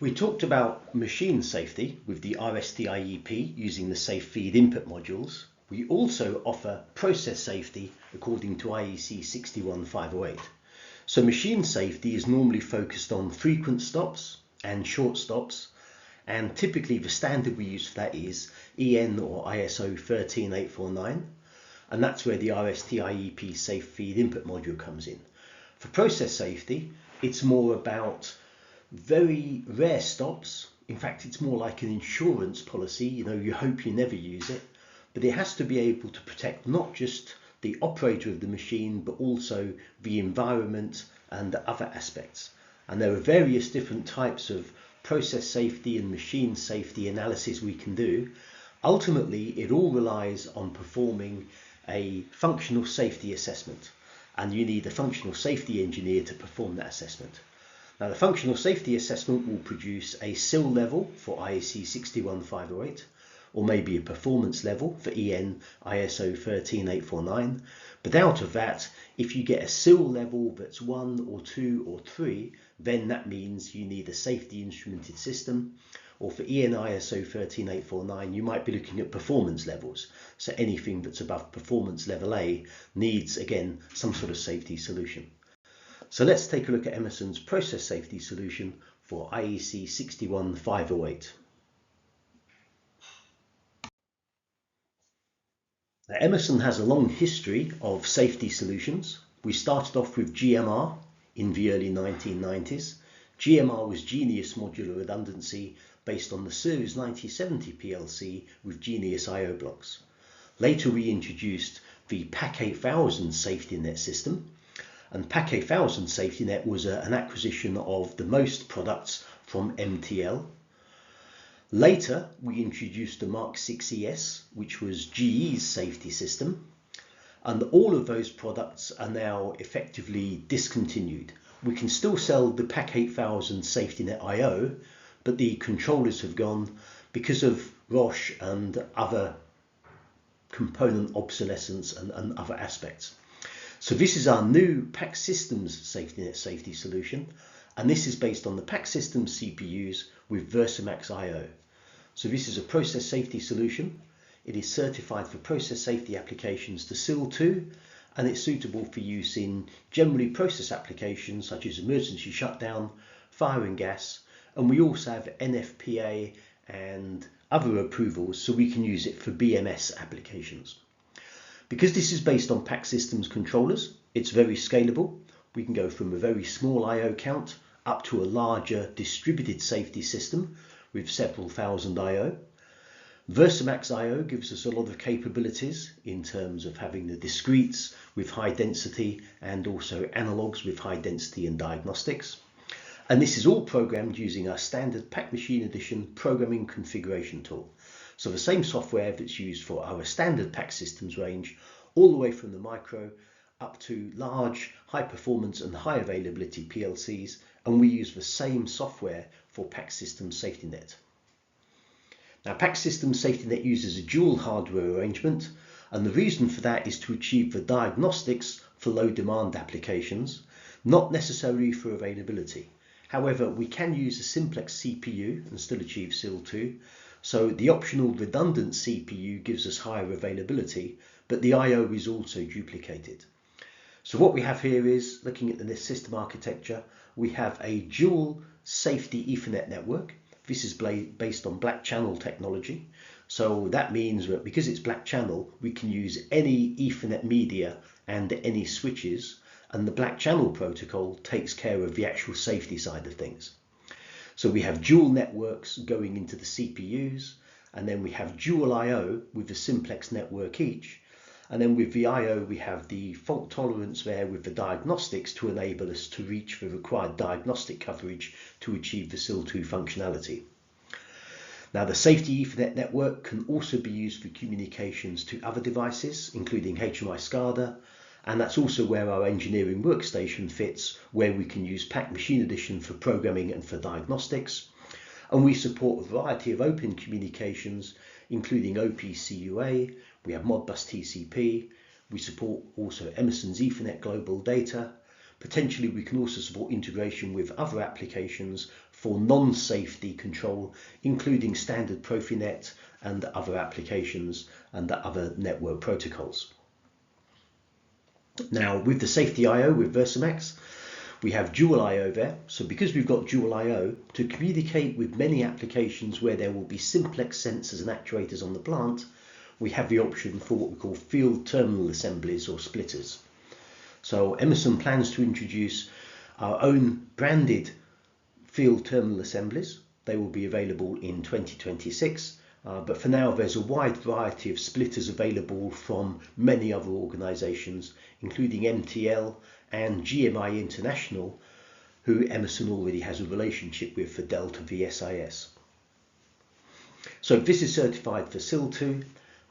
We talked about machine safety with the RSTI-EP using the safe feed input modules. We also offer process safety according to IEC 61508. So machine safety is normally focused on frequent stops and short stops, and typically the standard we use for that is EN or ISO 13849, and that's where the RSTI-EP safe feed input module comes in. For process safety, it's more about very rare stops. In fact, it's more like an insurance policy. You hope you never use it, but it has to be able to protect not just the operator of the machine, but also the environment and other aspects. And there are various different types of process safety and machine safety analysis we can do. Ultimately, it all relies on performing a functional safety assessment, and you need a functional safety engineer to perform that assessment. Now, the functional safety assessment will produce a SIL level for IEC 61508, or maybe a performance level for EN ISO 13849. But out of that, if you get a SIL level that's 1 or 2 or 3, then that means you need a safety instrumented system. Or for EN ISO 13849, you might be looking at performance levels. So anything that's above performance level A needs, again, some sort of safety solution. So let's take a look at Emerson's process safety solution for IEC 61508. Now, Emerson has a long history of safety solutions. We started off with GMR in the early 1990s. GMR was Genius Modular Redundancy based on the Series 9070 PLC with Genius I/O blocks. Later we introduced the PAC 8000 safety net system, and PAC 8000 safety net was an acquisition of the most products from MTL. Later, we introduced the Mark 6 ES, which was GE's safety system, and all of those products are now effectively discontinued. We can still sell the PAC 8000 SafetyNet IO, but the controllers have gone because of ROSH and other component obsolescence and other aspects. So this is our new PAC Systems SafetyNet safety solution, and this is based on the PAC Systems CPUs with VersaMax IO. So this is a process safety solution. It is certified for process safety applications to SIL 2, and it's suitable for use in generally process applications such as emergency shutdown, fire and gas, and we also have NFPA and other approvals, so we can use it for BMS applications. Because this is based on PAC Systems controllers, it's very scalable. We can go from a very small IO count up to a larger distributed safety system with several thousand IO. VersaMax IO gives us a lot of capabilities in terms of having the discretes with high density and also analogs with high density and diagnostics. And this is all programmed using our standard PAC Machine Edition programming configuration tool. So the same software that's used for our standard PAC Systems range, all the way from the micro up to large, high performance and high availability PLCs, and we use the same software for PAC Systems SafetyNet. Now, PAC Systems SafetyNet uses a dual hardware arrangement, and the reason for that is to achieve the diagnostics for low demand applications, not necessarily for availability. However, we can use a simplex CPU and still achieve SIL 2, so the optional redundant CPU gives us higher availability, but the IO is also duplicated. So what we have here is, looking at the system architecture, we have a dual safety Ethernet network. This is based on black channel technology. So that means that because it's black channel, we can use any Ethernet media and any switches, and the black channel protocol takes care of the actual safety side of things. So we have dual networks going into the CPUs, and then we have dual IO with the simplex network each. And then with the IO, we have the fault tolerance there with the diagnostics to enable us to reach the required diagnostic coverage to achieve the SIL 2 functionality. Now, the safety Ethernet network can also be used for communications to other devices, including HMI SCADA, and that's also where our engineering workstation fits, where we can use PAC Machine Edition for programming and for diagnostics. And we support a variety of open communications, including OPCUA, we have Modbus TCP, we support also Emerson's Ethernet Global Data. Potentially we can also support integration with other applications for non-safety control, including standard Profinet and other applications and other network protocols. Now, with the safety IO with VersaMax, we have dual IO there. So because we've got dual IO, to communicate with many applications where there will be simplex sensors and actuators on the plant, we have the option for what we call field terminal assemblies or splitters. So Emerson plans to introduce our own branded field terminal assemblies. They will be available in 2026. But for now, there's a wide variety of splitters available from many other organisations, including MTL and GMI International, who Emerson already has a relationship with for Delta VSIS. So this is certified for SIL 2.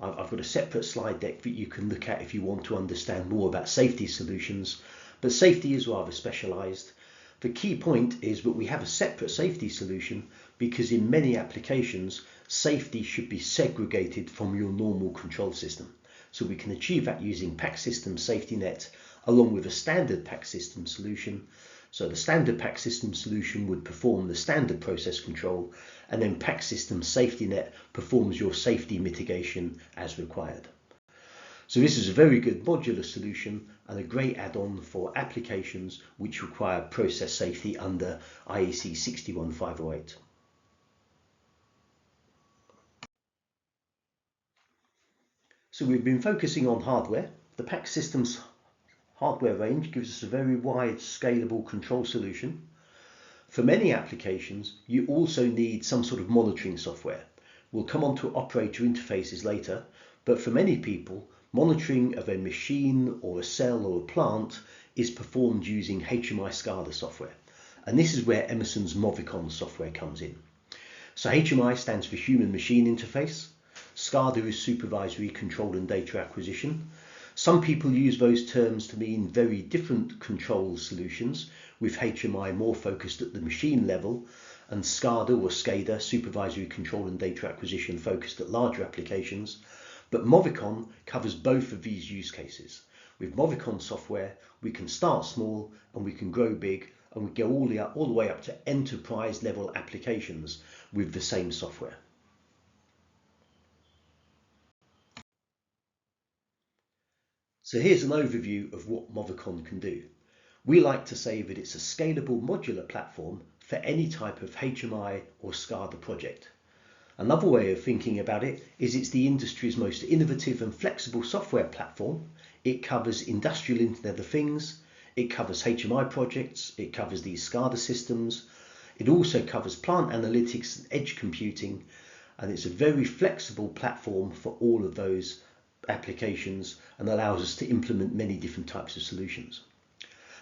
I've got a separate slide deck that you can look at if you want to understand more about safety solutions, but safety is rather specialised. The key point is that we have a separate safety solution because in many applications, safety should be segregated from your normal control system. So we can achieve that using PAC Systems SafetyNet along with a standard PAC Systems solution. So the standard PAC Systems solution would perform the standard process control, and then PAC Systems SafetyNet performs your safety mitigation as required. So this is a very good modular solution and a great add-on for applications which require process safety under IEC 61508. So we've been focusing on hardware. The PAC Systems hardware range gives us a very wide scalable control solution. For many applications, you also need some sort of monitoring software. We'll come on to operator interfaces later, but for many people, monitoring of a machine or a cell or a plant is performed using HMI SCADA software. And this is where Emerson's Movicon software comes in. So HMI stands for Human Machine Interface. SCADA is Supervisory Control and Data Acquisition. Some people use those terms to mean very different control solutions, with HMI more focused at the machine level and SCADA or SCADA, Supervisory Control and Data Acquisition, focused at larger applications. But Movicon covers both of these use cases. With Movicon software, we can start small and we can grow big, and we go all the way up to enterprise level applications with the same software. So here's an overview of what Movicon can do. We like to say that it's a scalable modular platform for any type of HMI or SCADA project. Another way of thinking about it is it's the industry's most innovative and flexible software platform. It covers industrial Internet of Things, it covers HMI projects, it covers these SCADA systems, it also covers plant analytics and edge computing, and it's a very flexible platform for all of those applications and allows us to implement many different types of solutions.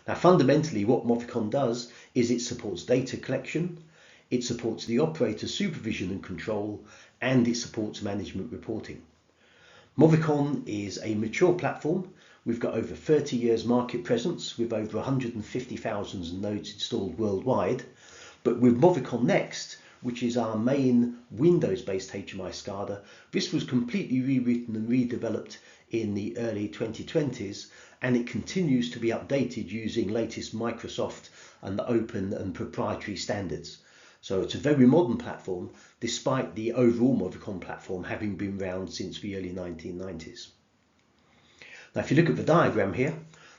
Now fundamentally what Movicon does is it supports data collection, it supports the operator supervision and control, and it supports management reporting. Movicon is a mature platform. We've got over 30 years market presence with over 150,000 nodes installed worldwide. But with Movicon Next, which is our main Windows-based HMI SCADA, this was completely rewritten and redeveloped in the early 2020s, and it continues to be updated using latest Microsoft and open and proprietary standards. So it's a very modern platform, despite the overall Movicon platform having been around since the early 1990s. Now, if you look at the diagram here,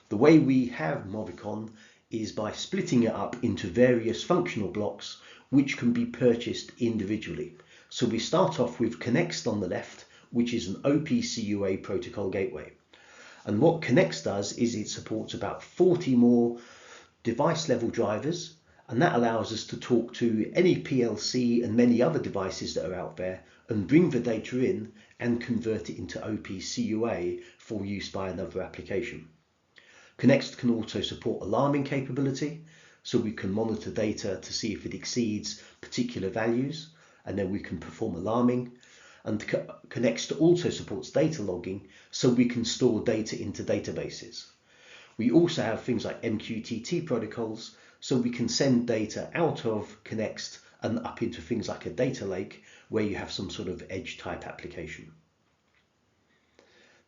the way we have Movicon is by splitting it up into various functional blocks which can be purchased individually. So we start off with Connext on the left, which is an OPCUA protocol gateway. And what Connext does is it supports about 40 more device level drivers, and that allows us to talk to any PLC and many other devices that are out there and bring the data in and convert it into OPCUA for use by another application. Connext can also support alarming capability, so we can monitor data to see if it exceeds particular values, and then we can perform alarming. And Connext also supports data logging, so we can store data into databases. We also have things like MQTT protocols, so we can send data out of Connext and up into things like a data lake where you have some sort of edge type application.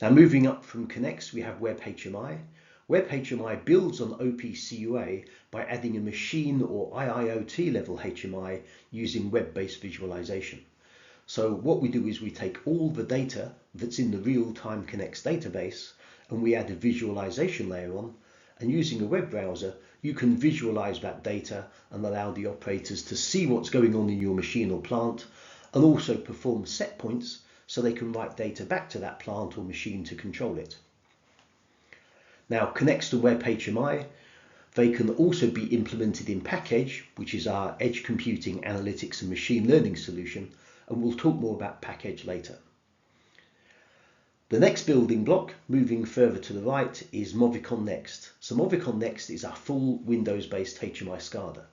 Now moving up from Connext, we have Web HMI. Web HMI builds on OPCUA by adding a machine or IIoT level HMI using web-based visualization. So what we do is we take all the data that's in the real-time Connext database and we add a visualization layer on, and using a web browser you can visualize that data and allow the operators to see what's going on in your machine or plant, and also perform set points so they can write data back to that plant or machine to control it. Now Connext and Web HMI, they can also be implemented in PACEdge, which is our edge computing, analytics and machine learning solution, and we'll talk more about PACEdge later. The next building block, moving further to the right, is Movicon Next. So Movicon Next is our full Windows-based HMI SCADA.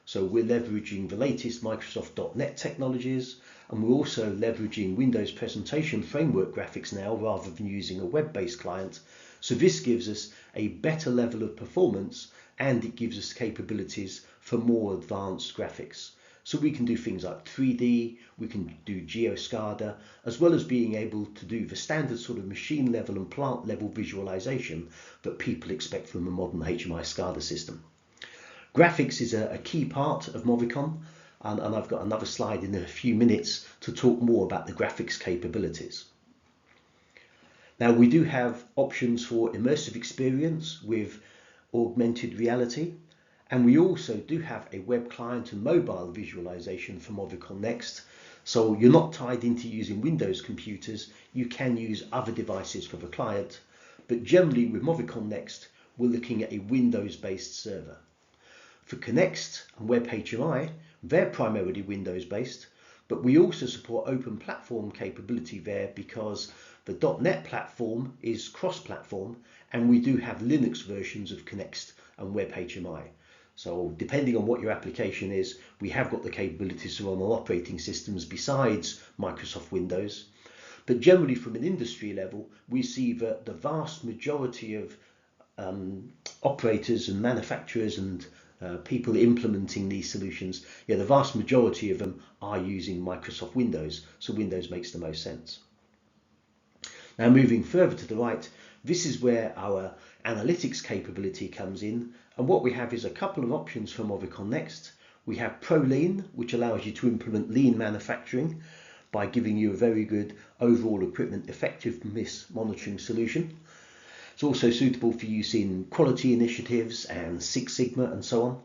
So we're leveraging the latest Microsoft .NET technologies, and we're also leveraging Windows Presentation Framework graphics now rather than using a web-based client. So this gives us a better level of performance, and it gives us capabilities for more advanced graphics. So we can do things like 3D, we can do GeoSCADA, as well as being able to do the standard sort of machine level and plant level visualization that people expect from a modern HMI SCADA system. Graphics is a key part of Movicon, and I've got another slide in a few minutes to talk more about the graphics capabilities. Now we do have options for immersive experience with augmented reality. And we also do have a web client and mobile visualization for Movicon Next. So you're not tied into using Windows computers, you can use other devices for the client. But generally with Movicon Next, we're looking at a Windows-based server. For Connext and Web HMI, they're primarily Windows-based, but we also support open platform capability there because the .NET platform is cross-platform, and we do have Linux versions of Connext and Web HMI. So depending on what your application is, we have got the capabilities to run on operating systems besides Microsoft Windows. But generally from an industry level, we see that the vast majority of operators and manufacturers and people implementing these solutions, the vast majority of them are using Microsoft Windows, so Windows makes the most sense. Now moving further to the right, this is where our analytics capability comes in, and what we have is a couple of options for Movicon Next. We have ProLean, which allows you to implement lean manufacturing by giving you a very good overall equipment effectiveness monitoring solution. It's also suitable for use in quality initiatives and Six Sigma and so on.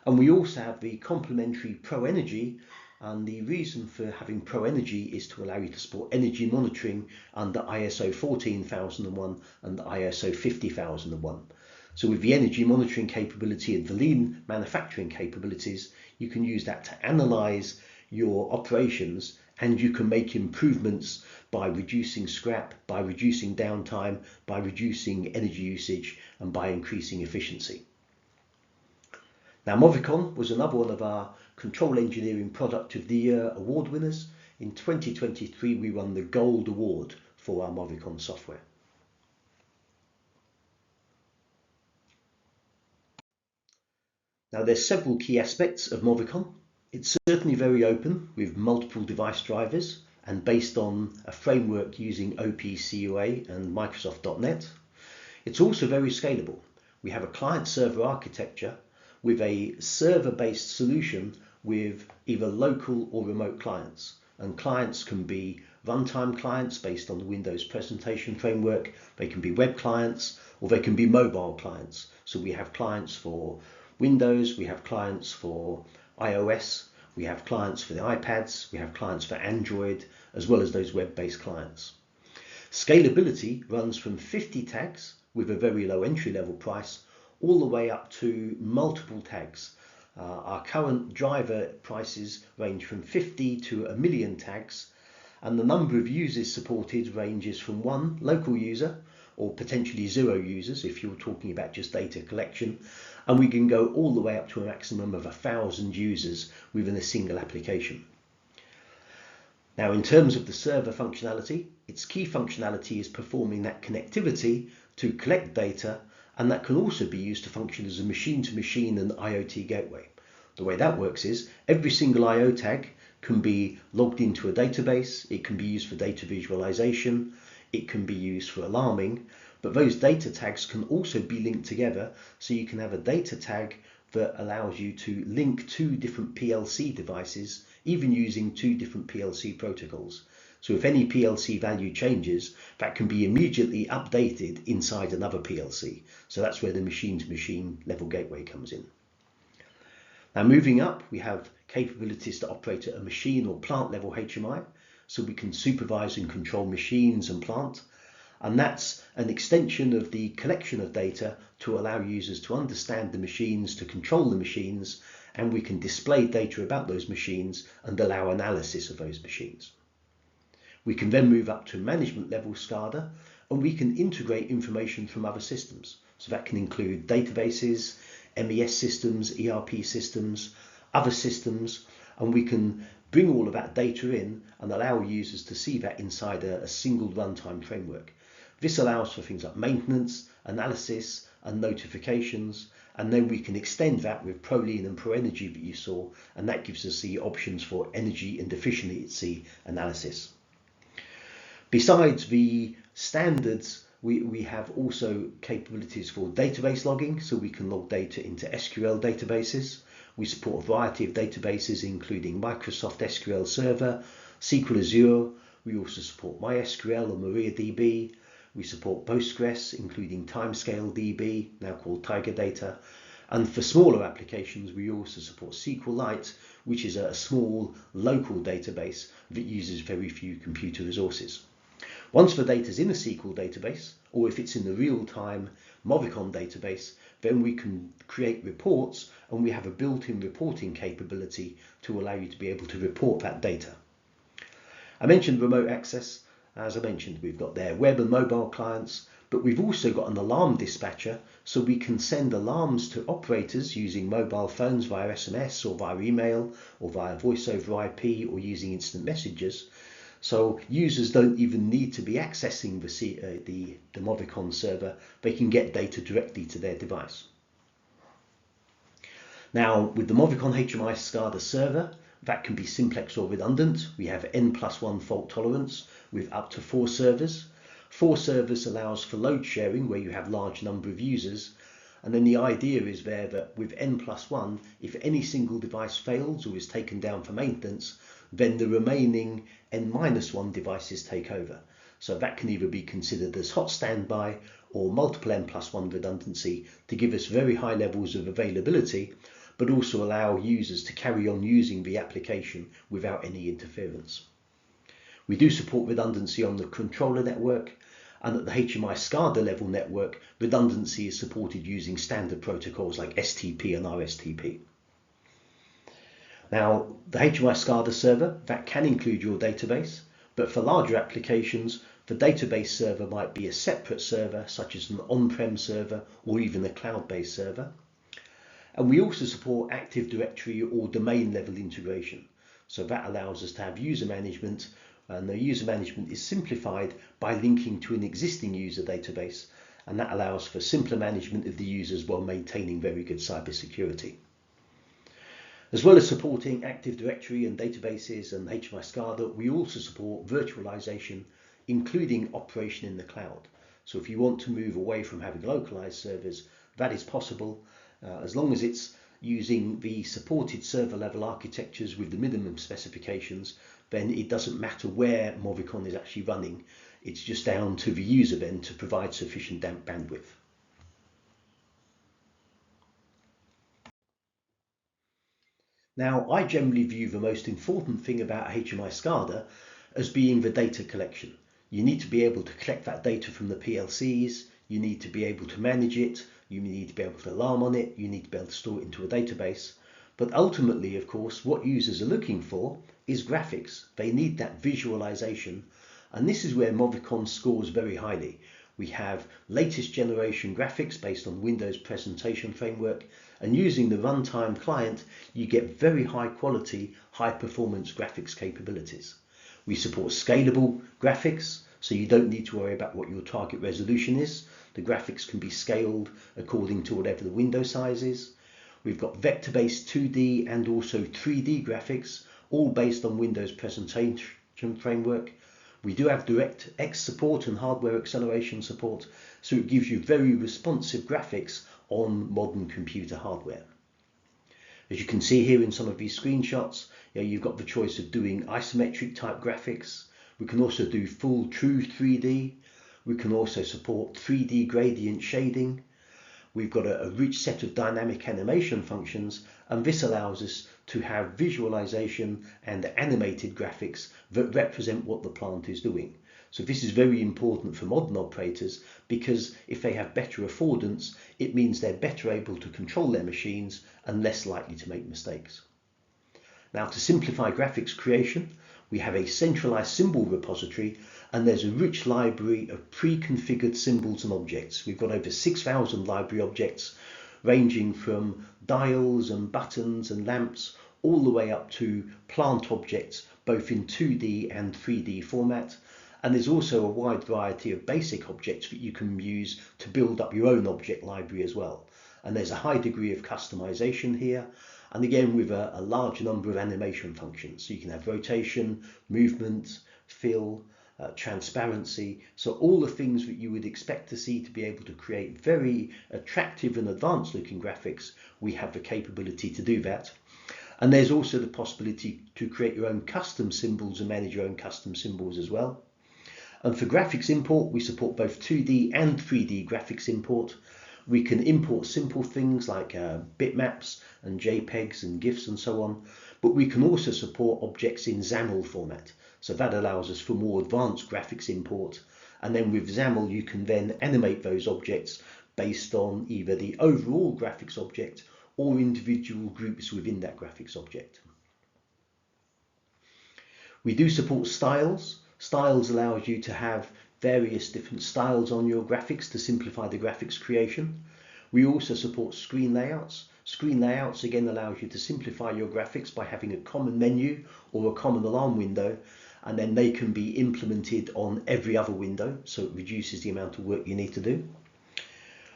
And we also have the complementary Pro Energy, and the reason for having Pro Energy is to allow you to support energy monitoring under ISO 14001 and ISO 50001. So with the energy monitoring capability and the lean manufacturing capabilities, you can use that to analyze your operations, and you can make improvements by reducing scrap, by reducing downtime, by reducing energy usage, and by increasing efficiency. Now Movicon was another one of our Control Engineering Product of the Year award winners. In 2023 we won the Gold Award for our Movicon software. Now there's several key aspects of Movicon. It's certainly very open with multiple device drivers and based on a framework using OPCUA and Microsoft.NET. It's also very scalable. We have a client-server architecture with a server-based solution with either local or remote clients. And clients can be runtime clients based on the Windows presentation framework, they can be web clients, or they can be mobile clients. So we have clients for Windows, we have clients for iOS, we have clients for the iPads, we have clients for Android, as well as those web-based clients. Scalability runs from 50 tags with a very low entry-level price all the way up to multiple tags. Our current driver prices range from 50 to 1 million tags, and the number of users supported ranges from 1 local user or potentially 0 users if you're talking about just data collection, and we can go all the way up to a maximum of 1,000 users within a single application. Now in terms of the server functionality, its key functionality is performing that connectivity to collect data, and that can also be used to function as a machine-to-machine and IoT gateway. The way that works is every single IO tag can be logged into a database, it can be used for data visualization, it can be used for alarming, but those data tags can also be linked together, so you can have a data tag that allows you to link 2 different PLC devices, even using 2 different PLC protocols. So if any PLC value changes, that can be immediately updated inside another PLC. So that's where the machine-to-machine level gateway comes in. Now moving up, we have capabilities to operate at a machine or plant level HMI, so we can supervise and control machines and plant. And that's an extension of the collection of data to allow users to understand the machines, to control the machines, and we can display data about those machines and allow analysis of those machines. We can then move up to management level SCADA, and we can integrate information from other systems. So that can include databases, MES systems, ERP systems, other systems, and we can bring all of that data in and allow users to see that inside a single runtime framework. This allows for things like maintenance, analysis, and notifications, and then we can extend that with ProLean and Pro Energy that you saw, and that gives us the options for energy and efficiency analysis. Besides the standards, we have also capabilities for database logging, so we can log data into SQL databases. We support a variety of databases, including Microsoft SQL Server, SQL Azure. We also support MySQL or MariaDB. We support Postgres, including Timescale DB, now called Tiger Data. And for smaller applications, we also support SQLite, which is a small local database that uses very few computer resources. Once the data is in a SQL database, or if it's in the real-time Movicon database, then we can create reports, and we have a built-in reporting capability to allow you to be able to report that data. I mentioned remote access. As I mentioned, we've got their web and mobile clients, But we've also got an alarm dispatcher, so we can send alarms to operators using mobile phones via SMS or via email or via voice over IP or using instant messages. So users don't even need to be accessing the Movicon server. They can get data directly to their device. Now, with the Movicon HMI SCADA server, that can be simplex or redundant. We have N+1 fault tolerance with up to 4 servers. 4 servers allows for load sharing where you have large number of users. And then the idea is there that with N+1, if any single device fails or is taken down for maintenance, then the remaining N-1 devices take over. So that can either be considered as hot standby or multiple N+1 redundancy to give us very high levels of availability, but also allow users to carry on using the application without any interference. We do support redundancy on the controller network, and at the HMI SCADA level network, redundancy is supported using standard protocols like STP and RSTP. Now, the HMI SCADA server, that can include your database, but for larger applications, the database server might be a separate server, such as an on-prem server or even a cloud-based server. And we also support Active Directory or domain level integration. So that allows us to have user management, and the user management is simplified by linking to an existing user database, and that allows for simpler management of the users while maintaining very good cybersecurity. As well as supporting Active Directory and databases and HMI SCADA, we also support virtualization, including operation in the cloud. So if you want to move away from having localized servers, that is possible, as long as it's using the supported server level architectures with the minimum specifications. Then it doesn't matter where Movicon is actually running. It's just down to the user then to provide sufficient bandwidth. Now, I generally view the most important thing about HMI SCADA as being the data collection. You need to be able to collect that data from the PLCs, you need to be able to manage it, you need to be able to alarm on it, you need to be able to store it into a database. But ultimately, of course, what users are looking for is graphics. They need that visualization, and this is where Movicon scores very highly. We have latest generation graphics based on Windows Presentation Framework, and using the runtime client, you get very high quality, high performance graphics capabilities. We support scalable graphics, so you don't need to worry about what your target resolution is. The graphics can be scaled according to whatever the window size is. We've got vector-based 2D and also 3D graphics, all based on Windows Presentation Framework. We do have DirectX support and hardware acceleration support, so it gives you very responsive graphics on modern computer hardware. As you can see here in some of these screenshots, you've got the choice of doing isometric type graphics. We can also do full true 3D. We can also support 3D gradient shading. We've got a rich set of dynamic animation functions, and this allows us to have visualization and animated graphics that represent what the plant is doing. So this is very important for modern operators, because if they have better affordance, it means they're better able to control their machines and less likely to make mistakes. Now, to simplify graphics creation, we have a centralized symbol repository, and there's a rich library of pre-configured symbols and objects. We've got over 6,000 library objects, ranging from dials and buttons and lamps all the way up to plant objects, both in 2D and 3D format. And there's also a wide variety of basic objects that you can use to build up your own object library as well. And there's a high degree of customization here, and again with a large number of animation functions. So you can have rotation, movement, fill, transparency, so all the things that you would expect to see to be able to create very attractive and advanced looking graphics. We have the capability to do that. And there's also the possibility to create your own custom symbols and manage your own custom symbols as well. And for graphics import, we support both 2D and 3D graphics import. We can import simple things like bitmaps and JPEGs and GIFs and so on, but we can also support objects in XAML format. So that allows us for more advanced graphics import. And then with XAML, you can then animate those objects based on either the overall graphics object or individual groups within that graphics object. We do support styles. Styles allows you to have various different styles on your graphics to simplify the graphics creation. We also support screen layouts. Screen layouts again allows you to simplify your graphics by having a common menu or a common alarm window, and then they can be implemented on every other window, so it reduces the amount of work you need to do.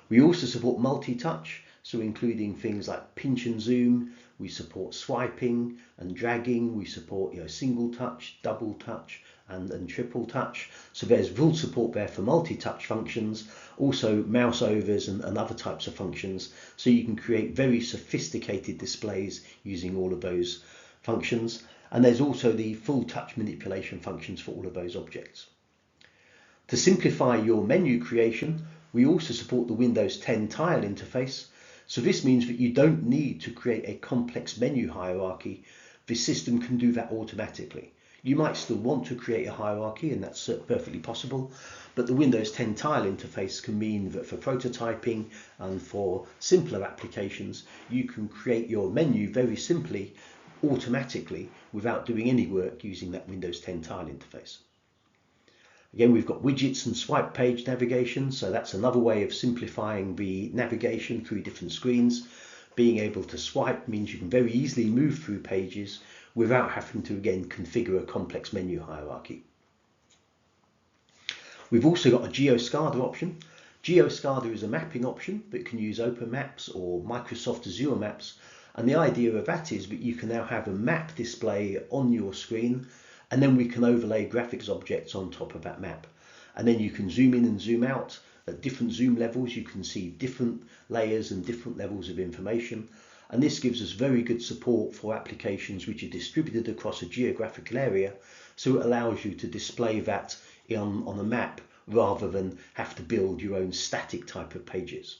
We also support multi-touch, so including things like pinch and zoom. We support swiping and dragging. We support single touch, double touch and triple touch. So there's full support there for multi-touch functions, also mouse overs and other types of functions. So you can create very sophisticated displays using all of those functions. And there's also the full touch manipulation functions for all of those objects. To simplify your menu creation, we also support the Windows 10 tile interface. So this means that you don't need to create a complex menu hierarchy. The system can do that automatically. You might still want to create a hierarchy, and that's perfectly possible, but the Windows 10 tile interface can mean that for prototyping and for simpler applications, you can create your menu very simply, automatically, without doing any work using that Windows 10 tile interface. Again, we've got widgets and swipe page navigation, so that's another way of simplifying the navigation through different screens. Being able to swipe means you can very easily move through pages without having to again configure a complex menu hierarchy. We've also got a GeoSCADA option. GeoSCADA is a mapping option that can use OpenMaps or Microsoft Azure Maps, and the idea of that is that you can now have a map display on your screen, and then we can overlay graphics objects on top of that map, and then you can zoom in and zoom out. At different zoom levels you can see different layers and different levels of information, and this gives us very good support for applications which are distributed across a geographical area, so it allows you to display that on a map rather than have to build your own static type of pages.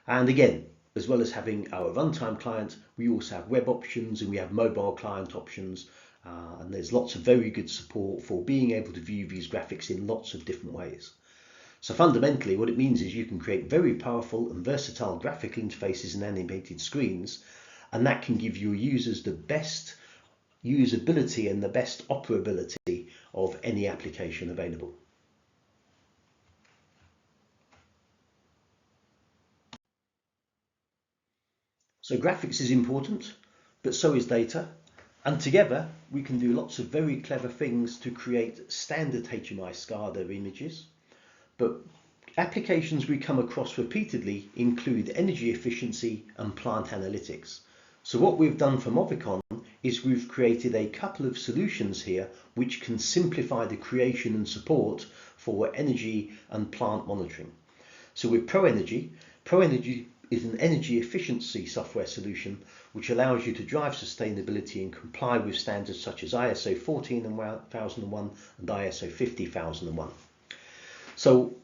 And again, as well as having our runtime client, we also have web options and we have mobile client options, and there's lots of very good support for being able to view these graphics in lots of different ways. So fundamentally what it means is you can create very powerful and versatile graphic interfaces and animated screens, and that can give your users the best usability and the best operability of any application available. So graphics is important, but so is data, and together we can do lots of very clever things to create standard HMI SCADA images. But applications we come across repeatedly include energy efficiency and plant analytics. So what we've done for Movicon is we've created a couple of solutions here which can simplify the creation and support for energy and plant monitoring. So with ProEnergy is an energy efficiency software solution which allows you to drive sustainability and comply with standards such as ISO 14001 and ISO 50001. So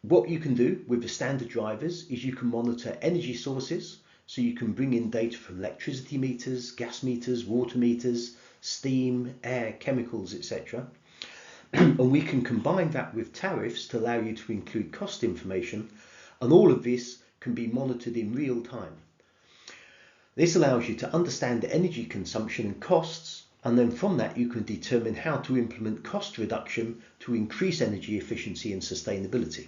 what you can do with the standard drivers is you can monitor energy sources, so you can bring in data from electricity meters, gas meters, water meters, steam, air, chemicals, etc. And we can combine that with tariffs to allow you to include cost information, and all of this can be monitored in real time. This allows you to understand the energy consumption and costs, and then from that you can determine how to implement cost reduction to increase energy efficiency and sustainability.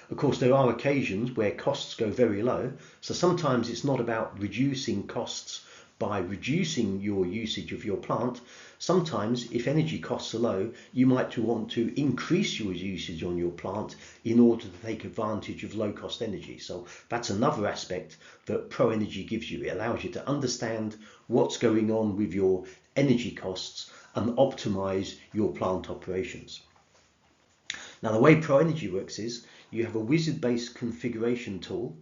Of course, there are occasions where costs go very low, so sometimes it's not about reducing costs by reducing your usage of your plant. Sometimes if energy costs are low, you might want to increase your usage on your plant in order to take advantage of low cost energy. So that's another aspect that ProEnergy gives you. It allows you to understand what's going on with your energy costs and optimize your plant operations. Now the way ProEnergy works is you have a wizard-based configuration tool,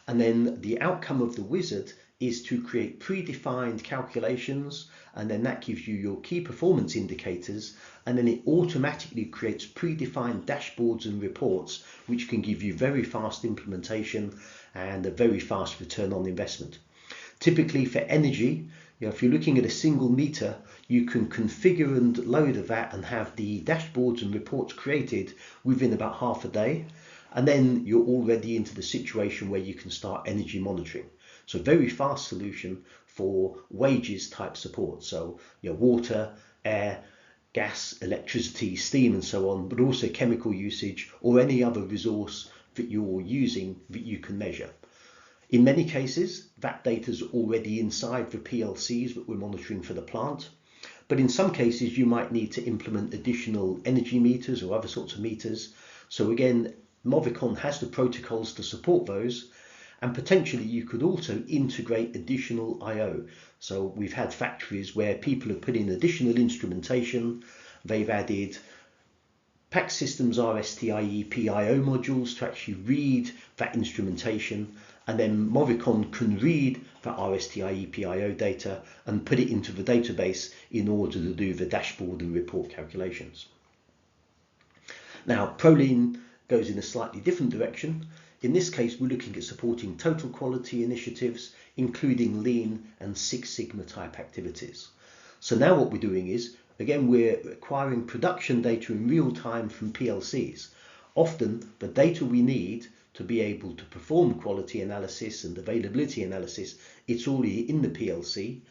and then the outcome of the wizard is to create predefined calculations, and then that gives you your key performance indicators, and then it automatically creates predefined dashboards and reports which can give you very fast implementation and a very fast return on investment. Typically for energy, if you're looking at a single meter, you can configure and load that and have the dashboards and reports created within about half a day, and then you're already into the situation where you can start energy monitoring. So very fast solution for wages type support. So water, air, gas, electricity, steam and so on, but also chemical usage or any other resource that you're using that you can measure. In many cases, that data is already inside the PLCs that we're monitoring for the plant. But in some cases, you might need to implement additional energy meters or other sorts of meters. So again, Movicon has the protocols to support those. And potentially you could also integrate additional I/O. So we've had factories where people have put in additional instrumentation. They've added PAC systems RSTIE PIO modules to actually read that instrumentation, and then Movicon can read that RSTIE PIO data and put it into the database in order to do the dashboard and report calculations. Now, Proline goes in a slightly different direction. In this case, we're looking at supporting total quality initiatives, including Lean and Six Sigma type activities. So now what we're doing is, again, we're acquiring production data in real time from PLCs. Often the data we need to be able to perform quality analysis and availability analysis, it's already in the PLC.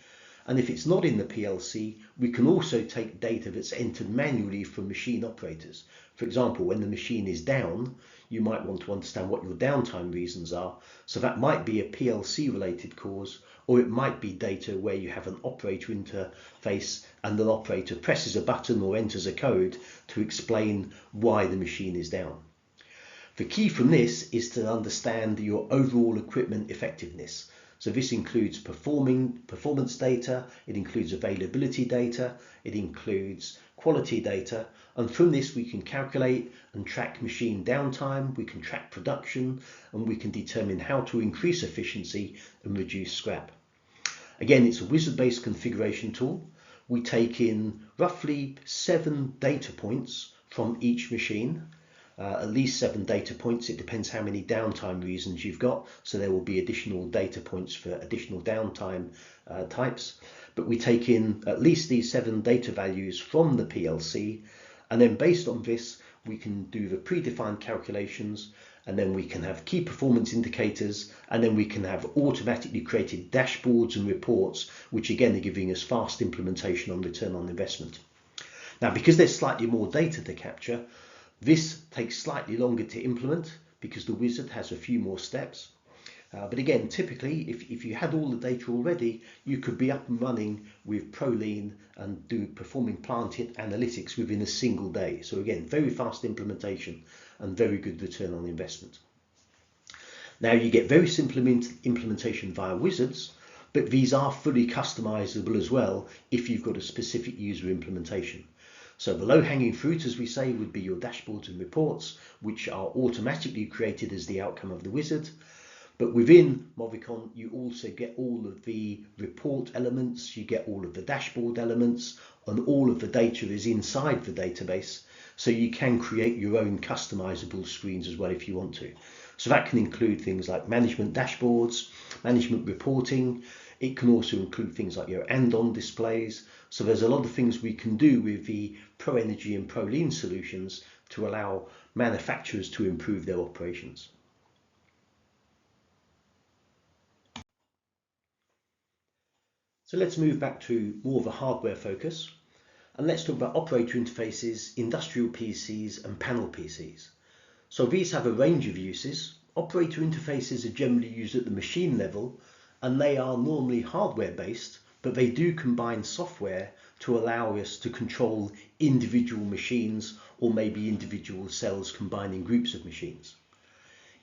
And if it's not in the PLC, we can also take data that's entered manually from machine operators. For example, when the machine is down, you might want to understand what your downtime reasons are. So that might be a PLC related cause, or it might be data where you have an operator interface and the operator presses a button or enters a code to explain why the machine is down. The key from this is to understand your overall equipment effectiveness. So this includes performance data, it includes availability data, it includes quality data, and from this we can calculate and track machine downtime, we can track production, and we can determine how to increase efficiency and reduce scrap. Again, it's a wizard-based configuration tool. We take in roughly 7 data points from each machine. At least 7 data points. It depends how many downtime reasons you've got. So there will be additional data points for additional downtime types. But we take in at least these 7 data values from the PLC. And then based on this, we can do the predefined calculations. And then we can have key performance indicators. And then we can have automatically created dashboards and reports, which again are giving us fast implementation on return on investment. Now, because there's slightly more data to capture, this takes slightly longer to implement because the wizard has a few more steps. But again, typically, if you had all the data already, you could be up and running with Proline and performing plant analytics within a single day. So again, very fast implementation and very good return on investment. Now you get very simple implementation via wizards, but these are fully customizable as well if you've got a specific user implementation. So the low-hanging fruit, as we say, would be your dashboards and reports, which are automatically created as the outcome of the wizard. But within Movicon, you also get all of the report elements, you get all of the dashboard elements, and all of the data is inside the database. So you can create your own customizable screens as well if you want to. So that can include things like management dashboards, management reporting. It can also include things like your and-on displays. So there's a lot of things we can do with the ProEnergy and ProLean solutions to allow manufacturers to improve their operations. So let's move back to more of a hardware focus, and let's talk about operator interfaces, industrial PCs and panel PCs. So these have a range of uses. Operator interfaces are generally used at the machine level, and they are normally hardware based, but they do combine software to allow us to control individual machines or maybe individual cells combining groups of machines.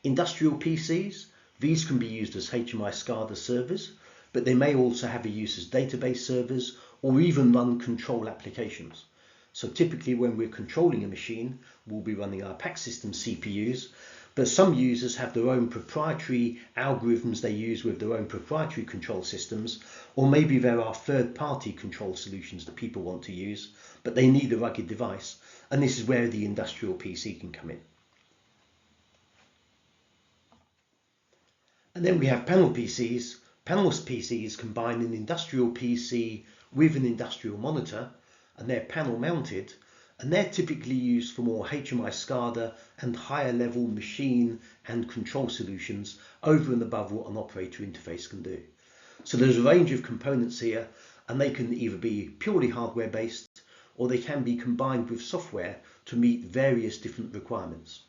Industrial PCs, these can be used as HMI SCADA servers, but they may also have a use as database servers or even run control applications. So typically when we're controlling a machine, we'll be running our PAC system CPUs, but some users have their own proprietary algorithms they use with their own proprietary control systems, or maybe there are third-party control solutions that people want to use, but they need a rugged device, and this is where the industrial PC can come in. And then we have panel PCs. Panel PCs combine an industrial PC with an industrial monitor, and they're panel mounted, and they're typically used for more HMI SCADA and higher level machine and control solutions over and above what an operator interface can do. So there's a range of components here, and they can either be purely hardware based, or they can be combined with software to meet various different requirements.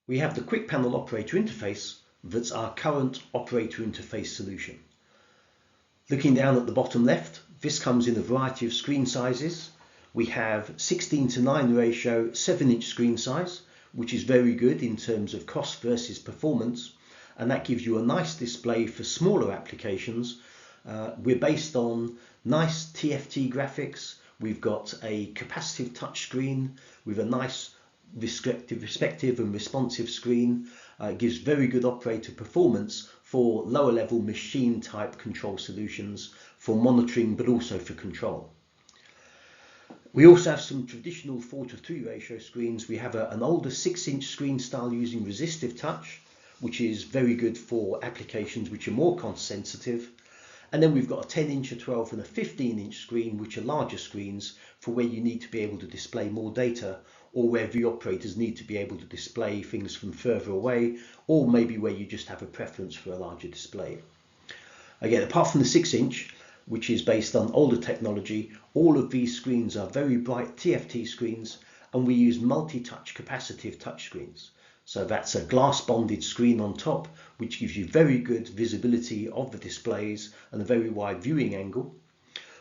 We have the Quick Panel Operator Interface that's our current operator interface solution. Looking down at the bottom left, this comes in a variety of screen sizes. We have 16:9 ratio 7-inch screen size, which is very good in terms of cost versus performance, and that gives you a nice display for smaller applications. We're based on nice TFT graphics. We've got a capacitive touch screen with a nice respective and responsive screen. It gives very good operator performance for lower level machine type control solutions for monitoring, but also for control. We also have some traditional 4:3 ratio screens. We have an older 6-inch screen style using resistive touch, which is very good for applications which are more cost sensitive. And then we've got a 10-inch, a 12 and a 15-inch screen, which are larger screens for where you need to be able to display more data, or where the operators need to be able to display things from further away, or maybe where you just have a preference for a larger display. Again, apart from the 6-inch, which is based on older technology, all of these screens are very bright TFT screens, and we use multi-touch capacitive touch screens. So that's a glass bonded screen on top, which gives you very good visibility of the displays and a very wide viewing angle.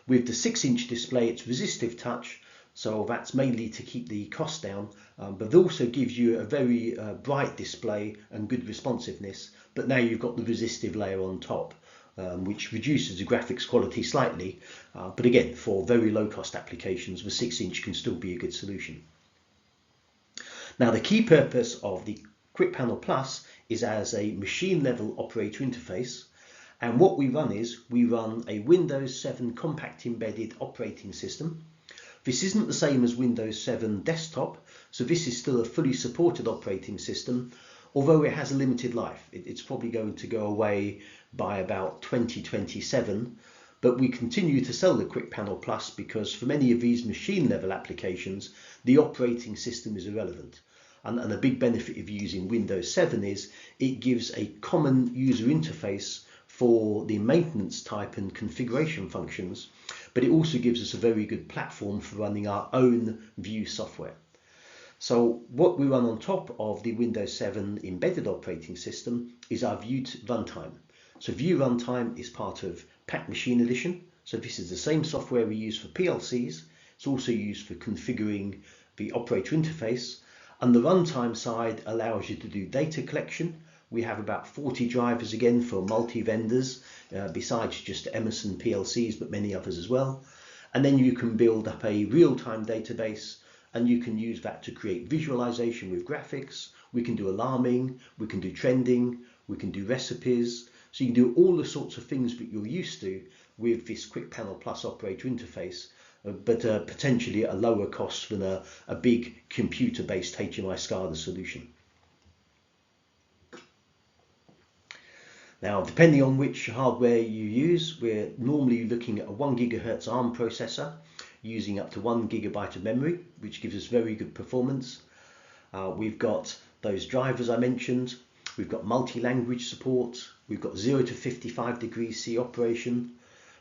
With the 6-inch display, it's resistive touch, so that's mainly to keep the cost down, but it also gives you a very bright display and good responsiveness. But now you've got the resistive layer on top, which reduces the graphics quality slightly. But again, for very low cost applications, the 6-inch can still be a good solution. Now, the key purpose of the Quick Panel Plus is as a machine level operator interface. And what we run is we run a Windows 7 compact embedded operating system. This isn't the same as Windows 7 desktop, so this is still a fully supported operating system, although it has a limited life. It's probably going to go away by about 2027, but we continue to sell the Quick Panel Plus because for many of these machine level applications, the operating system is irrelevant. And a big benefit of using Windows 7 is it gives a common user interface for the maintenance type and configuration functions, but it also gives us a very good platform for running our own View software. So what we run on top of the Windows 7 embedded operating system is our View runtime. So View runtime is part of Pack Machine Edition. So this is the same software we use for PLCs. It's also used for configuring the operator interface. And the runtime side allows you to do data collection. We have about 40 drivers again for multi-vendors, besides just Emerson PLCs, but many others as well. And then you can build up a real-time database, and you can use that to create visualization with graphics. We can do alarming, we can do trending, we can do recipes. So you can do all the sorts of things that you're used to with this Quick Panel Plus operator interface, but potentially at a lower cost than a big computer-based HMI SCADA solution. Now, depending on which hardware you use, we're normally looking at a 1 GHz ARM processor using up to 1 GB of memory, which gives us very good performance. We've got those drivers I mentioned. We've got multi-language support. We've got 0 to 55 degrees C operation.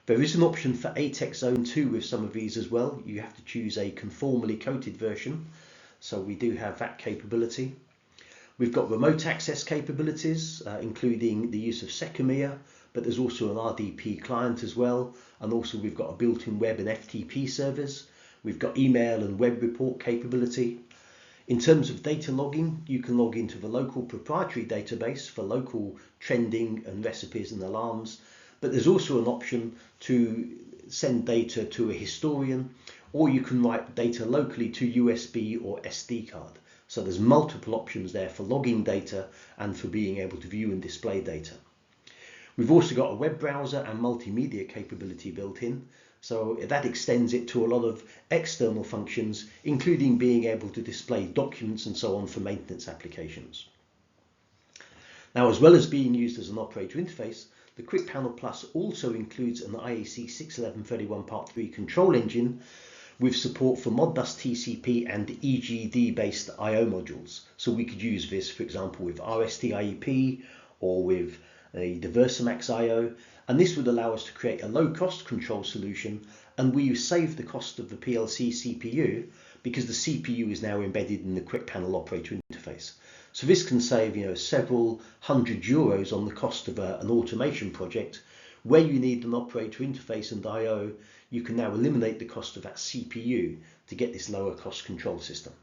There is an option for ATEX Zone 2 with some of these as well. You have to choose a conformally coated version, so we do have that capability. We've got remote access capabilities, including the use of Secomia, but there's also an RDP client as well, and also we've got a built-in web and FTP servers. We've got email and web report capability. In terms of data logging, you can log into the local proprietary database for local trending and recipes and alarms, but there's also an option to send data to a historian, or you can write data locally to USB or SD card. So there's multiple options there for logging data and for being able to view and display data. We've also got a web browser and multimedia capability built in, so that extends it to a lot of external functions, including being able to display documents and so on for maintenance applications. Now, as well as being used as an operator interface, the Quick Panel Plus also includes an IEC 61131 Part 3 control engine with support for Modbus TCP and EGD based I/O modules. So we could use this, for example, with RST IEP or with a Diversimax IO, and this would allow us to create a low-cost control solution, and we save the cost of the PLC CPU because the CPU is now embedded in the quick panel operator interface. So this can save several €100 on the cost of an automation project. Where you need an operator interface and IO, you can now eliminate the cost of that CPU to get this lower cost control system.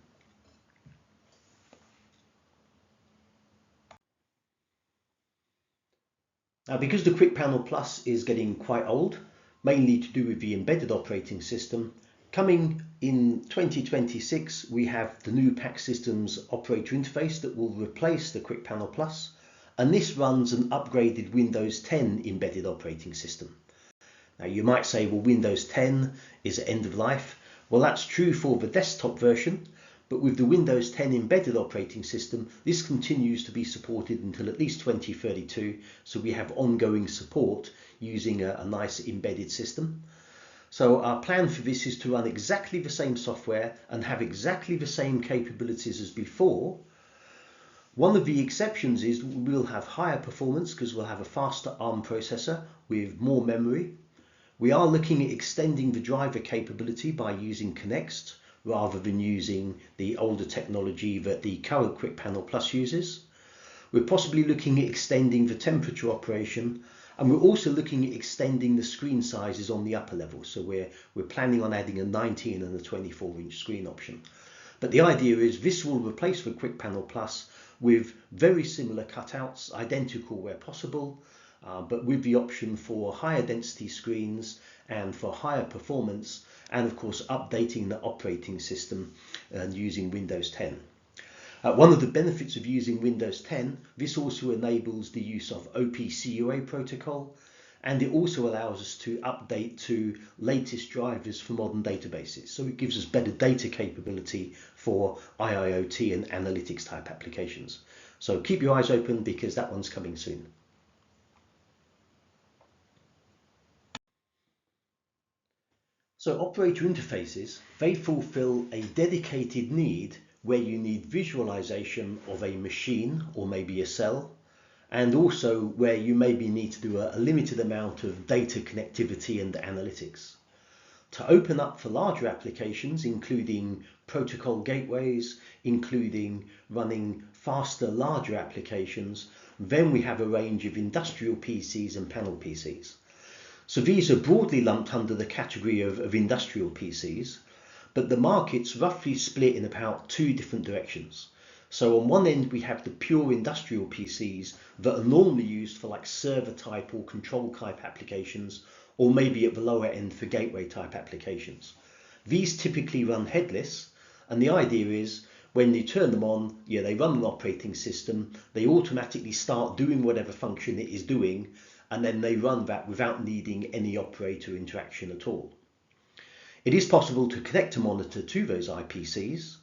Now, because the Quick Panel Plus is getting quite old, mainly to do with the embedded operating system, coming in 2026 we have the new PACEdge operator interface that will replace the Quick Panel Plus, and this runs an upgraded Windows 10 embedded operating system. Now you might say, well, Windows 10 is at end of life. Well, that's true for the desktop version, but with the Windows 10 embedded operating system, this continues to be supported until at least 2032, so we have ongoing support using a nice embedded system. So our plan for this is to run exactly the same software and have exactly the same capabilities as before. One of the exceptions is we'll have higher performance because we'll have a faster ARM processor with more memory. We are looking at extending the driver capability by using Connect rather than using the older technology that the current Quick Panel Plus uses. We're possibly looking at extending the temperature operation, and we're also looking at extending the screen sizes on the upper level. So we're planning on adding a 19 and a 24-inch screen option. But the idea is this will replace the Quick Panel Plus with very similar cutouts, identical where possible, but with the option for higher density screens and for higher performance, and of course updating the operating system and using Windows 10. One of the benefits of using Windows 10, this also enables the use of OPCUA protocol, and it also allows us to update to latest drivers for modern databases. So it gives us better data capability for IIoT and analytics type applications. So keep your eyes open because that one's coming soon. So operator interfaces, they fulfill a dedicated need where you need visualization of a machine or maybe a cell, and also where you maybe need to do a limited amount of data connectivity and analytics. To open up for larger applications, including protocol gateways, including running faster, larger applications, then we have a range of industrial PCs and panel PCs. So these are broadly lumped under the category of industrial PCs, but the market's roughly split in about two different directions. So on one end we have the pure industrial PCs that are normally used for like server type or control type applications, or maybe at the lower end for gateway type applications. These typically run headless, and the idea is when you turn them on, they run an operating system, they automatically start doing whatever function it is doing, and then they run that without needing any operator interaction at all. It is possible to connect a monitor to those IPCs,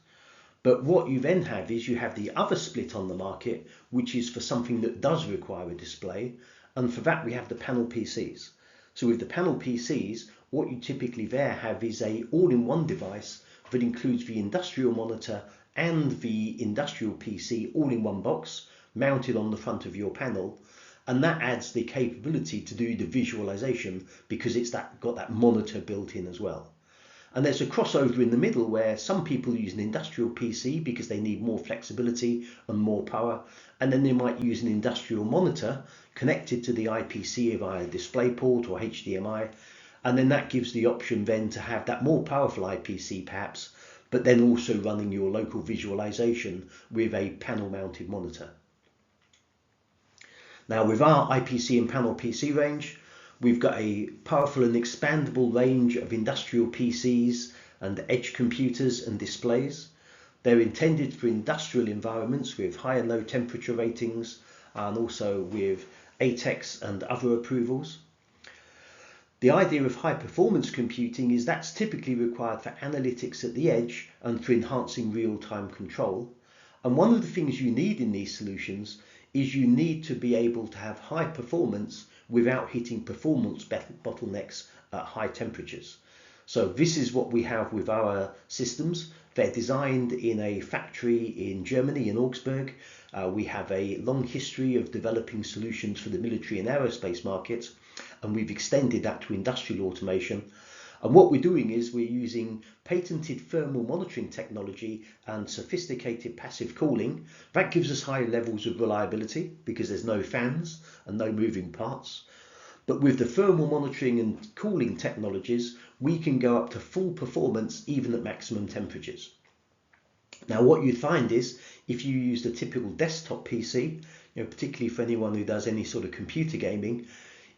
but what you then have is you have the other split on the market, which is for something that does require a display, and for that we have the panel PCs. So with the panel PCs, what you typically there have is a all-in-one device that includes the industrial monitor and the industrial PC all in one box, mounted on the front of your panel, and that adds the capability to do the visualization because it's got that monitor built in as well. And there's a crossover in the middle where some people use an industrial PC because they need more flexibility and more power, and then they might use an industrial monitor connected to the IPC via DisplayPort or HDMI, and then that gives the option then to have that more powerful IPC perhaps, but then also running your local visualization with a panel mounted monitor. Now with our IPC and panel PC range, we've got a powerful and expandable range of industrial PCs and edge computers and displays. They're intended for industrial environments with high and low temperature ratings, and also with ATEX and other approvals. The idea of high performance computing is that's typically required for analytics at the edge and for enhancing real-time control. And one of the things you need in these solutions is you need to be able to have high performance without hitting performance bottlenecks at high temperatures. So this is what we have with our systems. They're designed in a factory in Germany, in Augsburg. We have a long history of developing solutions for the military and aerospace markets, and we've extended that to industrial automation. And what we're doing is we're using patented thermal monitoring technology and sophisticated passive cooling. That gives us high levels of reliability because there's no fans and no moving parts. But with the thermal monitoring and cooling technologies, we can go up to full performance even at maximum temperatures. Now what you'd find is if you used a typical desktop PC, particularly for anyone who does any sort of computer gaming,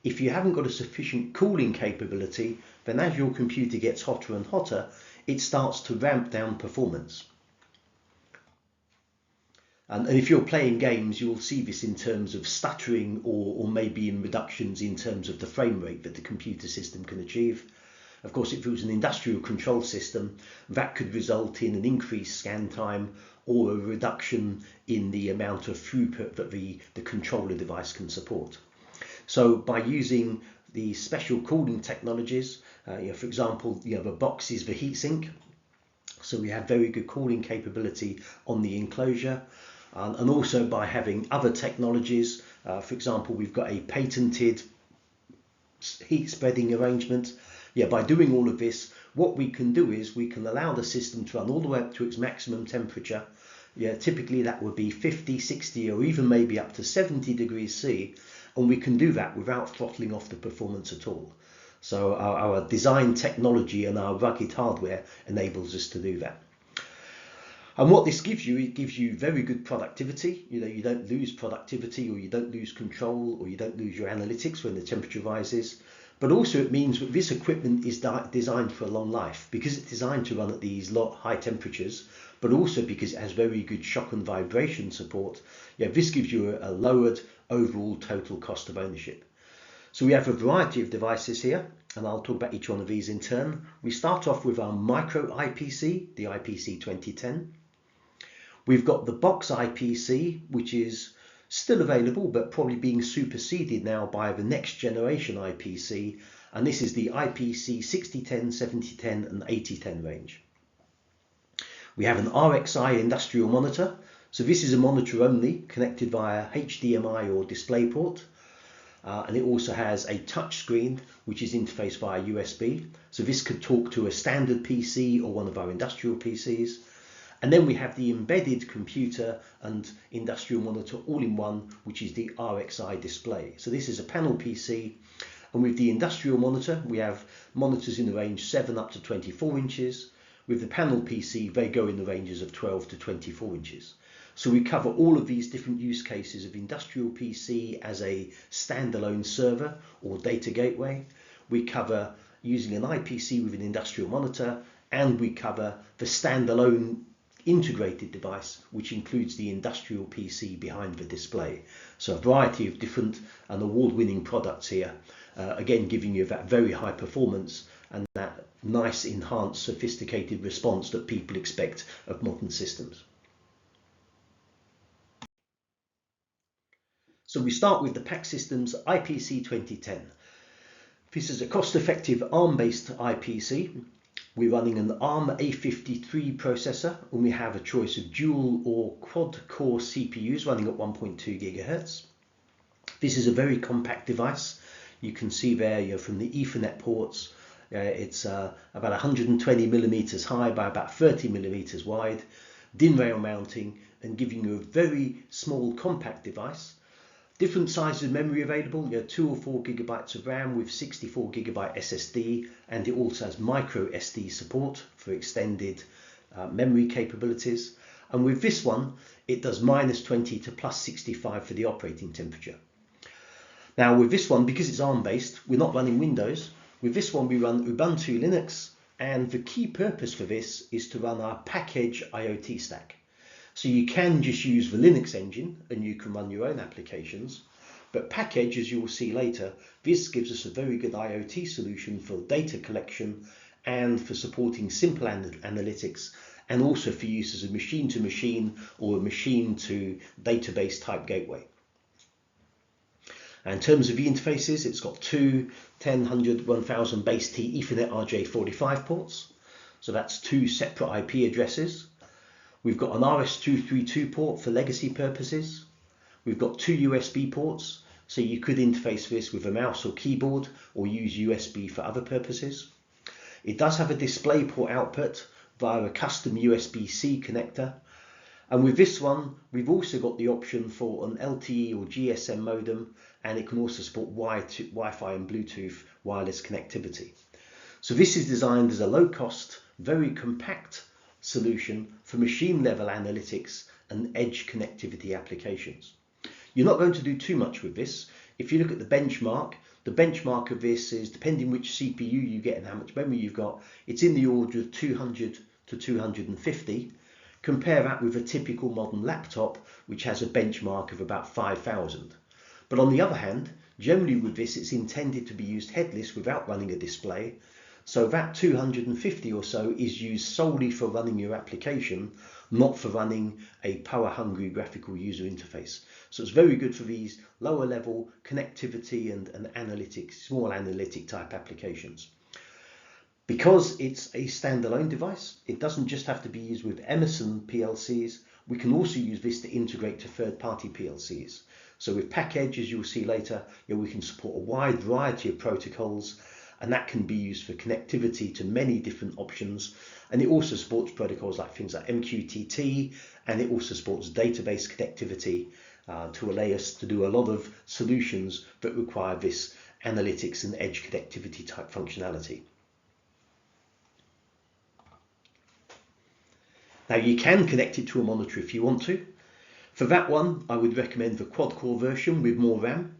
if you haven't got a sufficient cooling capability, then as your computer gets hotter and hotter, it starts to ramp down performance. And if you're playing games, you'll see this in terms of stuttering or maybe in reductions in terms of the frame rate that the computer system can achieve. Of course, if it was an industrial control system, that could result in an increased scan time or a reduction in the amount of throughput that the controller device can support. So by using the special cooling technologies, for example, the box is the heatsink, so we have very good cooling capability on the enclosure, and also by having other technologies. For example, we've got a patented heat spreading arrangement. By doing all of this, what we can do is we can allow the system to run all the way up to its maximum temperature. Typically that would be 50, 60 or even maybe up to 70 degrees C, and we can do that without throttling off the performance at all. So our design technology and our rugged hardware enables us to do that. And what this gives you, it gives you very good productivity. You don't lose productivity, or you don't lose control, or you don't lose your analytics when the temperature rises. But also it means that this equipment is designed for a long life because it's designed to run at these high temperatures, but also because it has very good shock and vibration support. This gives you a lowered overall total cost of ownership. So we have a variety of devices here, and I'll talk about each one of these in turn. We start off with our micro IPC, the IPC 2010. We've got the box IPC, which is still available, but probably being superseded now by the next generation IPC, and this is the IPC 6010, 7010 and 8010 range. We have an RXI industrial monitor, so this is a monitor only connected via HDMI or DisplayPort, and it also has a touch screen which is interfaced via USB, so this could talk to a standard PC or one of our industrial PCs. And then we have the embedded computer and industrial monitor all in one, which is the RXI display. So this is a panel PC, and with the industrial monitor, we have monitors in the range 7 up to 24 inches. With the panel PC, they go in the ranges of 12 to 24 inches. So we cover all of these different use cases of industrial PC as a standalone server or data gateway. We cover using an IPC with an industrial monitor, and we cover the standalone integrated device, which includes the industrial PC behind the display. So a variety of different and award-winning products here, again giving you that very high performance and that nice enhanced sophisticated response that people expect of modern systems. So we start with the PAC Systems IPC 2010. This is a cost-effective ARM-based IPC. We're running an ARM A53 processor, and we have a choice of dual or quad core CPUs running at 1.2 GHz. This is a very compact device. You can see there from the Ethernet ports, it's about 120 millimeters high by about 30 millimeters wide, DIN rail mounting, and giving you a very small compact device. Different sizes of memory available, 2 or 4 gigabytes of RAM with 64 gigabyte SSD, and it also has micro SD support for extended memory capabilities. And with this one, it does -20 to +65 for the operating temperature. Now with this one, because it's ARM based, we're not running Windows. With this one we run Ubuntu Linux, and the key purpose for this is to run our PACEdge IoT stack. So you can just use the Linux engine and you can run your own applications, but PACEdge, as you will see later, this gives us a very good IoT solution for data collection and for supporting simple analytics, and also for use as a machine-to-machine or a machine-to-database type gateway. And in terms of the interfaces, it's got two 10, 100, 1000 base T Ethernet RJ45 ports. So that's two separate IP addresses. We've got an RS-232 port for legacy purposes. We've got two USB ports, so you could interface this with a mouse or keyboard or use USB for other purposes. It does have a DisplayPort output via a custom USB-C connector. And with this one, we've also got the option for an LTE or GSM modem, and it can also support Wi-Fi and Bluetooth wireless connectivity. So this is designed as a low-cost, very compact solution for machine-level analytics and edge connectivity applications. You're not going to do too much with this. If you look at the benchmark of this is, depending which CPU you get and how much memory you've got, it's in the order of 200 to 250. Compare that with a typical modern laptop, which has a benchmark of about 5,000. But on the other hand, generally with this, it's intended to be used headless without running a display. So that 250 or so is used solely for running your application, not for running a power-hungry graphical user interface. So it's very good for these lower level connectivity and analytics, small analytic type applications. Because it's a standalone device, it doesn't just have to be used with Emerson PLCs. We can also use this to integrate to third-party PLCs. So with PACEdge, as you'll see later, we can support a wide variety of protocols, and that can be used for connectivity to many different options. And it also supports protocols like things like MQTT, and it also supports database connectivity to allow us to do a lot of solutions that require this analytics and edge connectivity type functionality. Now you can connect it to a monitor if you want to. For that one, I would recommend the quad-core version with more RAM,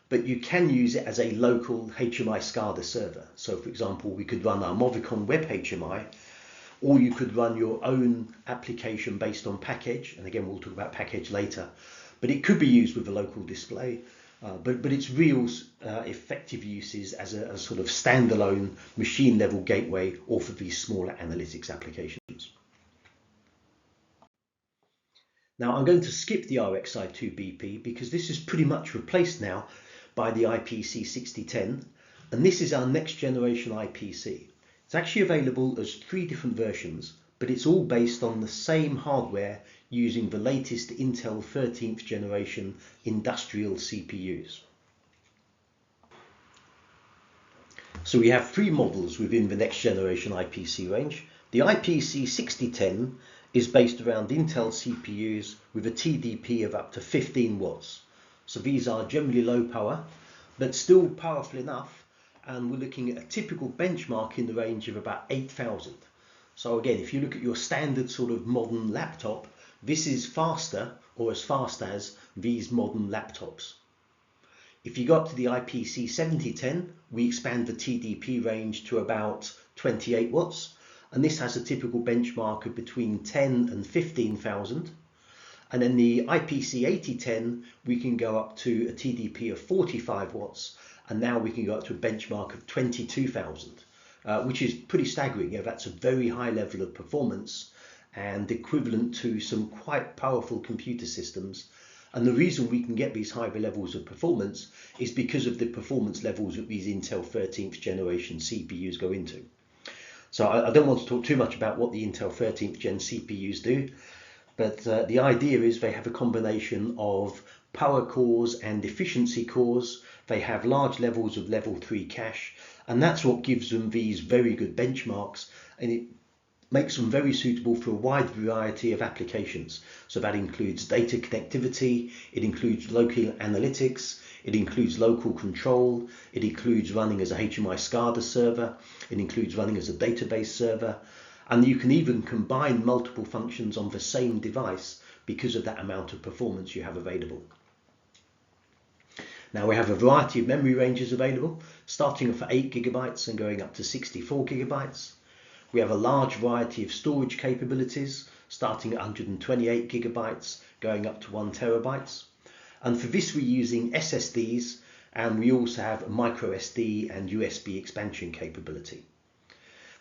but you can use it as a local HMI SCADA server. So for example, we could run our Movicon web HMI, or you could run your own application based on PACEdge, and again we'll talk about PACEdge later, but it could be used with a local display. But its real effective use is as a sort of standalone machine level gateway, or for these smaller analytics applications. Now I'm going to skip the RXi2BP because this is pretty much replaced now by the IPC 6010, and this is our next generation IPC. It's actually available as 3 different versions, but it's all based on the same hardware using the latest Intel 13th generation industrial CPUs. So we have 3 models within the next generation IPC range. The IPC 6010 is based around Intel CPUs with a TDP of up to 15 watts. So these are generally low power, but still powerful enough, and we're looking at a typical benchmark in the range of about 8,000. So again, if you look at your standard sort of modern laptop, this is faster, or as fast as, these modern laptops. If you go up to the IPC 7010, we expand the TDP range to about 28 watts, and this has a typical benchmark of between 10 and 15,000. And then the IPC 8010, we can go up to a TDP of 45 watts, and now we can go up to a benchmark of 22,000, which is pretty staggering. That's a very high level of performance and equivalent to some quite powerful computer systems. And the reason we can get these higher levels of performance is because of the performance levels that these Intel 13th generation CPUs go into. So I don't want to talk too much about what the Intel 13th gen CPUs do, but the idea is they have a combination of power cores and efficiency cores. They have large levels of level 3 cache, and that's what gives them these very good benchmarks, and it makes them very suitable for a wide variety of applications. So that includes data connectivity, it includes local analytics, it includes local control, it includes running as a HMI SCADA server, it includes running as a database server, and you can even combine multiple functions on the same device because of that amount of performance you have available. Now we have a variety of memory ranges available, starting off at 8 GB and going up to 64 GB. We have a large variety of storage capabilities, starting at 128 GB, going up to 1 TB. And for this we're using SSDs, and we also have a micro SD and USB expansion capability.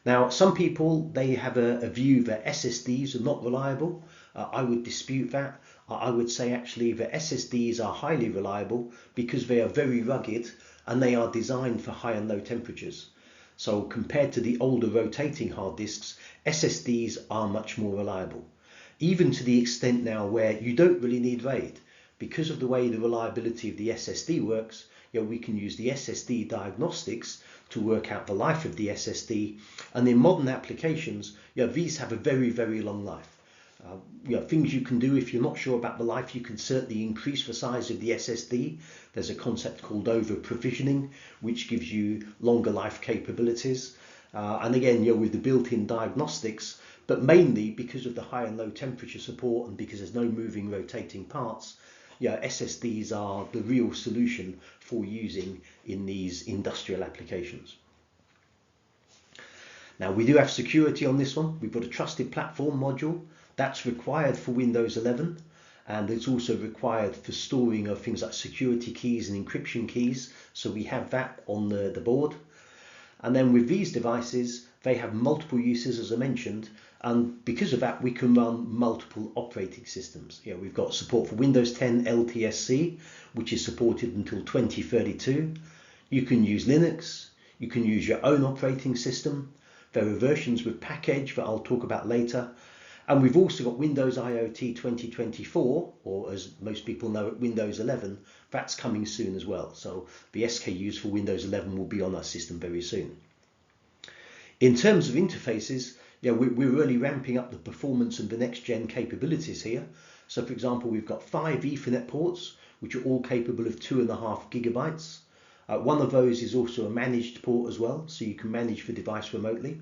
Now some people, they have a view that SSDs are not reliable. I would dispute that. I would say actually the SSDs are highly reliable because they are very rugged and they are designed for high and low temperatures. So compared to the older rotating hard disks, SSDs are much more reliable, even to the extent now where you don't really need RAID. Because of the way the reliability of the SSD works, we can use the SSD diagnostics to work out the life of the SSD, and in modern applications, these have a very, very long life. Things you can do if you're not sure about the life, you can certainly increase the size of the SSD. There's a concept called over provisioning, which gives you longer life capabilities. And again, with the built-in diagnostics, but mainly because of the high and low temperature support and because there's no moving rotating parts, SSDs are the real solution for using in these industrial applications. Now we do have security on this one. We've got a trusted platform module that's required for Windows 11, and it's also required for storing of things like security keys and encryption keys. So we have that on the board. And then with these devices, they have multiple uses, as I mentioned, and because of that, we can run multiple operating systems. We've got support for Windows 10 LTSC, which is supported until 2032. You can use Linux. You can use your own operating system. There are versions with PACEdge that I'll talk about later. And we've also got Windows IoT 2024, or as most people know it, Windows 11. That's coming soon as well. So the SKUs for Windows 11 will be on our system very soon. In terms of interfaces, we're really ramping up the performance and the next gen capabilities here. So for example, we've got 5 Ethernet ports, which are all capable of 2.5 gigabytes. One of those is also a managed port as well, so you can manage the device remotely.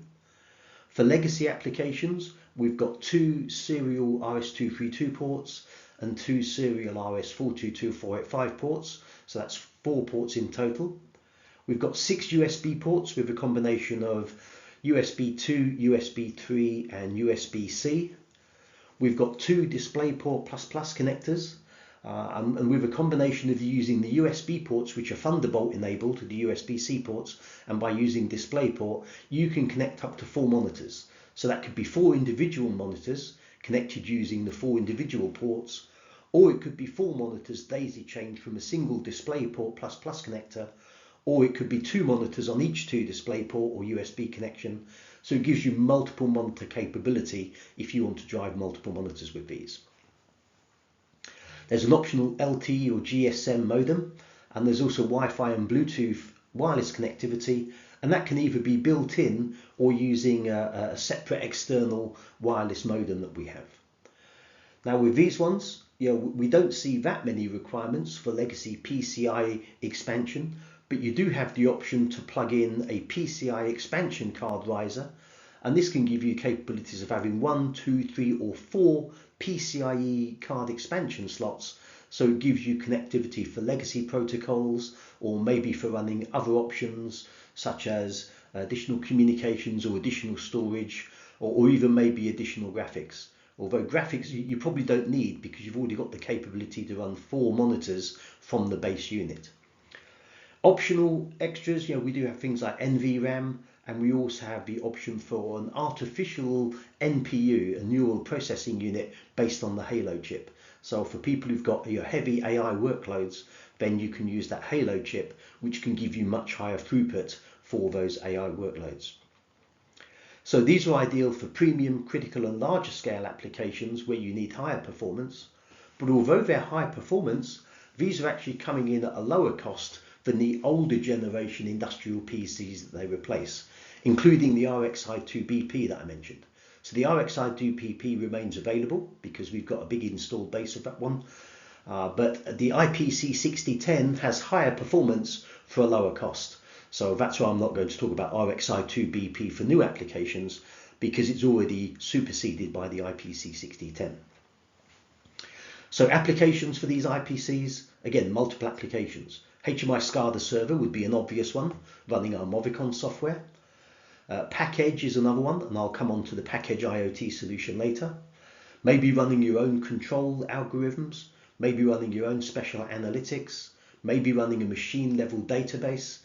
For legacy applications, we've got 2 serial RS-232 ports and 2 serial RS-422/485 ports, so that's 4 ports in total. We've got 6 USB ports with a combination of USB 2, USB 3 and USB-C. We've got 2 DisplayPort++ connectors, and with a combination of using the USB ports, which are Thunderbolt enabled, the USB-C ports, and by using DisplayPort, you can connect up to 4 monitors. So that could be 4 individual monitors connected using the 4 individual ports, or it could be 4 monitors daisy-chained from a single DisplayPort++ connector, or it could be 2 monitors on each 2 DisplayPort or USB connection. So it gives you multiple monitor capability if you want to drive multiple monitors with these. There's an optional LTE or GSM modem, and there's also Wi-Fi and Bluetooth wireless connectivity, and that can either be built in or using a separate external wireless modem that we have. Now with these ones, we don't see that many requirements for legacy PCI expansion, but you do have the option to plug in a PCI expansion card riser, and this can give you capabilities of having 1, 2, 3 or 4 PCIe card expansion slots. So it gives you connectivity for legacy protocols, or maybe for running other options such as additional communications or additional storage, or even maybe additional graphics. Although graphics you probably don't need because you've already got the capability to run 4 monitors from the base unit. Optional extras, we do have things like NVRAM, and we also have the option for an artificial NPU, a neural processing unit based on the Halo chip. So for people who've got your heavy AI workloads, then you can use that Halo chip, which can give you much higher throughput for those AI workloads. So these are ideal for premium, critical and larger scale applications where you need higher performance. But although they're high performance, these are actually coming in at a lower cost than the older generation industrial PCs that they replace, including the RXi2BP that I mentioned. So the RXi2BP remains available because we've got a big installed base of that one. But the IPC 6010 has higher performance for a lower cost. So that's why I'm not going to talk about RXi2BP for new applications, because it's already superseded by the IPC 6010. So applications for these IPCs, again, multiple applications. HMI SCADA server would be an obvious one, running our Movicon software. PACEdge is another one, and I'll come on to the PACEdge IoT solution later. Maybe running your own control algorithms, maybe running your own special analytics, maybe running a machine level database.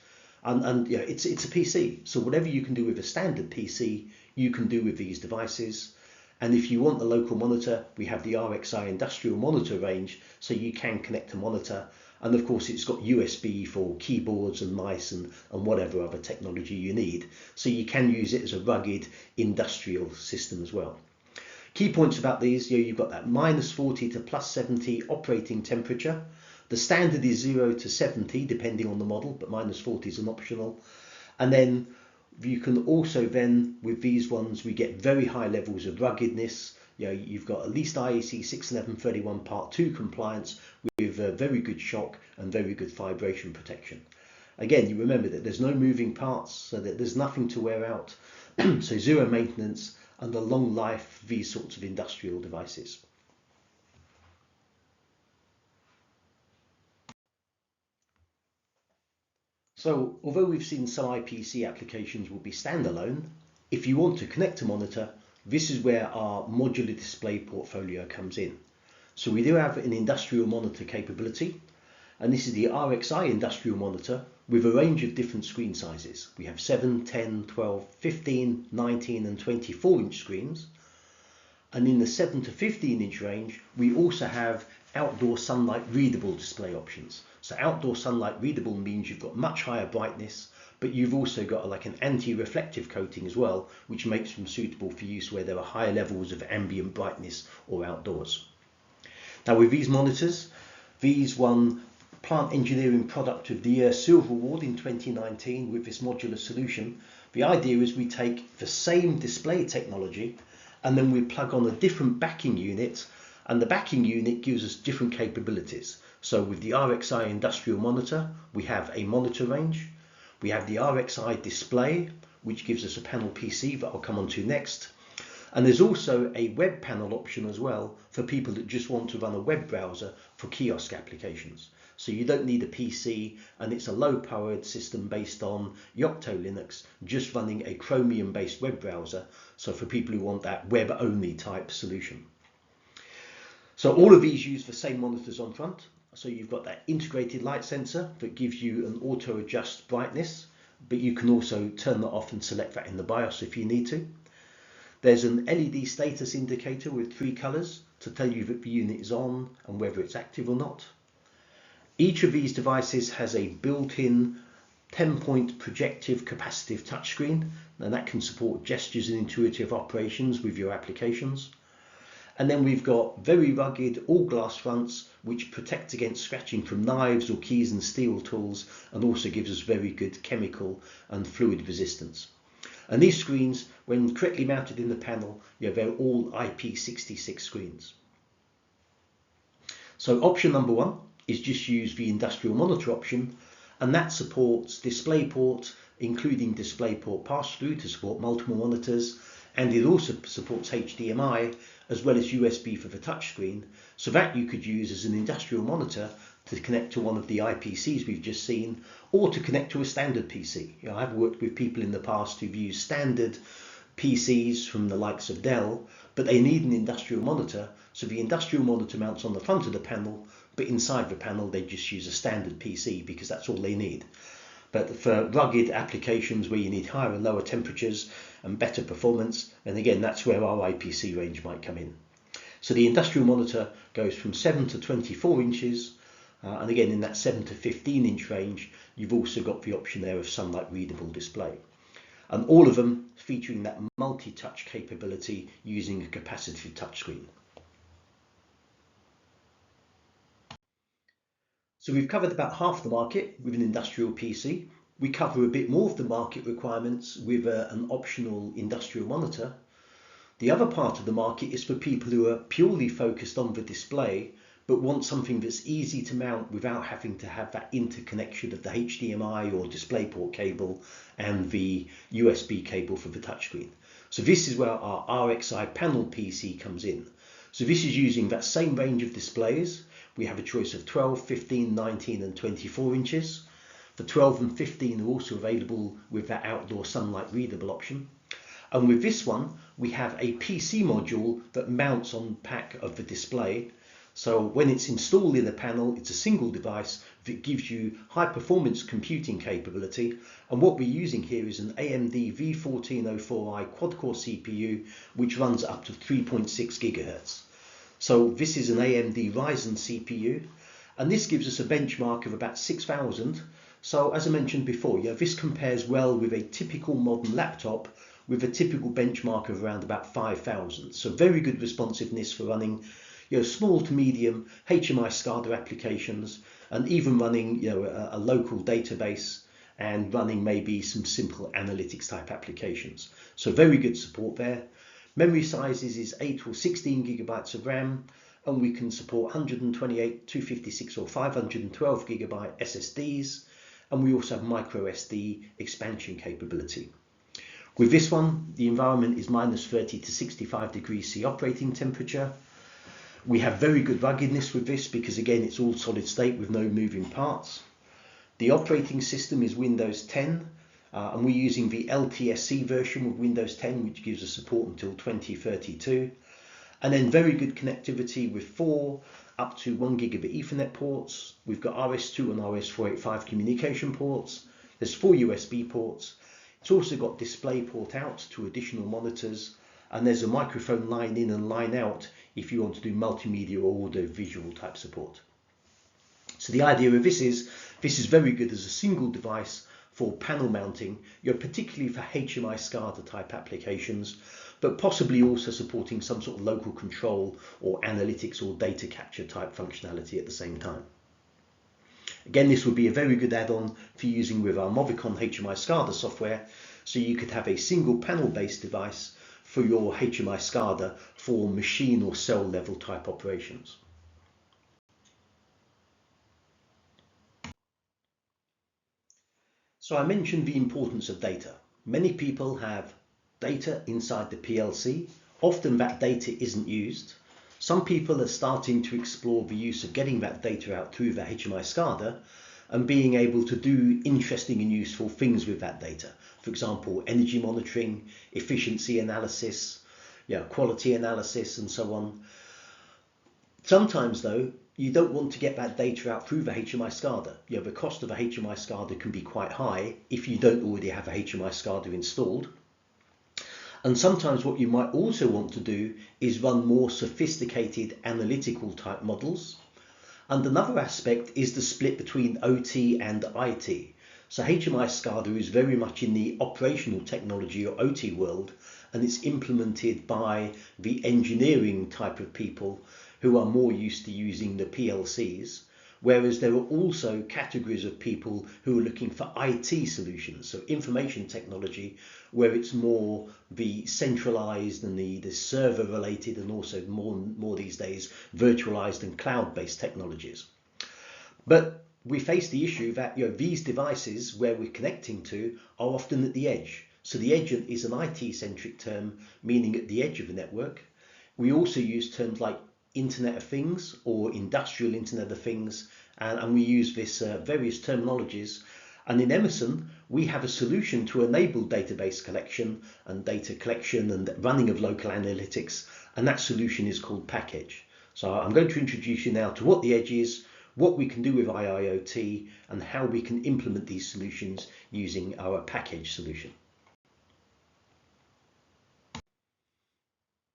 And it's a PC, so whatever you can do with a standard PC, you can do with these devices. And if you want the local monitor, we have the RXI industrial monitor range, so you can connect a monitor. And of course, it's got USB for keyboards and mice and whatever other technology you need. So you can use it as a rugged industrial system as well. Key points about these, you've got that -40 to +70 operating temperature. The standard is 0 to 70 depending on the model, but -40 is an optional. And then you can also then, with these ones, we get very high levels of ruggedness. You've got at least IEC 61131 Part 2 compliance with very good shock and very good vibration protection. Again, you remember that there's no moving parts, so that there's nothing to wear out. So zero maintenance and a long life, these sorts of industrial devices. So although we've seen some IPC applications will be standalone, if you want to connect a monitor, this is where our modular display portfolio comes in. So we do have an industrial monitor capability, and this is the RXI industrial monitor with a range of different screen sizes. We have 7, 10, 12, 15, 19 and 24-inch screens. And in the 7 to 15-inch range, we also have outdoor sunlight readable display options. So outdoor sunlight readable means you've got much higher brightness, but you've also got like an anti-reflective coating as well, which makes them suitable for use where there are higher levels of ambient brightness or outdoors. Now with these monitors, these won Plant Engineering Product of the Year Silver Award in 2019 with this modular solution. The idea is we take the same display technology and then we plug on a different backing unit, and the backing unit gives us different capabilities. So with the RXI industrial monitor, we have a monitor range. We have the RXI display, which gives us a panel PC that I'll come on to next. And there's also a web panel option as well for people that just want to run a web browser for kiosk applications. So you don't need a PC, and it's a low-powered system based on Yocto Linux, just running a Chromium-based web browser. So for people who want that web-only type solution. So all of these use the same monitors on front. So you've got that integrated light sensor that gives you an auto-adjust brightness, but you can also turn that off and select that in the BIOS if you need to. There's an LED status indicator with 3 colors to tell you that the unit is on and whether it's active or not. Each of these devices has a built-in 10-point projective capacitive touchscreen, and that can support gestures and intuitive operations with your applications. And then we've got very rugged all-glass fronts which protect against scratching from knives or keys and steel tools, and also gives us very good chemical and fluid resistance. And these screens, when correctly mounted in the panel, they're all IP66 screens. So option number 1 is just use the industrial monitor option, and that supports DisplayPort, including DisplayPort pass-through to support multiple monitors, and it also supports HDMI as well as USB for the touchscreen, so that you could use as an industrial monitor to connect to one of the IPCs we've just seen, or to connect to a standard PC. I've worked with people in the past who've used standard PCs from the likes of Dell, but they need an industrial monitor, so the industrial monitor mounts on the front of the panel, but inside the panel they just use a standard PC because that's all they need. But for rugged applications where you need higher and lower temperatures and better performance, and again that's where our IPC range might come in. So the industrial monitor goes from 7 to 24 inches, and again in that 7 to 15 inch range you've also got the option there of sunlight readable display. And all of them featuring that multi-touch capability using a capacitive touchscreen. So we've covered about half the market with an industrial PC. We cover a bit more of the market requirements with an optional industrial monitor. The other part of the market is for people who are purely focused on the display but want something that's easy to mount without having to have that interconnection of the HDMI or DisplayPort cable and the USB cable for the touchscreen. So this is where our RXI panel PC comes in. So this is using that same range of displays. We have a choice of 12, 15, 19 and 24 inches. The 12 and 15 are also available with that outdoor sunlight readable option. And with this one, we have a PC module that mounts on the back of the display. So when it's installed in a panel, it's a single device that gives you high performance computing capability. And what we're using here is an AMD V1404i quad-core CPU, which runs up to 3.6 gigahertz. So this is an AMD Ryzen CPU, and this gives us a benchmark of about 6,000. So as I mentioned before, this compares well with a typical modern laptop with a typical benchmark of around about 5,000. So very good responsiveness for running small to medium HMI SCADA applications, and even running a local database and running maybe some simple analytics type applications. So very good support there. Memory sizes is 8 or 16 gigabytes of RAM, and we can support 128, 256 or 512 gigabyte SSDs, and we also have micro SD expansion capability. With this one, the environment is minus 30 to 65 degrees C operating temperature. We have very good ruggedness with this because again it's all solid state with no moving parts. The operating system is Windows 10, and we're using the LTSC version of Windows 10, which gives us support until 2032. And then very good connectivity with 4 up to 1 gigabit Ethernet ports. We've got RS2 and RS485 communication ports. There's 4 USB ports. It's also got display port out to additional monitors, and there's a microphone line in and line out if you want to do multimedia or audio visual type support. So the idea of this is very good as a single device for panel mounting, particularly for HMI SCADA type applications, but possibly also supporting some sort of local control or analytics or data capture type functionality at the same time. Again, this would be a very good add-on for using with our Movicon HMI SCADA software, so you could have a single panel-based device for your HMI SCADA for machine or cell level type operations. So I mentioned the importance of data. Many people have data inside the PLC. Often that data isn't used. Some people are starting to explore the use of getting that data out through the HMI SCADA and being able to do interesting and useful things with that data. For example, energy monitoring, efficiency analysis, quality analysis and so on. Sometimes though, you don't want to get that data out through the HMI SCADA. The cost of a HMI SCADA can be quite high if you don't already have a HMI SCADA installed. And sometimes what you might also want to do is run more sophisticated analytical type models. And another aspect is the split between OT and IT. So HMI SCADA is very much in the operational technology or OT world, and it's implemented by the engineering type of people who are more used to using the PLCs, whereas there are also categories of people who are looking for IT solutions, so information technology, where it's more the centralized and the server related, and also more these days virtualized and cloud-based technologies. But we face the issue that these devices where we're connecting to are often at the edge. So the edge is an IT-centric term, meaning at the edge of the network. We also use terms like Internet of Things or Industrial Internet of Things, and we use this various terminologies. And in Emerson, we have a solution to enable database collection and data collection and running of local analytics, and that solution is called PACEdge. So I'm going to introduce you now to what the edge is, what we can do with IIoT, and how we can implement these solutions using our PACEdge solution.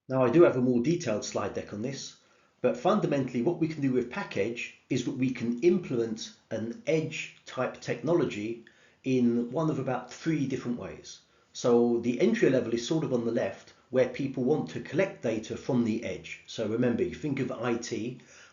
Now I do have a more detailed slide deck on this, but fundamentally what we can do with PACEdge is that we can implement an edge type technology in one of about 3 different ways. So the entry level is sort of on the left, where people want to collect data from the edge. So remember, you think of IT.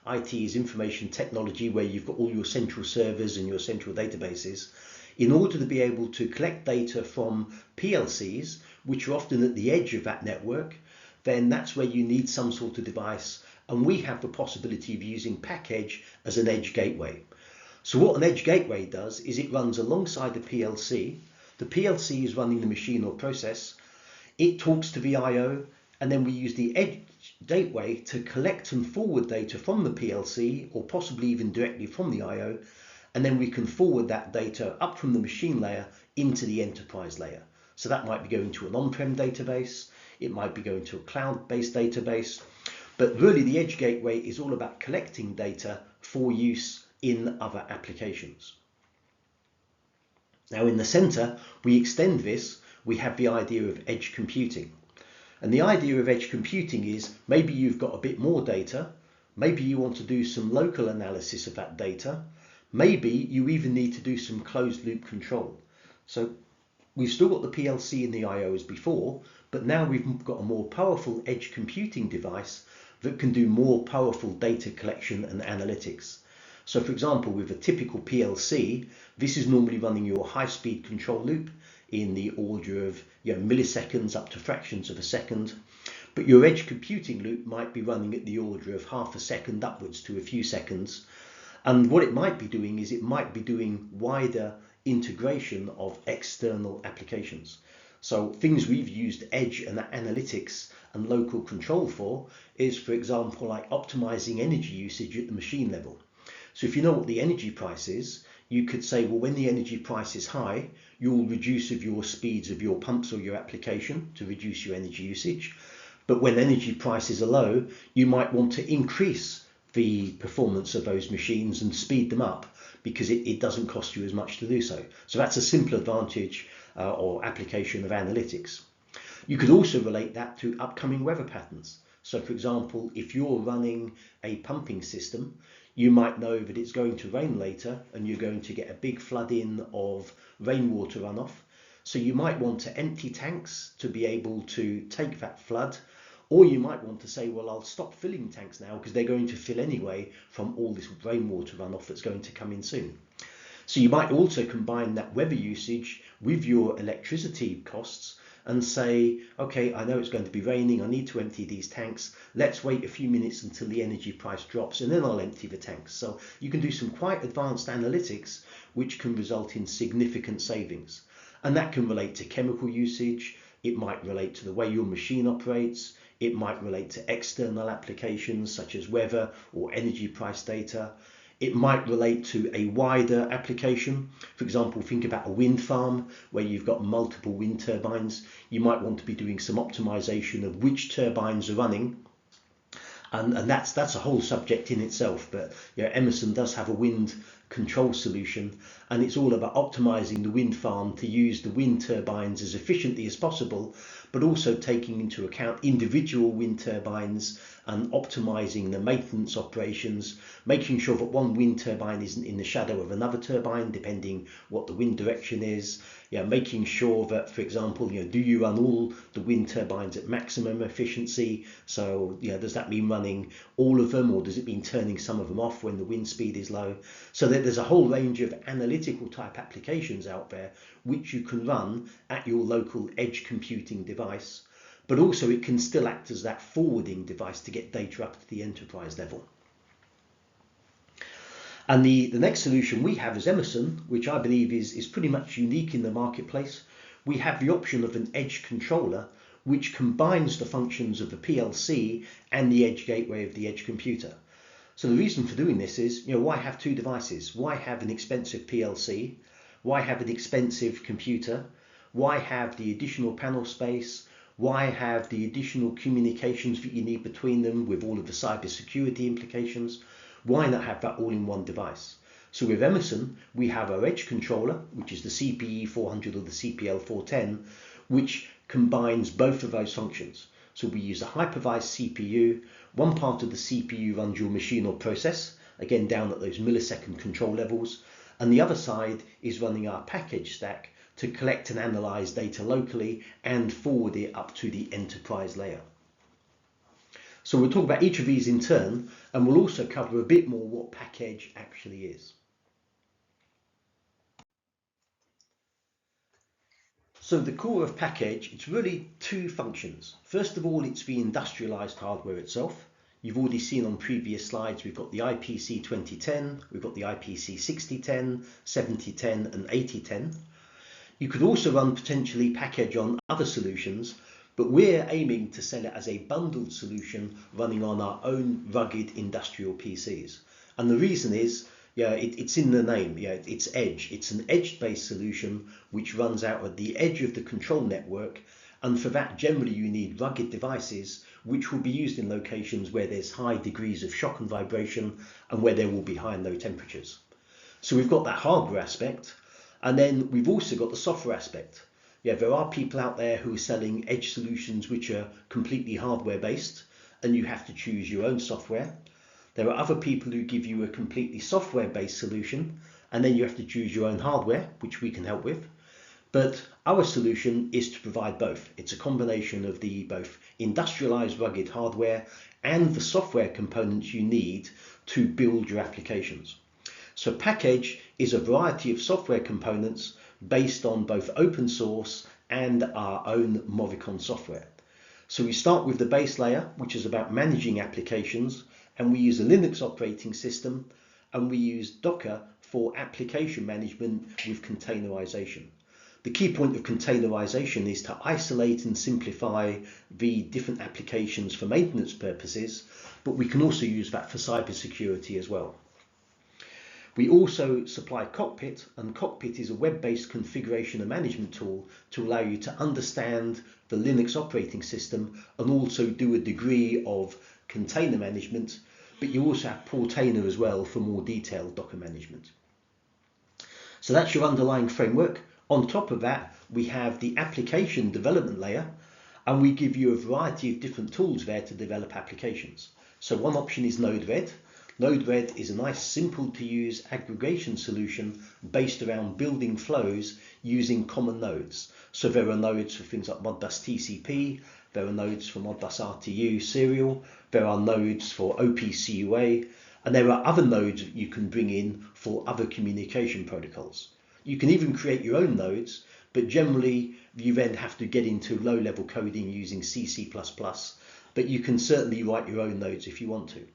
IT is information technology, where you've got all your central servers and your central databases. In order to be able to collect data from PLCs, which are often at the edge of that network, then that's where you need some sort of device. And we have the possibility of using PACEdge as an edge gateway. So what an edge gateway does is it runs alongside the PLC. The PLC is running the machine or process. It talks to the I/O, and then we use the edge gateway to collect and forward data from the PLC, or possibly even directly from the I/O, and then we can forward that data up from the machine layer into the enterprise layer. So that might be going to an on-prem database, it might be going to a cloud-based database. But really the edge gateway is all about collecting data for use in other applications. Now in the center, we extend this, we have the idea of edge computing. And the idea of edge computing is maybe you've got a bit more data, maybe you want to do some local analysis of that data, maybe you even need to do some closed loop control. So we've still got the PLC and the I/O as before, but now we've got a more powerful edge computing device that can do more powerful data collection and analytics. So for example, with a typical PLC, this is normally running your high-speed control loop in the order of milliseconds up to fractions of a second. But your edge computing loop might be running at the order of half a second upwards to a few seconds. And what it might be doing is it might be doing wider integration of external applications. So things we've used edge and analytics and local control for is, for example, like optimizing energy usage at the machine level. So if you know what the energy price is, you could say, well, when the energy price is high, you'll reduce of your speeds of your pumps or your application to reduce your energy usage. But when energy prices are low, you might want to increase the performance of those machines and speed them up because it doesn't cost you as much to do so. So that's a simple advantage or application of analytics. You could also relate that to upcoming weather patterns. So for example, if you're running a pumping system, you might know that it's going to rain later and you're going to get a big flood in of rainwater runoff. So you might want to empty tanks to be able to take that flood, or you might want to say, well, I'll stop filling tanks now because they're going to fill anyway from all this rainwater runoff that's going to come in soon. So you might also combine that weather usage with your electricity costs and say, okay, I know it's going to be raining, I need to empty these tanks, let's wait a few minutes until the energy price drops and then I'll empty the tanks. So you can do some quite advanced analytics which can result in significant savings. And that can relate to chemical usage, it might relate to the way your machine operates, it might relate to external applications such as weather or energy price data. It might relate to a wider application. For example, think about a wind farm where you've got multiple wind turbines. You might want to be doing some optimization of which turbines are running. And that's a whole subject in itself. But Emerson does have a wind control solution, and it's all about optimizing the wind farm to use the wind turbines as efficiently as possible, but also taking into account individual wind turbines and optimizing the maintenance operations, making sure that one wind turbine isn't in the shadow of another turbine depending what the wind direction is. Making sure that, for example, do you run all the wind turbines at maximum efficiency? So does that mean running all of them, or does it mean turning some of them off when the wind speed is low? So that there's a whole range of analytical type applications out there which you can run at your local edge computing device, but also it can still act as that forwarding device to get data up to the enterprise level. And the next solution we have as Emerson, which I believe is pretty much unique in the marketplace, we have the option of an edge controller which combines the functions of the PLC and the edge gateway of the edge computer. So the reason for doing this is, why have two devices? Why have an expensive PLC? Why have an expensive computer? Why have the additional panel space? Why have the additional communications that you need between them with all of the cybersecurity implications? Why not have that all in one device? So with Emerson, we have our edge controller, which is the CPE 400 or the CPL 410, which combines both of those functions. So we use a hypervised CPU. One part of the CPU runs your machine or process, again down at those millisecond control levels, and the other side is running our PACEdge stack to collect and analyze data locally and forward it up to the enterprise layer. So we'll talk about each of these in turn, and we'll also cover a bit more what PACEdge actually is. So the core of PACEdge, it's really two functions. First of all, it's the industrialized hardware itself. You've already seen on previous slides, we've got the IPC 2010, we've got the IPC 6010, 7010 and 8010. You could also run potentially PACEdge on other solutions, but we're aiming to sell it as a bundled solution running on our own rugged industrial PCs. And the reason is, it's in the name, it's edge. It's an edge-based solution which runs out at the edge of the control network, and for that generally you need rugged devices which will be used in locations where there's high degrees of shock and vibration and where there will be high and low temperatures. So we've got that hardware aspect, and then we've also got the software aspect. Yeah, there are people out there who are selling edge solutions which are completely hardware based, and you have to choose your own software. There are other people who give you a completely software based solution, and then you have to choose your own hardware, which we can help with. But our solution is to provide both. It's a combination of the both industrialized rugged hardware and the software components you need to build your applications. So PACEdge is a variety of software components based on both open source and our own Movicon software. So we start with the base layer, which is about managing applications, and we use a Linux operating system, and we use Docker for application management with containerization. The key point of containerization is to isolate and simplify the different applications for maintenance purposes, but we can also use that for cybersecurity as well. We also supply Cockpit, and Cockpit is a web-based configuration and management tool to allow you to understand the Linux operating system and also do a degree of container management, but you also have Portainer as well for more detailed Docker management. So that's your underlying framework. On top of that, we have the application development layer, and we give you a variety of different tools there to develop applications. So one option is Node-RED. Node-RED is a nice, simple to use aggregation solution based around building flows using common nodes. So there are nodes for things like Modbus TCP, there are nodes for Modbus RTU serial, there are nodes for OPCUA, and there are other nodes that you can bring in for other communication protocols. You can even create your own nodes, but generally you then have to get into low-level coding using C++, but you can certainly write your own nodes if you want to.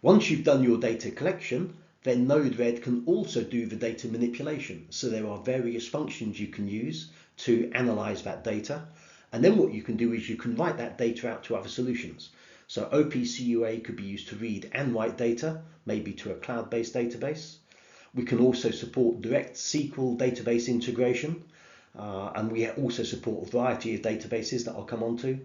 Once you've done your data collection, then Node-RED can also do the data manipulation. So there are various functions you can use to analyze that data. And then what you can do is you can write that data out to other solutions. So OPCUA could be used to read and write data, maybe to a cloud-based database. We can also support direct SQL database integration, and we also support a variety of databases that I'll come on to.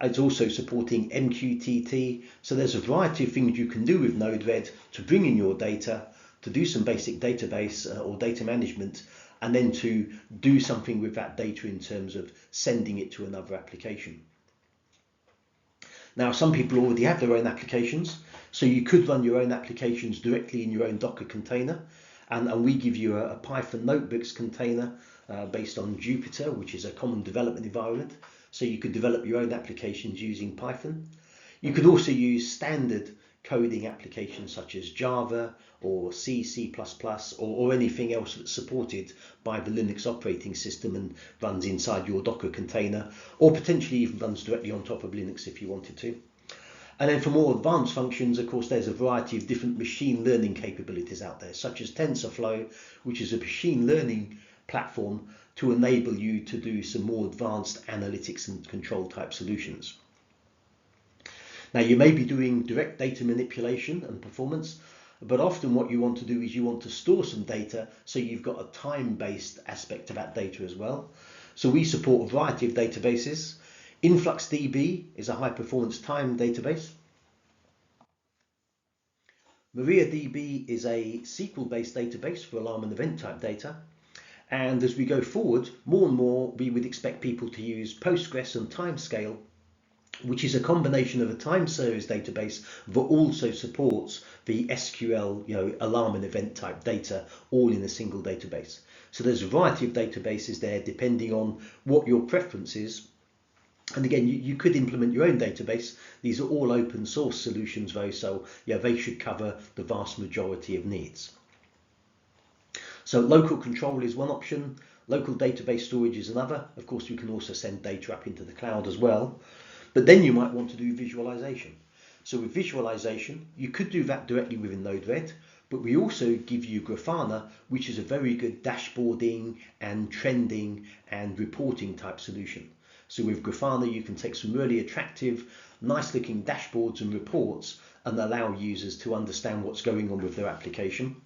It's also supporting MQTT, so there's a variety of things you can do with Node-RED to bring in your data, to do some basic database or data management, and then to do something with that data in terms of sending it to another application. Now, some people already have their own applications, so you could run your own applications directly in your own Docker container. And we give you a Python notebooks container based on Jupyter, which is a common development environment. So you could develop your own applications using Python. You could also use standard coding applications such as Java or C, C++, or anything else that's supported by the Linux operating system and runs inside your Docker container, or potentially even runs directly on top of Linux if you wanted to. And then for more advanced functions, of course, there's a variety of different machine learning capabilities out there, such as TensorFlow, which is a machine learning platform to enable you to do some more advanced analytics and control type solutions. Now, you may be doing direct data manipulation and performance, but often what you want to do is you want to store some data, so you've got a time-based aspect to that data as well. So we support a variety of databases. InfluxDB is a high-performance time database. MariaDB is a SQL-based database for alarm and event type data. And as we go forward, more and more we would expect people to use Postgres and Timescale, which is a combination of a time series database that also supports the SQL, alarm and event type data, all in a single database. So there's a variety of databases there depending on what your preference is. And again, you could implement your own database. These are all open source solutions though, so they should cover the vast majority of needs. So local control is one option, local database storage is another. Of course, you can also send data up into the cloud as well. But then you might want to do visualization. So with visualization, you could do that directly within Node-RED, but we also give you Grafana, which is a very good dashboarding and trending and reporting type solution. So with Grafana, you can take some really attractive, nice looking dashboards and reports and allow users to understand what's going on with their application.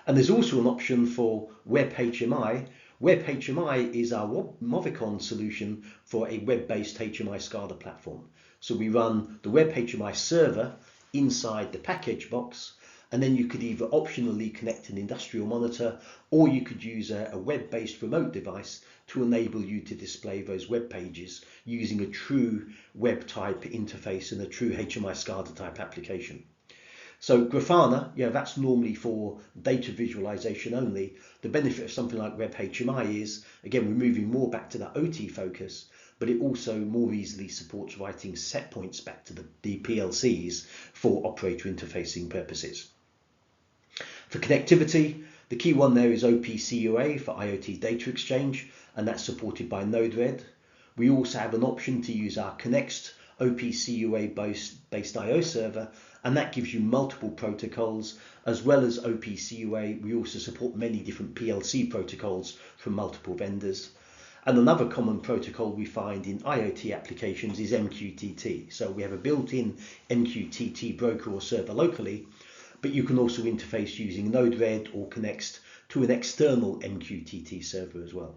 And there's also an option for Web HMI. Web HMI is our Movicon solution for a web-based HMI SCADA platform. So we run the web HMI server inside the PACEdge box, and then you could either optionally connect an industrial monitor, or you could use a web-based remote device to enable you to display those web pages using a true web type interface and a true HMI SCADA type application. So Grafana, that's normally for data visualization only. The benefit of something like Web HMI is, again, we're moving more back to that OT focus, but it also more easily supports writing set points back to the PLCs for operator interfacing purposes. For connectivity, the key one there is OPCUA for IoT data exchange, and that's supported by Node-RED. We also have an option to use our Connext OPCUA based IO server, and that gives you multiple protocols. As well as OPCUA, we also support many different PLC protocols from multiple vendors. And another common protocol we find in IoT applications is MQTT. So we have a built-in MQTT broker or server locally, but you can also interface using Node-RED or Connext to an external MQTT server as well.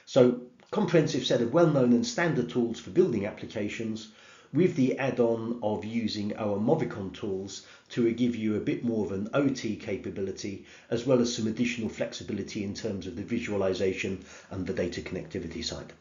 So comprehensive set of well-known and standard tools for building applications, with the add-on of using our Movicon tools to give you a bit more of an OT capability, as well as some additional flexibility in terms of the visualization and the data connectivity side.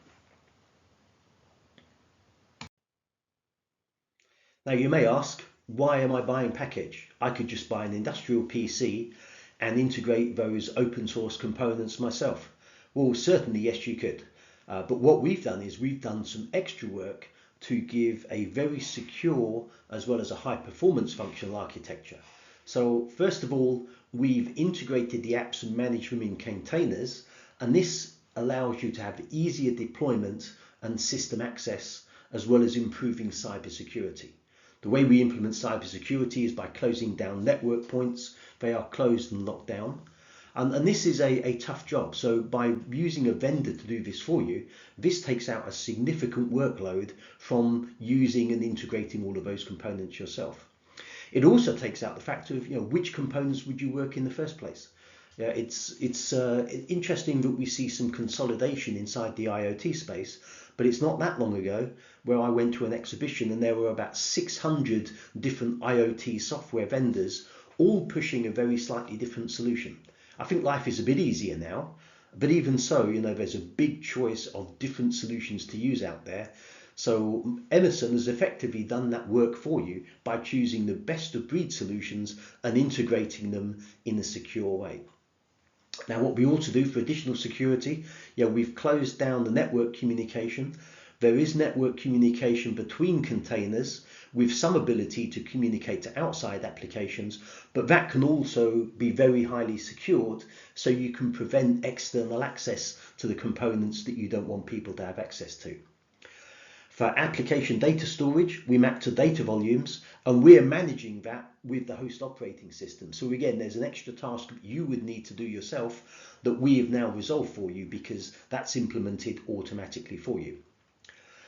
Now you may ask, why am I buying PACEdge? I could just buy an industrial PC and integrate those open source components myself. Well, certainly yes you could, but what we've done is we've done some extra work to give a very secure as well as a high performance functional architecture. So first of all, we've integrated the apps and managed them in containers, and this allows you to have easier deployment and system access, as well as improving cybersecurity. The way we implement cybersecurity is by closing down network points. They are closed and locked down. And this is a tough job. So by using a vendor to do this for you, this takes out a significant workload from using and integrating all of those components yourself. It also takes out the fact of, which components would you work in the first place? It's interesting that we see some consolidation inside the IoT space, but it's not that long ago where I went to an exhibition and there were about 600 different IoT software vendors, all pushing a very slightly different solution. I think life is a bit easier now, but even so, there's a big choice of different solutions to use out there. So Emerson has effectively done that work for you by choosing the best of breed solutions and integrating them in a secure way. Now, what we also do for additional security, we've closed down the network communication. There is network communication between containers with some ability to communicate to outside applications, but that can also be very highly secured, so you can prevent external access to the components that you don't want people to have access to. For application data storage, we map to data volumes, and we're managing that with the host operating system. So again, there's an extra task you would need to do yourself that we have now resolved for you, because that's implemented automatically for you.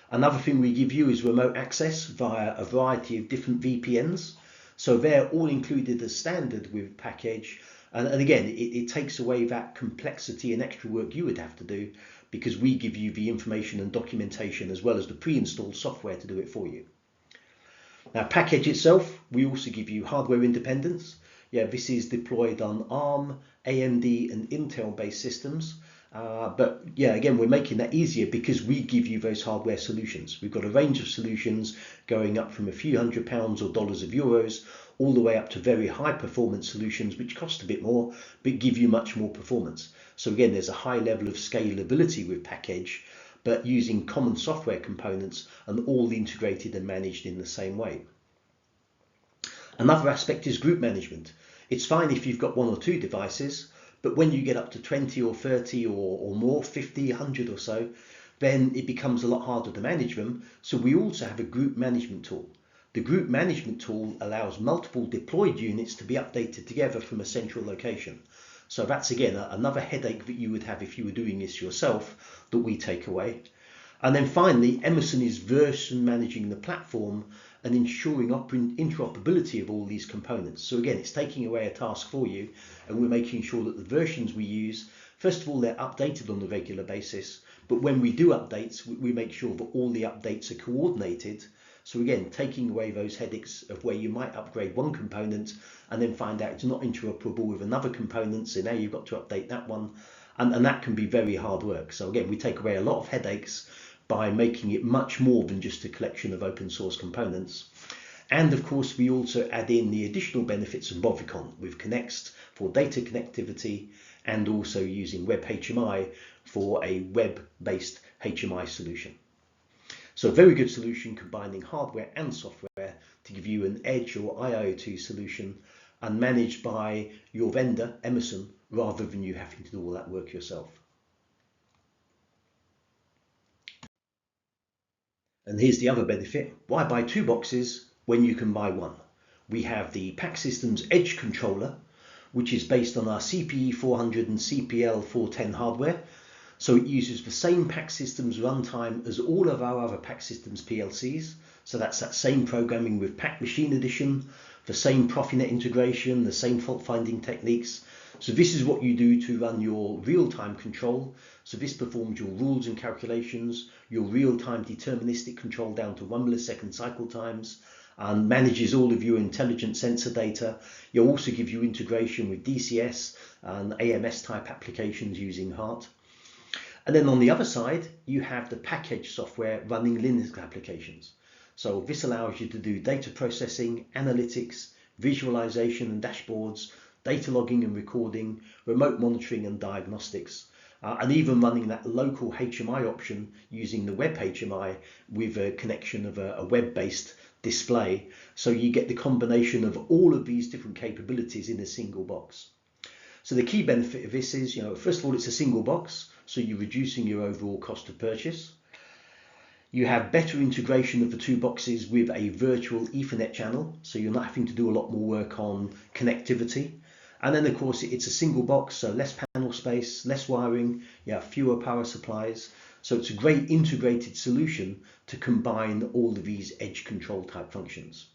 Another thing we give you is remote access via a variety of different VPNs. So they're all included as standard with PACEdge. And again, it takes away that complexity and extra work you would have to do, because we give you the information and documentation as well as the pre-installed software to do it for you. Now, PACEdge itself, we also give you hardware independence. This is deployed on ARM, AMD and Intel based systems. But again, we're making that easier because we give you those hardware solutions. We've got a range of solutions going up from a few £100 or dollars of euros all the way up to very high performance solutions which cost a bit more but give you much more performance. So again, there's a high level of scalability with PACEdge, but using common software components and all integrated and managed in the same way. Another aspect is group management. It's fine if you've got one or two devices, but when you get up to 20 or 30 or more, 50, 100 or so, then it becomes a lot harder to manage them. So we also have a group management tool. The group management tool allows multiple deployed units to be updated together from a central location. So that's again another headache that you would have if you were doing this yourself that we take away. And then finally, Emerson is version managing the platform and ensuring interoperability of all these components. So again, it's taking away a task for you, and we're making sure that the versions we use, first of all, they're updated on a regular basis, But when we do updates, we make sure that all the updates are coordinated. So again, taking away those headaches of where you might upgrade one component and then find out it's not interoperable with another component, so now you've got to update that one, and that can be very hard work. So again, we take away a lot of headaches by making it much more than just a collection of open source components. And of course, we also add in the additional benefits of Movicon with Connect for data connectivity, and also using Web HMI for a web-based HMI solution. So a very good solution combining hardware and software to give you an edge or IIoT solution, and managed by your vendor, Emerson, rather than you having to do all that work yourself. And here's the other benefit. Why buy two boxes when you can buy one? We have the PACEdge Edge controller, which is based on our CPE 400 and CPL 410 hardware. So it uses the same PACEdge runtime as all of our other PACEdge PLCs. So that's that same programming with PAC Machine Edition, the same Profinet integration, the same fault finding techniques. So this is what you do to run your real-time control. So this performs your rules and calculations, your real-time deterministic control down to 1 millisecond cycle times, and manages all of your intelligent sensor data. It'll also give you integration with DCS and AMS type applications using HART. And then on the other side, you have the PACEdge software running Linux applications. So this allows you to do data processing, analytics, visualization and dashboards, data logging and recording, remote monitoring and diagnostics, and even running that local HMI option using the web HMI with a connection of a web-based display. So you get the combination of all of these different capabilities in a single box. So the key benefit of this is, first of all, it's a single box, so you're reducing your overall cost of purchase. You have better integration of the two boxes with a virtual Ethernet channel, so you're not having to do a lot more work on connectivity. And then of course it's a single box, so less panel space, less wiring, fewer power supplies. So it's a great integrated solution to combine all of these edge control type functions.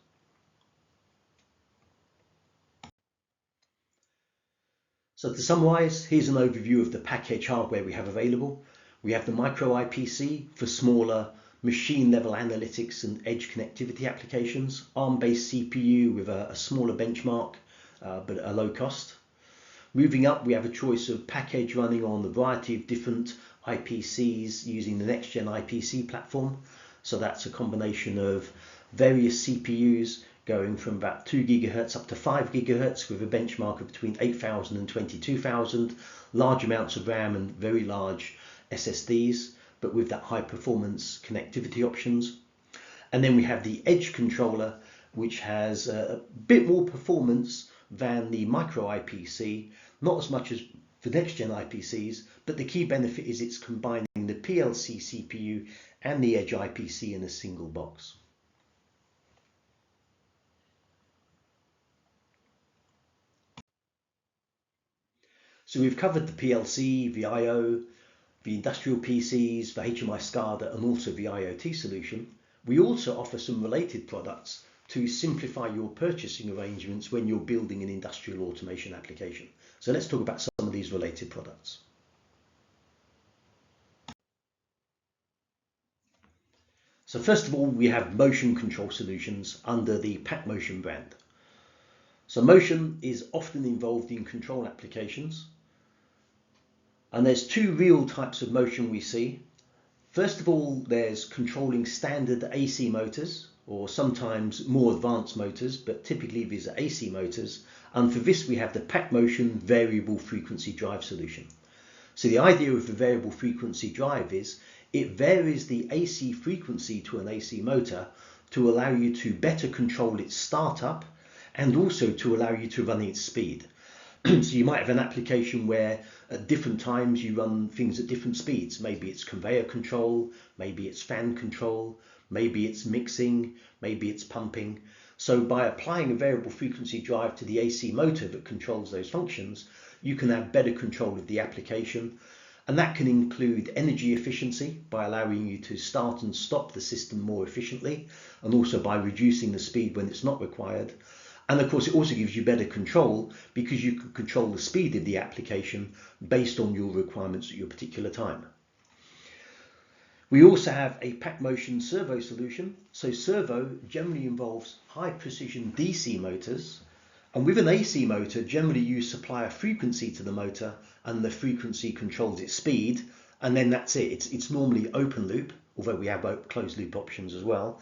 So to summarize, here's an overview of the PACEdge hardware we have available. We have the micro IPC for smaller machine level analytics and edge connectivity applications, ARM-based CPU with a smaller benchmark, but at a low cost. Moving up, we have a choice of PACEdge running on a variety of different IPCs using the next gen IPC platform. So that's a combination of various CPUs going from about 2 gigahertz up to 5 gigahertz with a benchmark of between 8,000 and 22,000, large amounts of RAM and very large SSDs, but with that high performance connectivity options. And then we have the Edge controller, which has a bit more performance than the micro IPC, not as much as the next gen IPCs, but the key benefit is it's combining the PLC CPU and the Edge IPC in a single box. So we've covered the PLC, the I/O, the industrial PCs, the HMI SCADA, and also the IoT solution. We also offer some related products to simplify your purchasing arrangements when you're building an industrial automation application. So let's talk about some of these related products. So first of all, we have motion control solutions under the PACmotion brand. So motion is often involved in control applications. And there's two real types of motion we see. First of all, there's controlling standard AC motors, or sometimes more advanced motors, but typically these are AC motors. And for this, we have the PACmotion variable frequency drive solution. So the idea of the variable frequency drive is it varies the AC frequency to an AC motor to allow you to better control its startup and also to allow you to run its speed. So you might have an application where at different times you run things at different speeds. Maybe it's conveyor control, maybe it's fan control, maybe it's mixing, maybe it's pumping. So by applying a variable frequency drive to the AC motor that controls those functions, you can have better control of the application. And that can include energy efficiency by allowing you to start and stop the system more efficiently, and also by reducing the speed when it's not required. And of course, it also gives you better control because you can control the speed of the application based on your requirements at your particular time. We also have a pack motion servo solution. So servo generally involves high precision DC motors, and with an AC motor generally you supply a frequency to the motor and the frequency controls its speed, and then that's it. It's normally open loop, although we have closed loop options as well.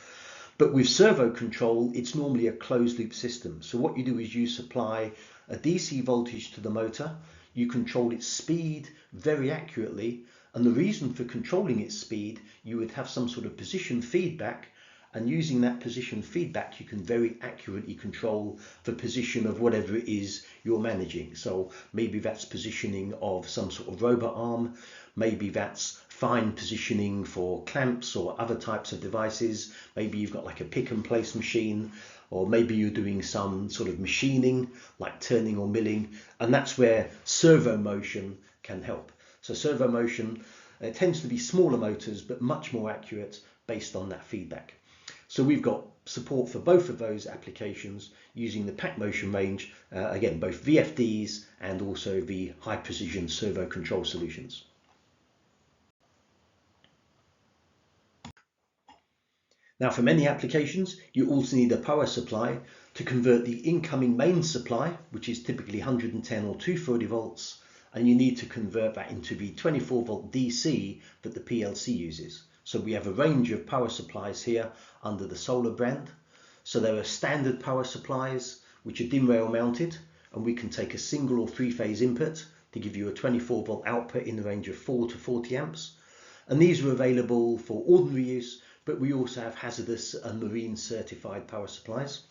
But with servo control, it's normally a closed loop system. So what you do is you supply a DC voltage to the motor, you control its speed very accurately, and the reason for controlling its speed, you would have some sort of position feedback, and using that position feedback you can very accurately control the position of whatever it is you're managing. So maybe that's positioning of some sort of robot arm, maybe that's fine positioning for clamps or other types of devices, maybe you've got like a pick and place machine, or maybe you're doing some sort of machining like turning or milling, and that's where servo motion can help. So servo motion tends to be smaller motors but much more accurate based on that feedback. So we've got support for both of those applications using the pack motion range, again both VFDs and also the high precision servo control solutions. Now for many applications you also need a power supply to convert the incoming main supply, which is typically 110 or 240 volts, and you need to convert that into the 24 volt DC that the PLC uses. So we have a range of power supplies here under the Solar brand. So there are standard power supplies which are DIN rail mounted, and we can take a single or three-phase input to give you a 24 volt output in the range of 4 to 40 amps. And these are available for ordinary use, but we also have hazardous and marine certified power supplies.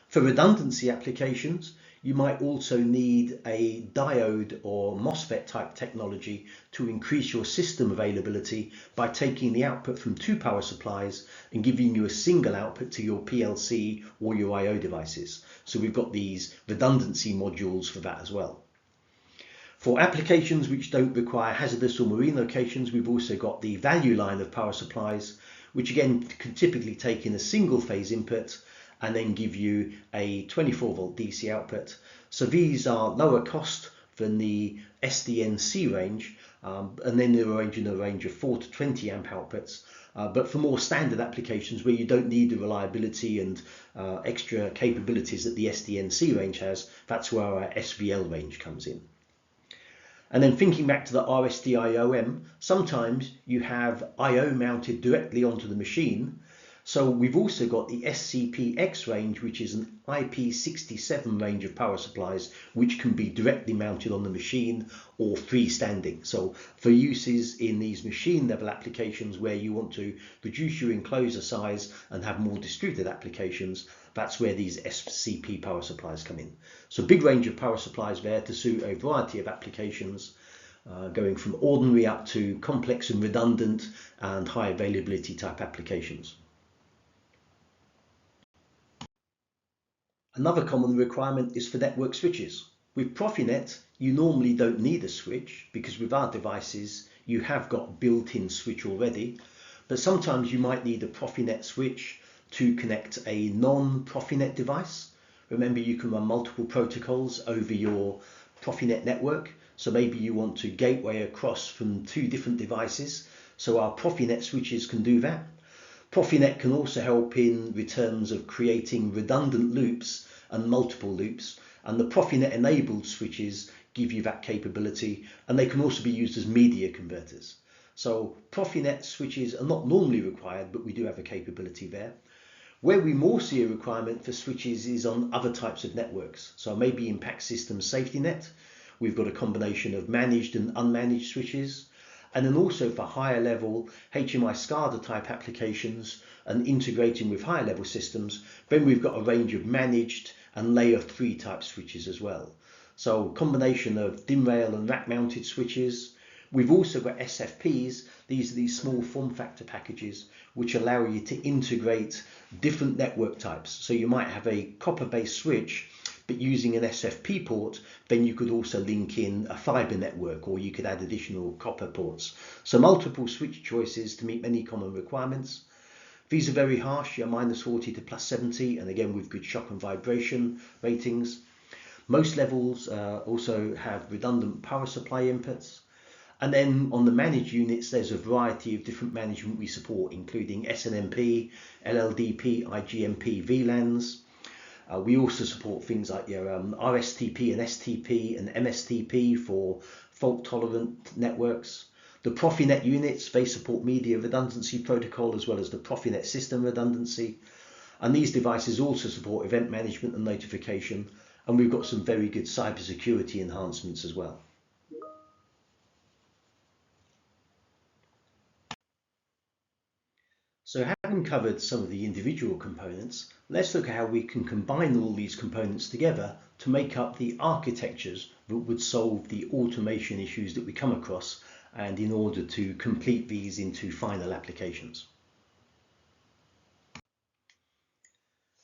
For redundancy applications, you might also need a diode or MOSFET type technology to increase your system availability by taking the output from two power supplies and giving you a single output to your PLC or your I/O devices. So we've got these redundancy modules for that as well. For applications which don't require hazardous or marine locations, we've also got the value line of power supplies, which again can typically take in a single phase input and then give you a 24 volt DC output. So these are lower cost than the SDNC range, and then they're in a range of 4 to 20 amp outputs. But for more standard applications where you don't need the reliability and extra capabilities that the SDNC range has, that's where our SVL range comes in. And then thinking back to the RSD-IOM, sometimes you have I/O mounted directly onto the machine. So we've also got the SCPX range, which is an IP67 range of power supplies, which can be directly mounted on the machine or freestanding. So for uses in these machine level applications where you want to reduce your enclosure size and have more distributed applications, that's where these SCP power supplies come in. So big range of power supplies there to suit a variety of applications, going from ordinary up to complex and redundant and high availability type applications. Another common requirement is for network switches. With Profinet, you normally don't need a switch because with our devices, you have got built-in switch already, but sometimes you might need a Profinet switch to connect a non-Profinet device. Remember, you can run multiple protocols over your Profinet network. So maybe you want to gateway across from two different devices. So our Profinet switches can do that. Profinet can also help in terms of creating redundant loops and multiple loops, and the Profinet enabled switches give you that capability, and they can also be used as media converters. So Profinet switches are not normally required, but we do have a capability there. Where we more see a requirement for switches is on other types of networks. So maybe in PAC Systems Safety Net, we've got a combination of managed and unmanaged switches. And then also for higher level HMI SCADA type applications and integrating with higher level systems, then we've got a range of managed and layer 3 type switches as well. So combination of DIN rail and rack mounted switches. We've also got SFPs. These are these small form factor packages which allow you to integrate different network types. So you might have a copper based switch, but using an SFP port, then you could also link in a fiber network, or you could add additional copper ports. So multiple switch choices to meet many common requirements. These are very harsh, you're -40 to +70, and again with good shock and vibration ratings. Most levels also have redundant power supply inputs. And then on the managed units, there's a variety of different management we support, including SNMP, LLDP, IGMP, VLANs. We also support things like your RSTP and STP and MSTP for fault-tolerant networks. The Profinet units, they support media redundancy protocol as well as the Profinet system redundancy. And these devices also support event management and notification. And we've got some very good cybersecurity enhancements as well. So having covered some of the individual components, let's look at how we can combine all these components together to make up the architectures that would solve the automation issues that we come across, and in order to complete these into final applications.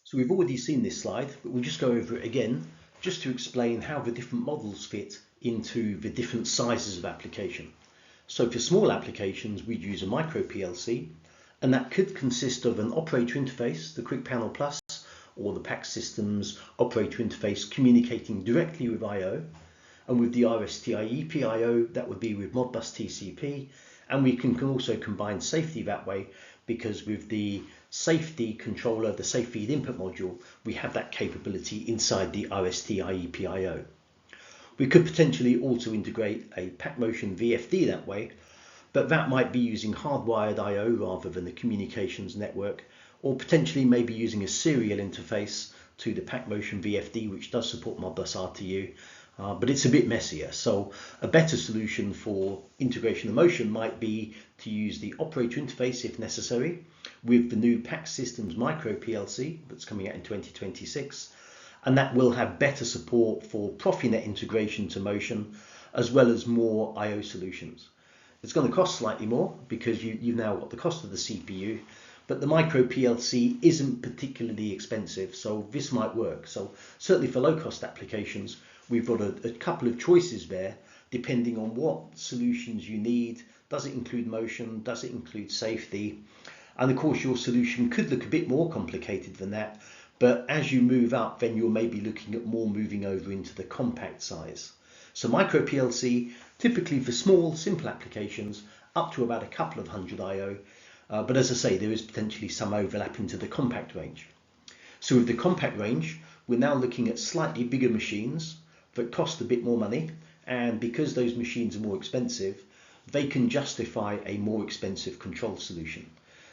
So we've already seen this slide, but we'll just go over it again just to explain how the different models fit into the different sizes of application. So for small applications, we'd use a micro PLC, and that could consist of an operator interface, the Quick Panel Plus, or the PACSystems operator interface communicating directly with I/O. And with the RSTIE PIO, that would be with Modbus TCP. And we can also combine safety that way, because with the safety controller, the safe feed input module, we have that capability inside the RSTIE PIO. We could potentially also integrate a PACmotion VFD that way, but that might be using hardwired I/O rather than the communications network, or potentially maybe using a serial interface to the PACmotion VFD, which does support Modbus RTU, but it's a bit messier. So a better solution for integration of motion might be to use the operator interface if necessary with the new PACSystems micro PLC that's coming out in 2026, and that will have better support for Profinet integration to motion as well as more I/O solutions. It's going to cost slightly more because you've now got the cost of the CPU, but the micro PLC isn't particularly expensive, so this might work. So certainly for low cost applications, we've got a couple of choices there depending on what solutions you need. Does it include motion? Does it include safety? And of course your solution could look a bit more complicated than that, but as you move up, then you're maybe looking at more moving over into the compact size. So micro PLC, typically for small, simple applications, up to about a couple of hundred I/O. But as I say, there is potentially some overlap into the compact range. So with the compact range, we're now looking at slightly bigger machines that cost a bit more money. And because those machines are more expensive, they can justify a more expensive control solution.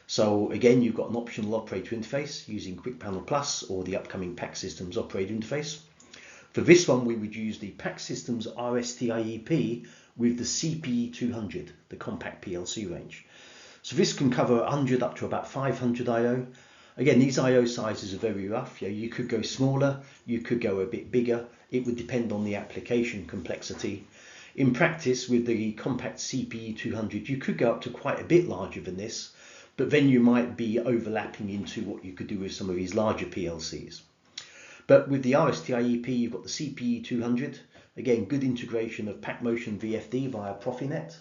So again, you've got an optional operator interface using Quick Panel Plus or the upcoming PACSystems operator interface. For this one, we would use the PACSystems RSTIEP with the CPE200, the compact PLC range. So this can cover 100 up to about 500 I/O. Again, these I/O sizes are very rough. You could go smaller, you could go a bit bigger. It would depend on the application complexity. In practice, with the compact CPE200, you could go up to quite a bit larger than this, but then you might be overlapping into what you could do with some of these larger PLCs. But with the RSTIEP, you've got the CPE200. Again, good integration of PACmotion VFD via Profinet.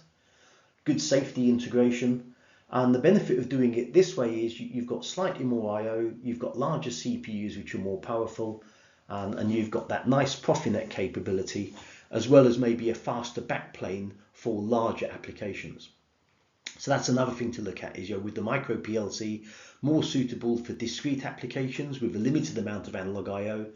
Good safety integration. And the benefit of doing it this way is you've got slightly more I/O, you've got larger CPUs which are more powerful, and you've got that nice Profinet capability, as well as maybe a faster backplane for larger applications. So that's another thing to look at, is with the micro PLC, more suitable for discrete applications with a limited amount of analog I/O.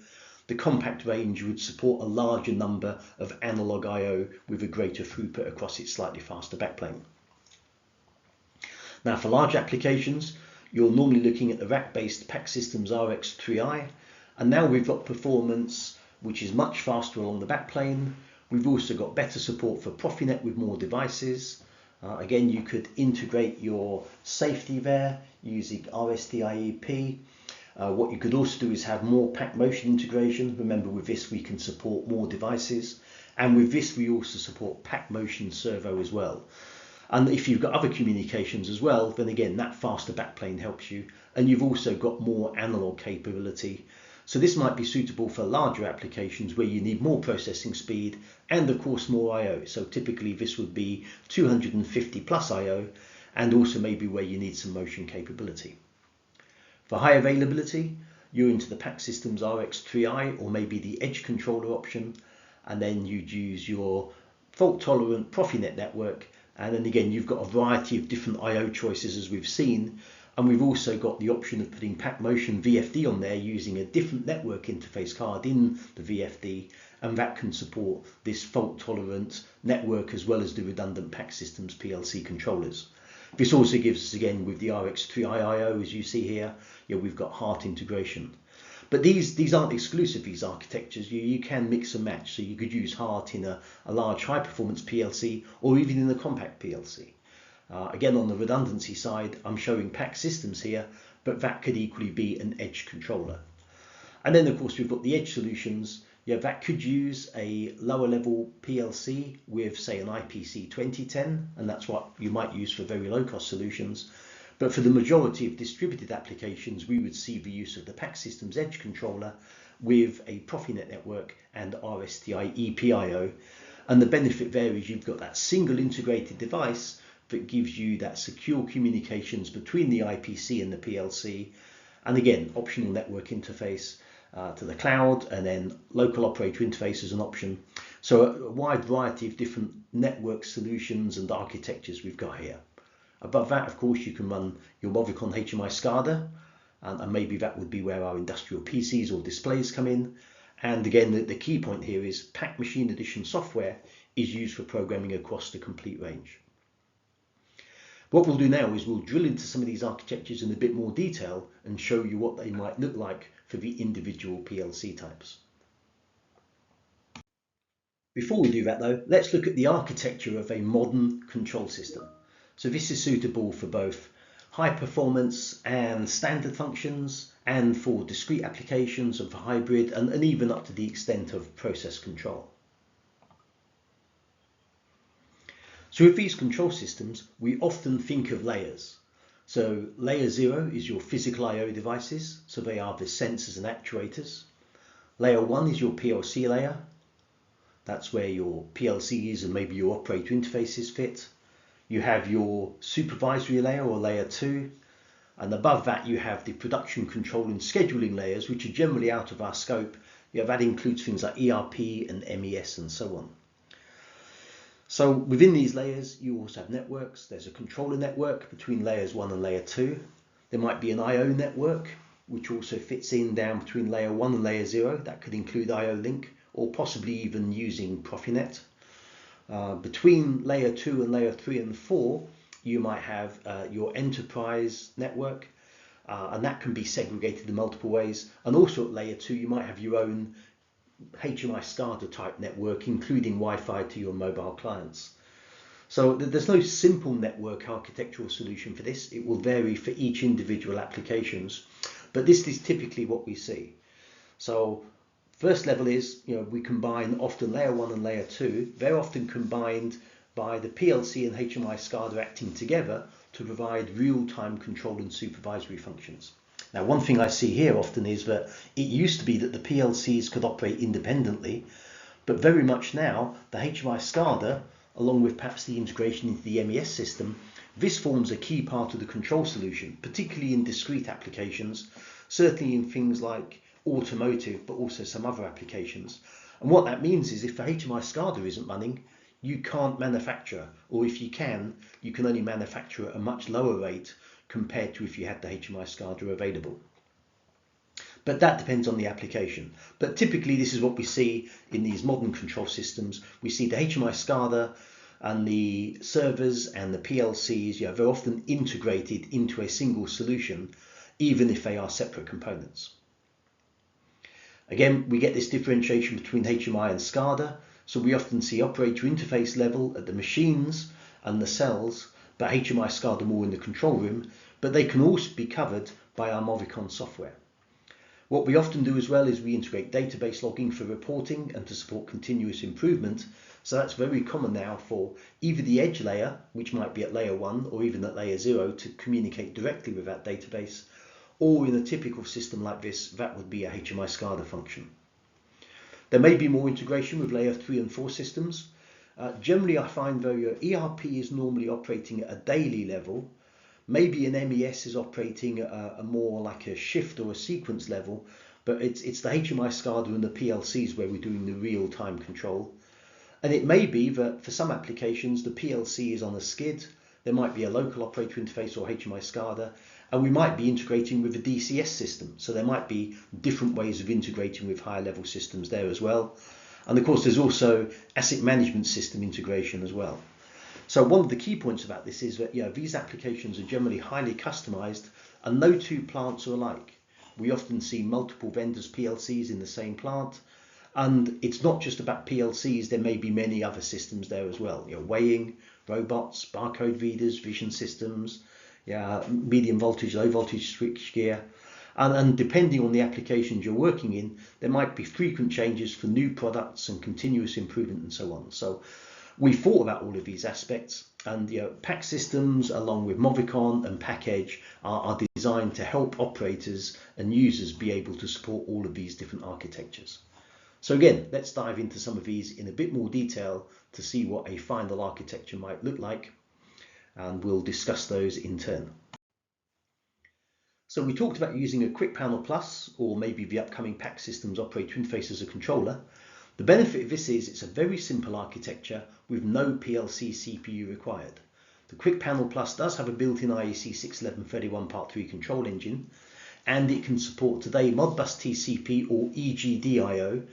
The compact range would support a larger number of analog I/O with a greater throughput across its slightly faster backplane. Now for large applications, you're normally looking at the rack-based PACSystems RX3i, and now we've got performance which is much faster along the backplane. We've also got better support for Profinet with more devices. Again, you could integrate your safety there using RSTIEP. What you could also do is have more PACmotion integration. Remember, with this we can support more devices, and with this we also support PACmotion servo as well. And if you've got other communications as well, then again that faster backplane helps you, and you've also got more analog capability. So this might be suitable for larger applications where you need more processing speed and of course more I/O. So typically this would be 250 plus I/O, and also maybe where you need some motion capability. For high availability, you're into the PACSystems RX3i or maybe the edge controller option, and then you'd use your fault-tolerant Profinet network, and then again you've got a variety of different I/O choices as we've seen, and we've also got the option of putting PACmotion VFD on there using a different network interface card in the VFD, and that can support this fault-tolerant network as well as the redundant PAC systems PLC controllers. This also gives us, again, with the RX3 IIO, as you see here, we've got heart integration. But these aren't exclusive, these architectures. You can mix and match. So you could use heart in a large high-performance PLC or even in a compact PLC. Again, on the redundancy side, I'm showing PAC systems here, but that could equally be an edge controller. And then, of course, we've got the edge solutions. That could use a lower level PLC with, say, an IPC 2010, and that's what you might use for very low cost solutions. But for the majority of distributed applications, we would see the use of the PAC systems edge controller with a Profinet network and RSTI EPIO. And the benefit there is you've got that single integrated device that gives you that secure communications between the IPC and the PLC. And again, optional network interface to the cloud, and then local operator interface as an option. So a wide variety of different network solutions and architectures we've got here. Above that, of course, you can run your Movicon HMI SCADA, and maybe that would be where our industrial PCs or displays come in. And again, the key point here is PAC Machine Edition software is used for programming across the complete range. What we'll do now is we'll drill into some of these architectures in a bit more detail and show you what they might look like for the individual PLC types. Before we do that though, let's look at the architecture of a modern control system. So this is suitable for both high performance and standard functions, and for discrete applications and for hybrid, and even up to the extent of process control. So with these control systems, we often think of layers. So layer 0 is your physical I/O devices, so they are the sensors and actuators. Layer 1 is your PLC layer. That's where your PLCs and maybe your operator interfaces fit. You have your supervisory layer, or layer 2, and above that you have the production control and scheduling layers, which are generally out of our scope. That includes things like ERP and MES and so on. So within these layers you also have networks. There's a controller network between layers 1 and layer 2. There might be an I/O network which also fits in down between layer 1 and layer 0. That could include I/O link, or possibly even using Profinet. Between layer 2 and layer 3 and 4 you might have your enterprise network, and that can be segregated in multiple ways. And also at layer 2 you might have your own HMI SCADA type network, including Wi-Fi to your mobile clients. So there's no simple network architectural solution for this. It will vary for each individual applications, but this is typically what we see. So first level is, we combine often layer 1 and layer 2. They're often combined by the PLC and HMI SCADA acting together to provide real-time control and supervisory functions. Now, one thing I see here often is that it used to be that the PLCs could operate independently, but very much now the HMI SCADA, along with perhaps the integration into the MES system, this forms a key part of the control solution, particularly in discrete applications, certainly in things like automotive, but also some other applications. And what that means is if the HMI SCADA isn't running, you can't manufacture, or if you can only manufacture at a much lower rate compared to if you had the HMI SCADA available. But that depends on the application. But typically this is what we see in these modern control systems. We see the HMI SCADA and the servers and the PLCs, they're often integrated into a single solution, even if they are separate components. Again, we get this differentiation between HMI and SCADA. So we often see operator interface level at the machines and the cells, but HMI SCADA more in the control room, but they can also be covered by our Movicon software. What we often do as well is we integrate database logging for reporting and to support continuous improvement. So that's very common now for either the edge layer, which might be at layer 1 or even at layer 0, to communicate directly with that database, or in a typical system like this, that would be a HMI SCADA function. There may be more integration with layer 3 and 4 systems. Generally, I find though your ERP is normally operating at a daily level. Maybe an MES is operating at a more like a shift or a sequence level, but it's the HMI SCADA and the PLCs where we're doing the real-time control. And it may be that for some applications the PLC is on a skid, there might be a local operator interface or HMI SCADA, and we might be integrating with a DCS system. So there might be different ways of integrating with higher level systems there as well. And of course there's also asset management system integration as well. So one of the key points about this is that these applications are generally highly customized and no two plants are alike. We often see multiple vendors' PLCs in the same plant. And it's not just about PLCs, there may be many other systems there as well. Weighing, robots, barcode readers, vision systems, medium voltage, low voltage switchgear. And depending on the applications you're working in, there might be frequent changes for new products and continuous improvement and so on. So we thought about all of these aspects, and PAC systems along with Movicon and PACEdge are designed to help operators and users be able to support all of these different architectures. So again, let's dive into some of these in a bit more detail to see what a final architecture might look like, and we'll discuss those in turn. So we talked about using a Quick Panel Plus or maybe the upcoming PAC Systems operator interface as a controller. The benefit of this is it's a very simple architecture with no PLC CPU required. The Quick Panel Plus does have a built-in IEC 61131 Part 3 control engine, and it can support today Modbus TCP or EGD-IO.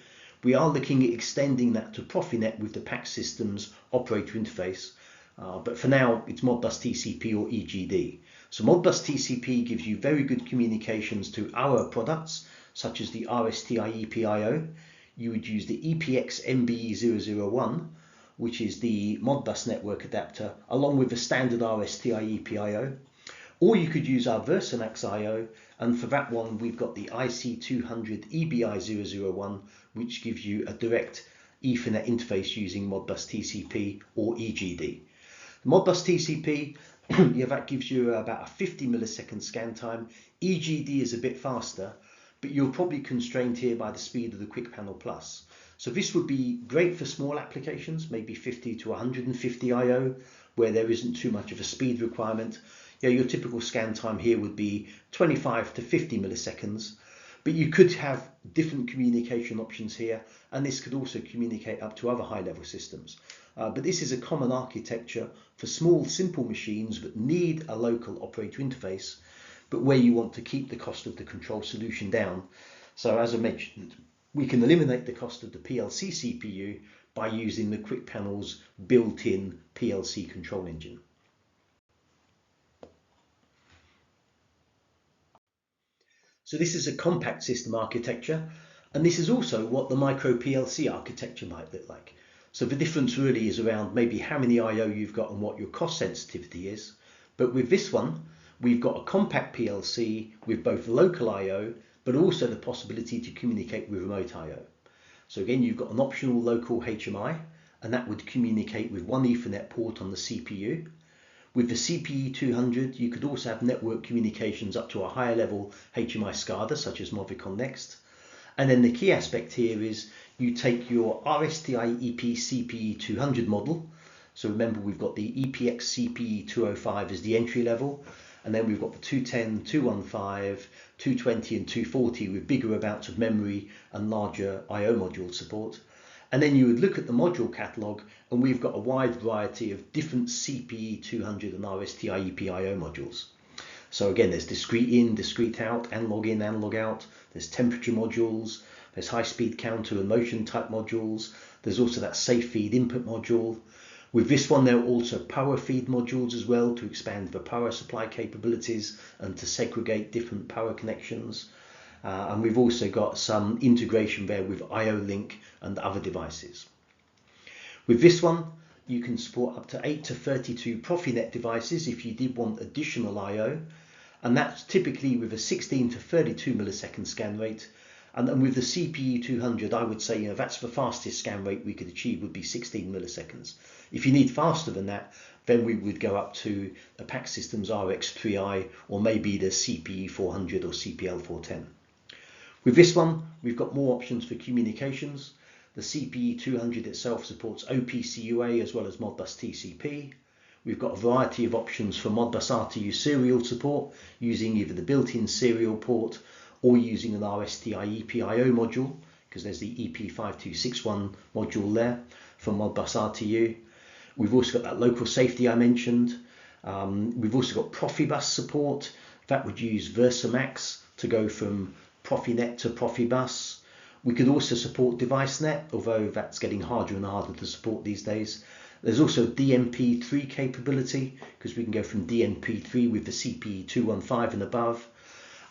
We are looking at extending that to Profinet with the PAC Systems operator interface, but for now it's Modbus TCP or EGD. So Modbus TCP gives you very good communications to our products, such as the RSTI EPIO. You would use the EPX MBE001, which is the Modbus network adapter, along with the standard RSTI EPIO. Or you could use our Versanax IO, and for that one we've got the IC200 EBI001, which gives you a direct Ethernet interface using Modbus TCP or EGD. Modbus TCP, that gives you about a 50 millisecond scan time. EGD is a bit faster, but you're probably constrained here by the speed of the Quick Panel Plus. So this would be great for small applications, maybe 50 to 150 IO, where there isn't too much of a speed requirement. Your typical scan time here would be 25 to 50 milliseconds, but you could have different communication options here, and this could also communicate up to other high-level systems. But this is a common architecture for small, simple machines that need a local operator interface, but where you want to keep the cost of the control solution down. So as I mentioned, we can eliminate the cost of the PLC CPU by using the Quick Panel's built-in PLC control engine. So this is a compact system architecture, and this is also what the micro PLC architecture might look like. So the difference really is around maybe how many IO you've got and what your cost sensitivity is. But with this one, we've got a compact PLC with both local IO, but also the possibility to communicate with remote IO. So again, you've got an optional local HMI, and that would communicate with one Ethernet port on the CPU. With the CPE200, you could also have network communications up to a higher level HMI SCADA, such as Movicon Next. And then the key aspect here is you take your RSTI EP CPE200 model. So remember, we've got the EPX CPE205 as the entry level, and then we've got the 210, 215, 220 and 240 with bigger amounts of memory and larger IO module support. And then you would look at the module catalog, and we've got a wide variety of different CPE200 and RSTI EPIO modules. So again, there's discrete in, discrete out, analog in, analog out. There's temperature modules, there's high-speed counter and motion type modules. There's also that safe feed input module. With this one, there are also power feed modules as well to expand the power supply capabilities and to segregate different power connections. And we've also got some integration there with IO-Link and other devices. With this one, you can support up to 8 to 32 Profinet devices if you did want additional IO, and that's typically with a 16 to 32 millisecond scan rate. And with the CPE200, I would say that's the fastest scan rate we could achieve, would be 16 milliseconds. If you need faster than that, then we would go up to the PAC Systems RX3i or maybe the CPE400 or CPL410. With this one, we've got more options for communications. The CPE200 itself supports OPC UA as well as Modbus TCP. We've got a variety of options for Modbus RTU serial support using either the built-in serial port or using an RSTI EPIO module, because there's the EP5261 module there for Modbus RTU. We've also got that local safety I mentioned. We've also got Profibus support. That would use Versamax to go from Profinet to Profibus. We could also support DeviceNet, although that's getting harder and harder to support these days. There's also DNP3 capability, because we can go from DNP3 with the CPE215 and above.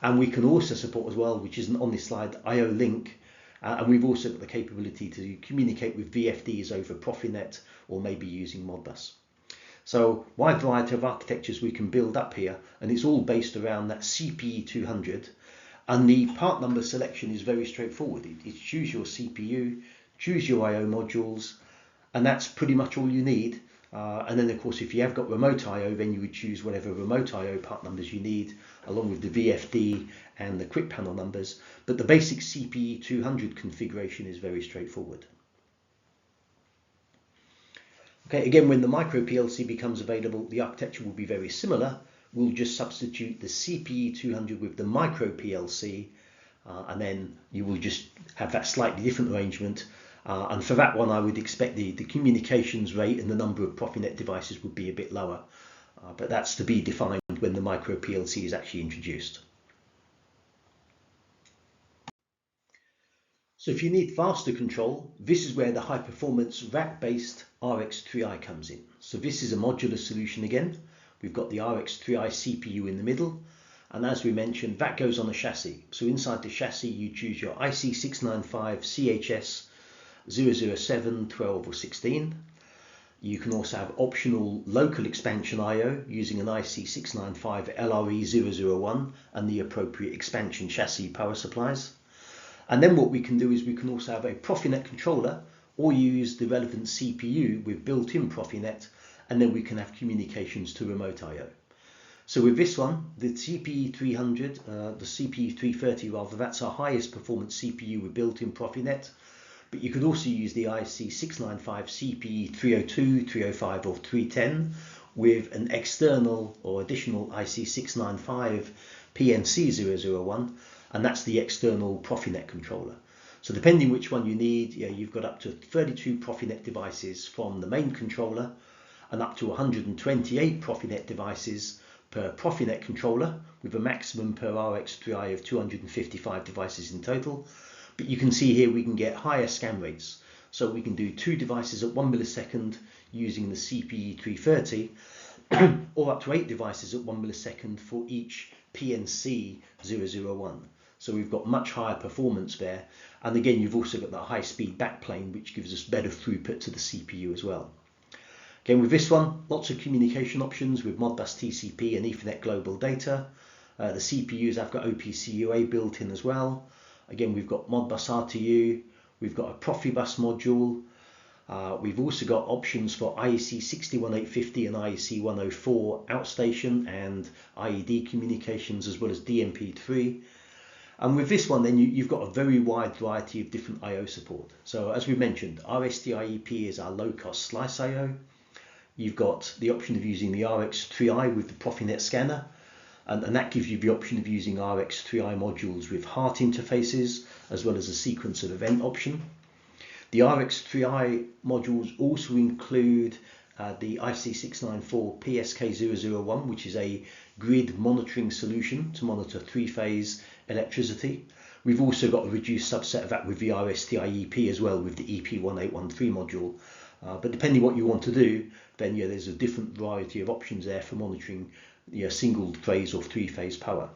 And we can also support as well, which isn't on this slide, IO Link. And we've also got the capability to communicate with VFDs over Profinet or maybe using Modbus. So wide variety of architectures we can build up here, and it's all based around that CPE200. And the part number selection is very straightforward. It's choose your CPU, choose your IO modules, and that's pretty much all you need. And then of course, if you have got remote IO, then you would choose whatever remote IO part numbers you need, along with the VFD and the quick panel numbers. But the basic CPE200 configuration is very straightforward. Okay, again, when the micro PLC becomes available, the architecture will be very similar. We'll just substitute the CPE200 with the micro PLC, and then you will just have that slightly different arrangement. And for that one, I would expect the communications rate and the number of Profinet devices would be a bit lower. But that's to be defined when the micro PLC is actually introduced. So if you need faster control, this is where the high performance rack-based RX3i comes in. So this is a modular solution again. We've got the RX3i CPU in the middle, and as we mentioned, that goes on a chassis. So inside the chassis you choose your IC695 CHS 007, 12 or 16. You can also have optional local expansion I/O using an IC695 LRE001 and the appropriate expansion chassis power supplies. And then what we can do is we can also have a Profinet controller or use the relevant CPU with built-in Profinet, and then we can have communications to remote I/O. So with this one, the CPE300, the CPE330 rather, that's our highest performance CPU with built-in Profinet. But you could also use the IC695 CPE302, 305 or 310 with an external or additional IC695 PNC001, and that's the external Profinet controller. So depending which one you need, you've got up to 32 Profinet devices from the main controller and up to 128 Profinet devices per Profinet controller, with a maximum per RX3i of 255 devices in total. But you can see here we can get higher scan rates. So we can do 2 devices at 1 millisecond using the CPE330 or up to 8 devices at 1 millisecond for each PNC 001. So we've got much higher performance there. And again, you've also got that high speed backplane, which gives us better throughput to the CPU as well. Again, with this one, lots of communication options with Modbus TCP and Ethernet global data. The CPUs have got OPC UA built in as well. Again, we've got Modbus RTU, we've got a Profibus module. We've also got options for IEC 61850 and IEC 104 outstation and IED communications, as well as DNP3. And with this one, then you've got a very wide variety of different I/O support. So as we mentioned, RSDIEP is our low-cost slice I/O. You've got the option of using the RX3i with the Profinet scanner, and that gives you the option of using RX3i modules with HART interfaces, as well as a sequence of event option. The RX3i modules also include the IC694 PSK001, which is a grid monitoring solution to monitor 3-phase electricity. We've also got a reduced subset of that with the RSDIEP as well, with the EP1813 module. But depending what you want to do, then there's a different variety of options there for monitoring single phase or 3-phase power.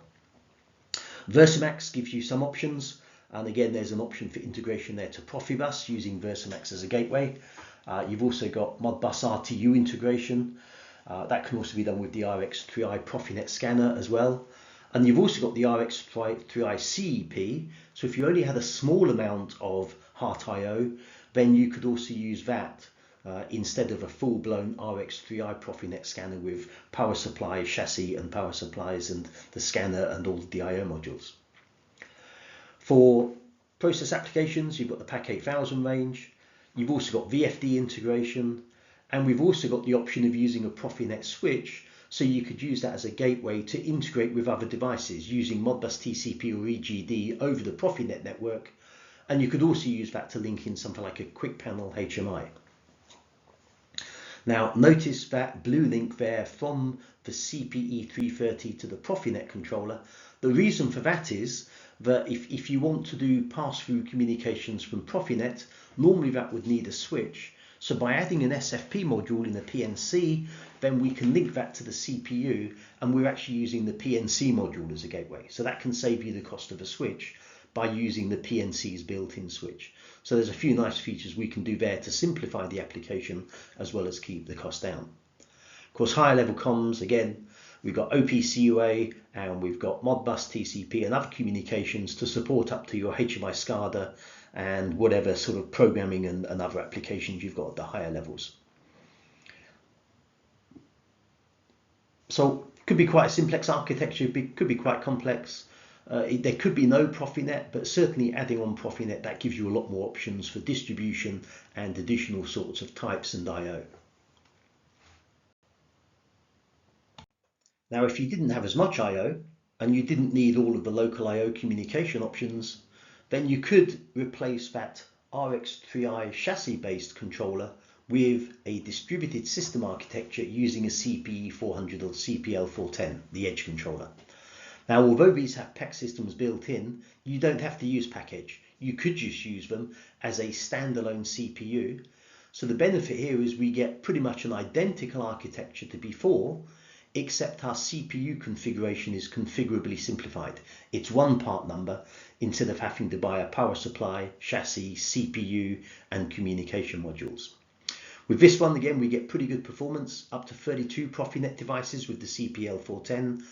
Versamax gives you some options, and again there's an option for integration there to Profibus using Versamax as a gateway. You've also got Modbus RTU integration. That can also be done with the RX3i Profinet scanner as well. And you've also got the RX3i CEP. So if you only had a small amount of HART I/O, then you could also use that instead of a full-blown RX3i Profinet scanner with power supply, chassis and power supplies and the scanner and all the I/O modules. For process applications, you've got the PAC 8000 range. You've also got VFD integration, and we've also got the option of using a Profinet switch, so you could use that as a gateway to integrate with other devices using Modbus TCP or EGD over the Profinet network, And you could also use that to link in something like a quick panel HMI. Now notice that blue link there from the CPE 330 to the Profinet controller. The reason for that is that if you want to do pass-through communications from Profinet, normally that would need a switch. So by adding an SFP module in the PNC, then we can link that to the CPU, and we're actually using the PNC module as a gateway. So that can save you the cost of a switch by using the PNC's built-in switch. So there's a few nice features we can do there to simplify the application as well as keep the cost down. Of course, higher level comms, again, we've got OPCUA and we've got Modbus TCP and other communications to support up to your HMI SCADA and whatever sort of programming and other applications you've got at the higher levels. So it could be quite a simplex architecture, could be quite complex. There could be no Profinet, but certainly adding on Profinet, that gives you a lot more options for distribution and additional sorts of types and I/O. Now, if you didn't have as much I/O and you didn't need all of the local I/O communication options, then you could replace that RX3i chassis-based controller with a distributed system architecture using a CPE 400 or CPL410, the edge controller. Now, although these have PAC systems built in, you don't have to use PACEdge. You could just use them as a standalone CPU. So the benefit here is we get pretty much an identical architecture to before, except our CPU configuration is configurably simplified. It's one part number instead of having to buy a power supply, chassis, CPU, and communication modules. With this one, again, we get pretty good performance, up to 32 Profinet devices with the CPL410.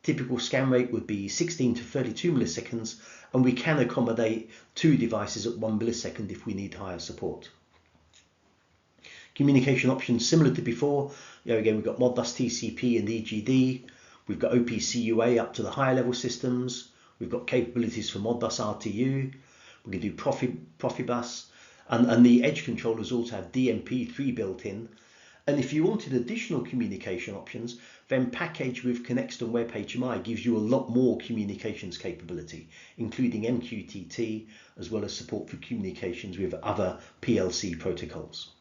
Typical scan rate would be 16 to 32 milliseconds, and we can accommodate 2 devices at 1 millisecond if we need higher support. Communication options similar to before. Again, we've got Modbus TCP and EGD. We've got OPCUA up to the higher level systems. We've got capabilities for Modbus RTU. We can do Profibus, and the edge controllers also have DMP3 built in. And if you wanted additional communication options, then PACEdge with Connect and Web HMI gives you a lot more communications capability, including MQTT, as well as support for communications with other PLC protocols.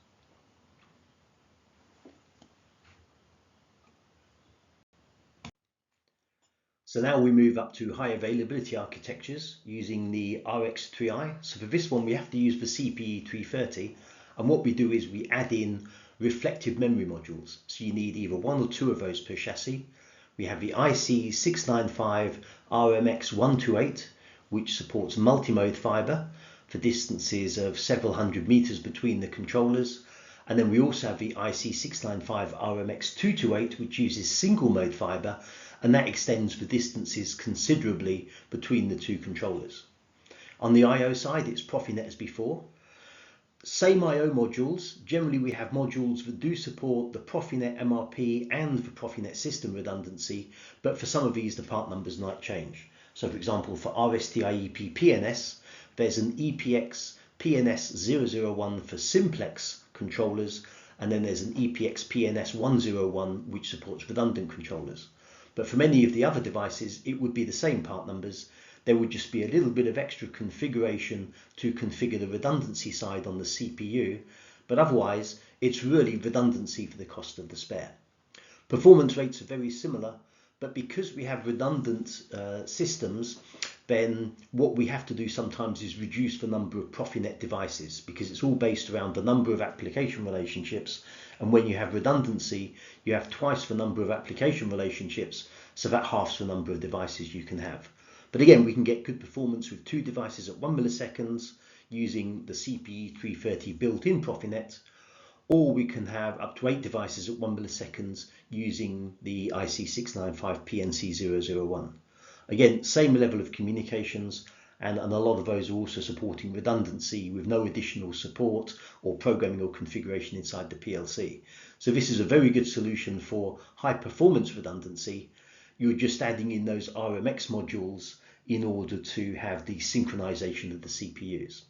So now we move up to high availability architectures using the RX3i. So for this one, we have to use the CPE 330. And what we do is we add in reflective memory modules. So you need either 1 or 2 of those per chassis. We have the IC695 RMX128, which supports multi-mode fiber for distances of several hundred meters between the controllers. And then we also have the IC695 RMX228, which uses single mode fiber, and that extends the distances considerably between the 2 controllers. On the I/O side, it's Profinet as before. Same I/O modules. Generally, we have modules that do support the Profinet MRP and the Profinet system redundancy, but for some of these, the part numbers might change. So for example, for RSTIEP PNS, there's an EPX PNS 001 for simplex controllers, and then there's an EPX PNS 101 which supports redundant controllers. But for many of the other devices, it would be the same part numbers. There would just be a little bit of extra configuration to configure the redundancy side on the CPU, but otherwise it's really redundancy for the cost of the spare. Performance rates are very similar, but because we have redundant systems, then what we have to do sometimes is reduce the number of Profinet devices, because it's all based around the number of application relationships, and when you have redundancy, you have twice the number of application relationships, so that halves the number of devices you can have. But again, we can get good performance with 2 devices at 1 milliseconds using the CPE 330 built-in Profinet, or we can have up to 8 devices at 1 milliseconds using the IC695 PNC 001. Again, same level of communications, and a lot of those are also supporting redundancy with no additional support or programming or configuration inside the PLC. So this is a very good solution for high performance redundancy. You're just adding in those RMX modules in order to have the synchronization of the CPUs.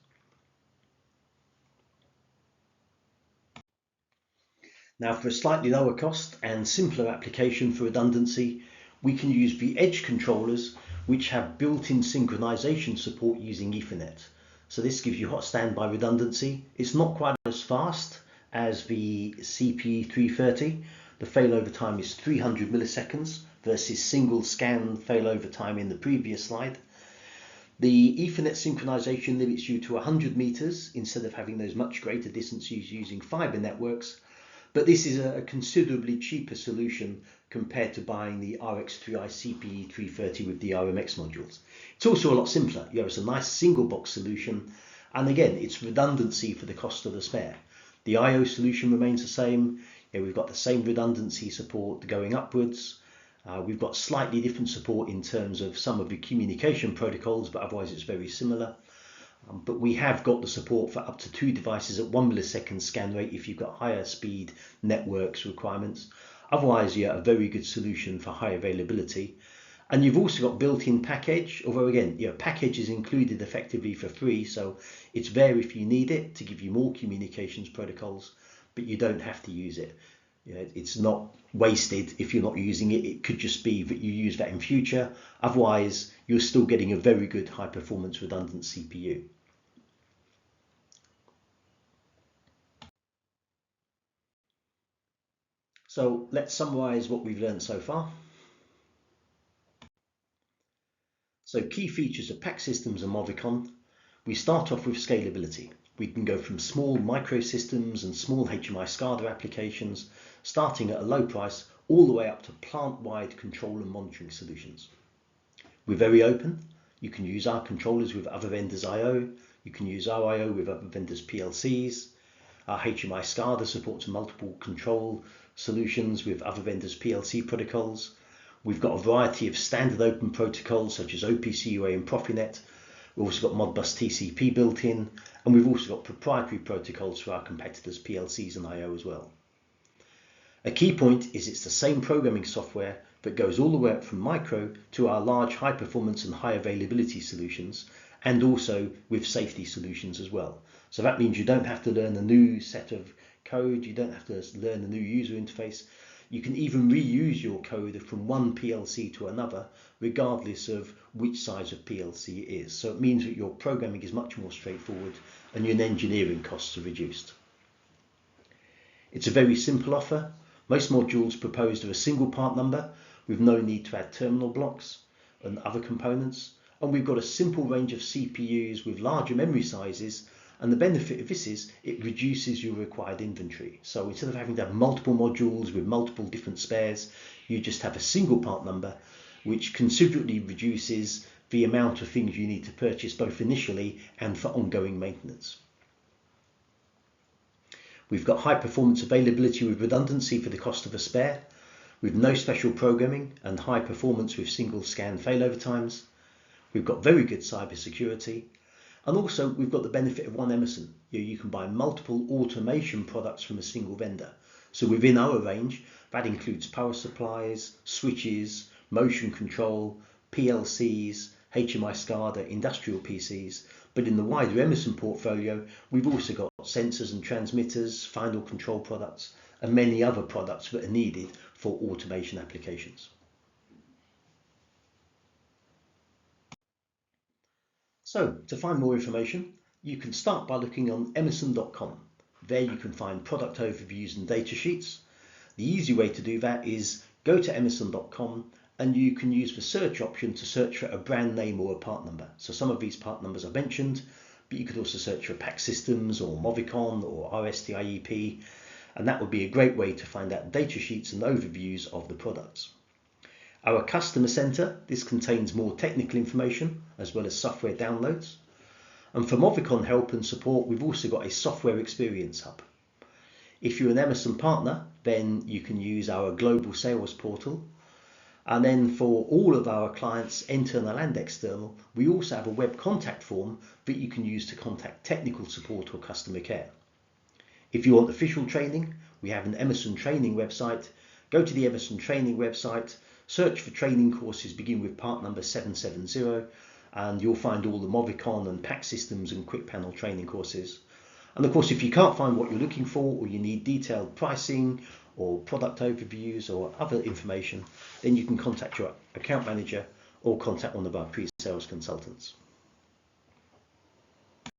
Now, for a slightly lower cost and simpler application for redundancy, we can use the edge controllers, which have built-in synchronization support using Ethernet. So this gives you hot standby redundancy. It's not quite as fast as the CPU 330. The failover time is 300 milliseconds versus single scan failover time in the previous slide. The Ethernet synchronization limits you to 100 meters instead of having those much greater distances using fiber networks. But this is a considerably cheaper solution compared to buying the RX3i CPE 330 with the RMX modules. It's also a lot simpler. It's a nice single box solution, and again, it's redundancy for the cost of the spare. The IO solution remains the same. We've got the same redundancy support going upwards. We've got slightly different support in terms of some of the communication protocols, but otherwise it's very similar. But we have got the support for up to 2 devices at 1 millisecond scan rate if you've got higher speed networks requirements. Otherwise, a very good solution for high availability. And you've also got built-in PACEdge, although again, PACEdge is included effectively for free, so it's there if you need it to give you more communications protocols, but you don't have to use it. It's not wasted if you're not using it. It could just be that you use that in future. Otherwise, you're still getting a very good high performance redundant CPU. So let's summarize what we've learned so far. So key features of PAC systems and Movicon. We start off with scalability. We can go from small microsystems and small HMI SCADA applications, starting at a low price, all the way up to plant-wide control and monitoring solutions. We're very open. You can use our controllers with other vendors' I/O. You can use our I/O with other vendors' PLCs. Our HMI SCADA supports multiple control solutions with other vendors' PLC protocols. We've got a variety of standard open protocols such as OPC, UA and Profinet. We've also got Modbus TCP built in, and we've also got proprietary protocols for our competitors' PLCs and I/O as well. A key point is it's the same programming software that goes all the way up from micro to our large high performance and high availability solutions, and also with safety solutions as well. So that means you don't have to learn a new set of code, you don't have to learn a new user interface. You can even reuse your code from one PLC to another, regardless of which size of PLC it is. So it means that your programming is much more straightforward and your engineering costs are reduced. It's a very simple offer. Most modules proposed are a single part number with no need to add terminal blocks and other components. And we've got a simple range of CPUs with larger memory sizes. And the benefit of this is it reduces your required inventory. So instead of having to have multiple modules with multiple different spares, you just have a single part number, which considerably reduces the amount of things you need to purchase both initially and for ongoing maintenance. We've got high performance availability with redundancy for the cost of a spare, with no special programming and high performance with single scan failover times. We've got very good cyber security. And also we've got the benefit of one Emerson. You can buy multiple automation products from a single vendor. So within our range, that includes power supplies, switches, motion control, PLCs, HMI SCADA, industrial PCs. But in the wider Emerson portfolio, we've also got sensors and transmitters, final control products, and many other products that are needed for automation applications. So to find more information, you can start by looking on emerson.com. There you can find product overviews and data sheets. The easy way to do that is go to emerson.com and you can use the search option to search for a brand name or a part number. So some of these part numbers are mentioned, but you could also search for PAC Systems or Movicon or RSTIEP, and that would be a great way to find out data sheets and overviews of the products. Our customer center, this contains more technical information as well as software downloads. And for Movicon help and support, we've also got a software experience hub. If you're an Emerson partner, then you can use our global sales portal. And then for all of our clients, internal and external, we also have a web contact form that you can use to contact technical support or customer care. If you want official training, we have an Emerson training website. Go to the Emerson training website, search for training courses, begin with part number 770, and you'll find all the Movicon and PAC systems and quick panel training courses. And of course, if you can't find what you're looking for, or you need detailed pricing or product overviews or other information, then you can contact your account manager or contact one of our pre-sales consultants.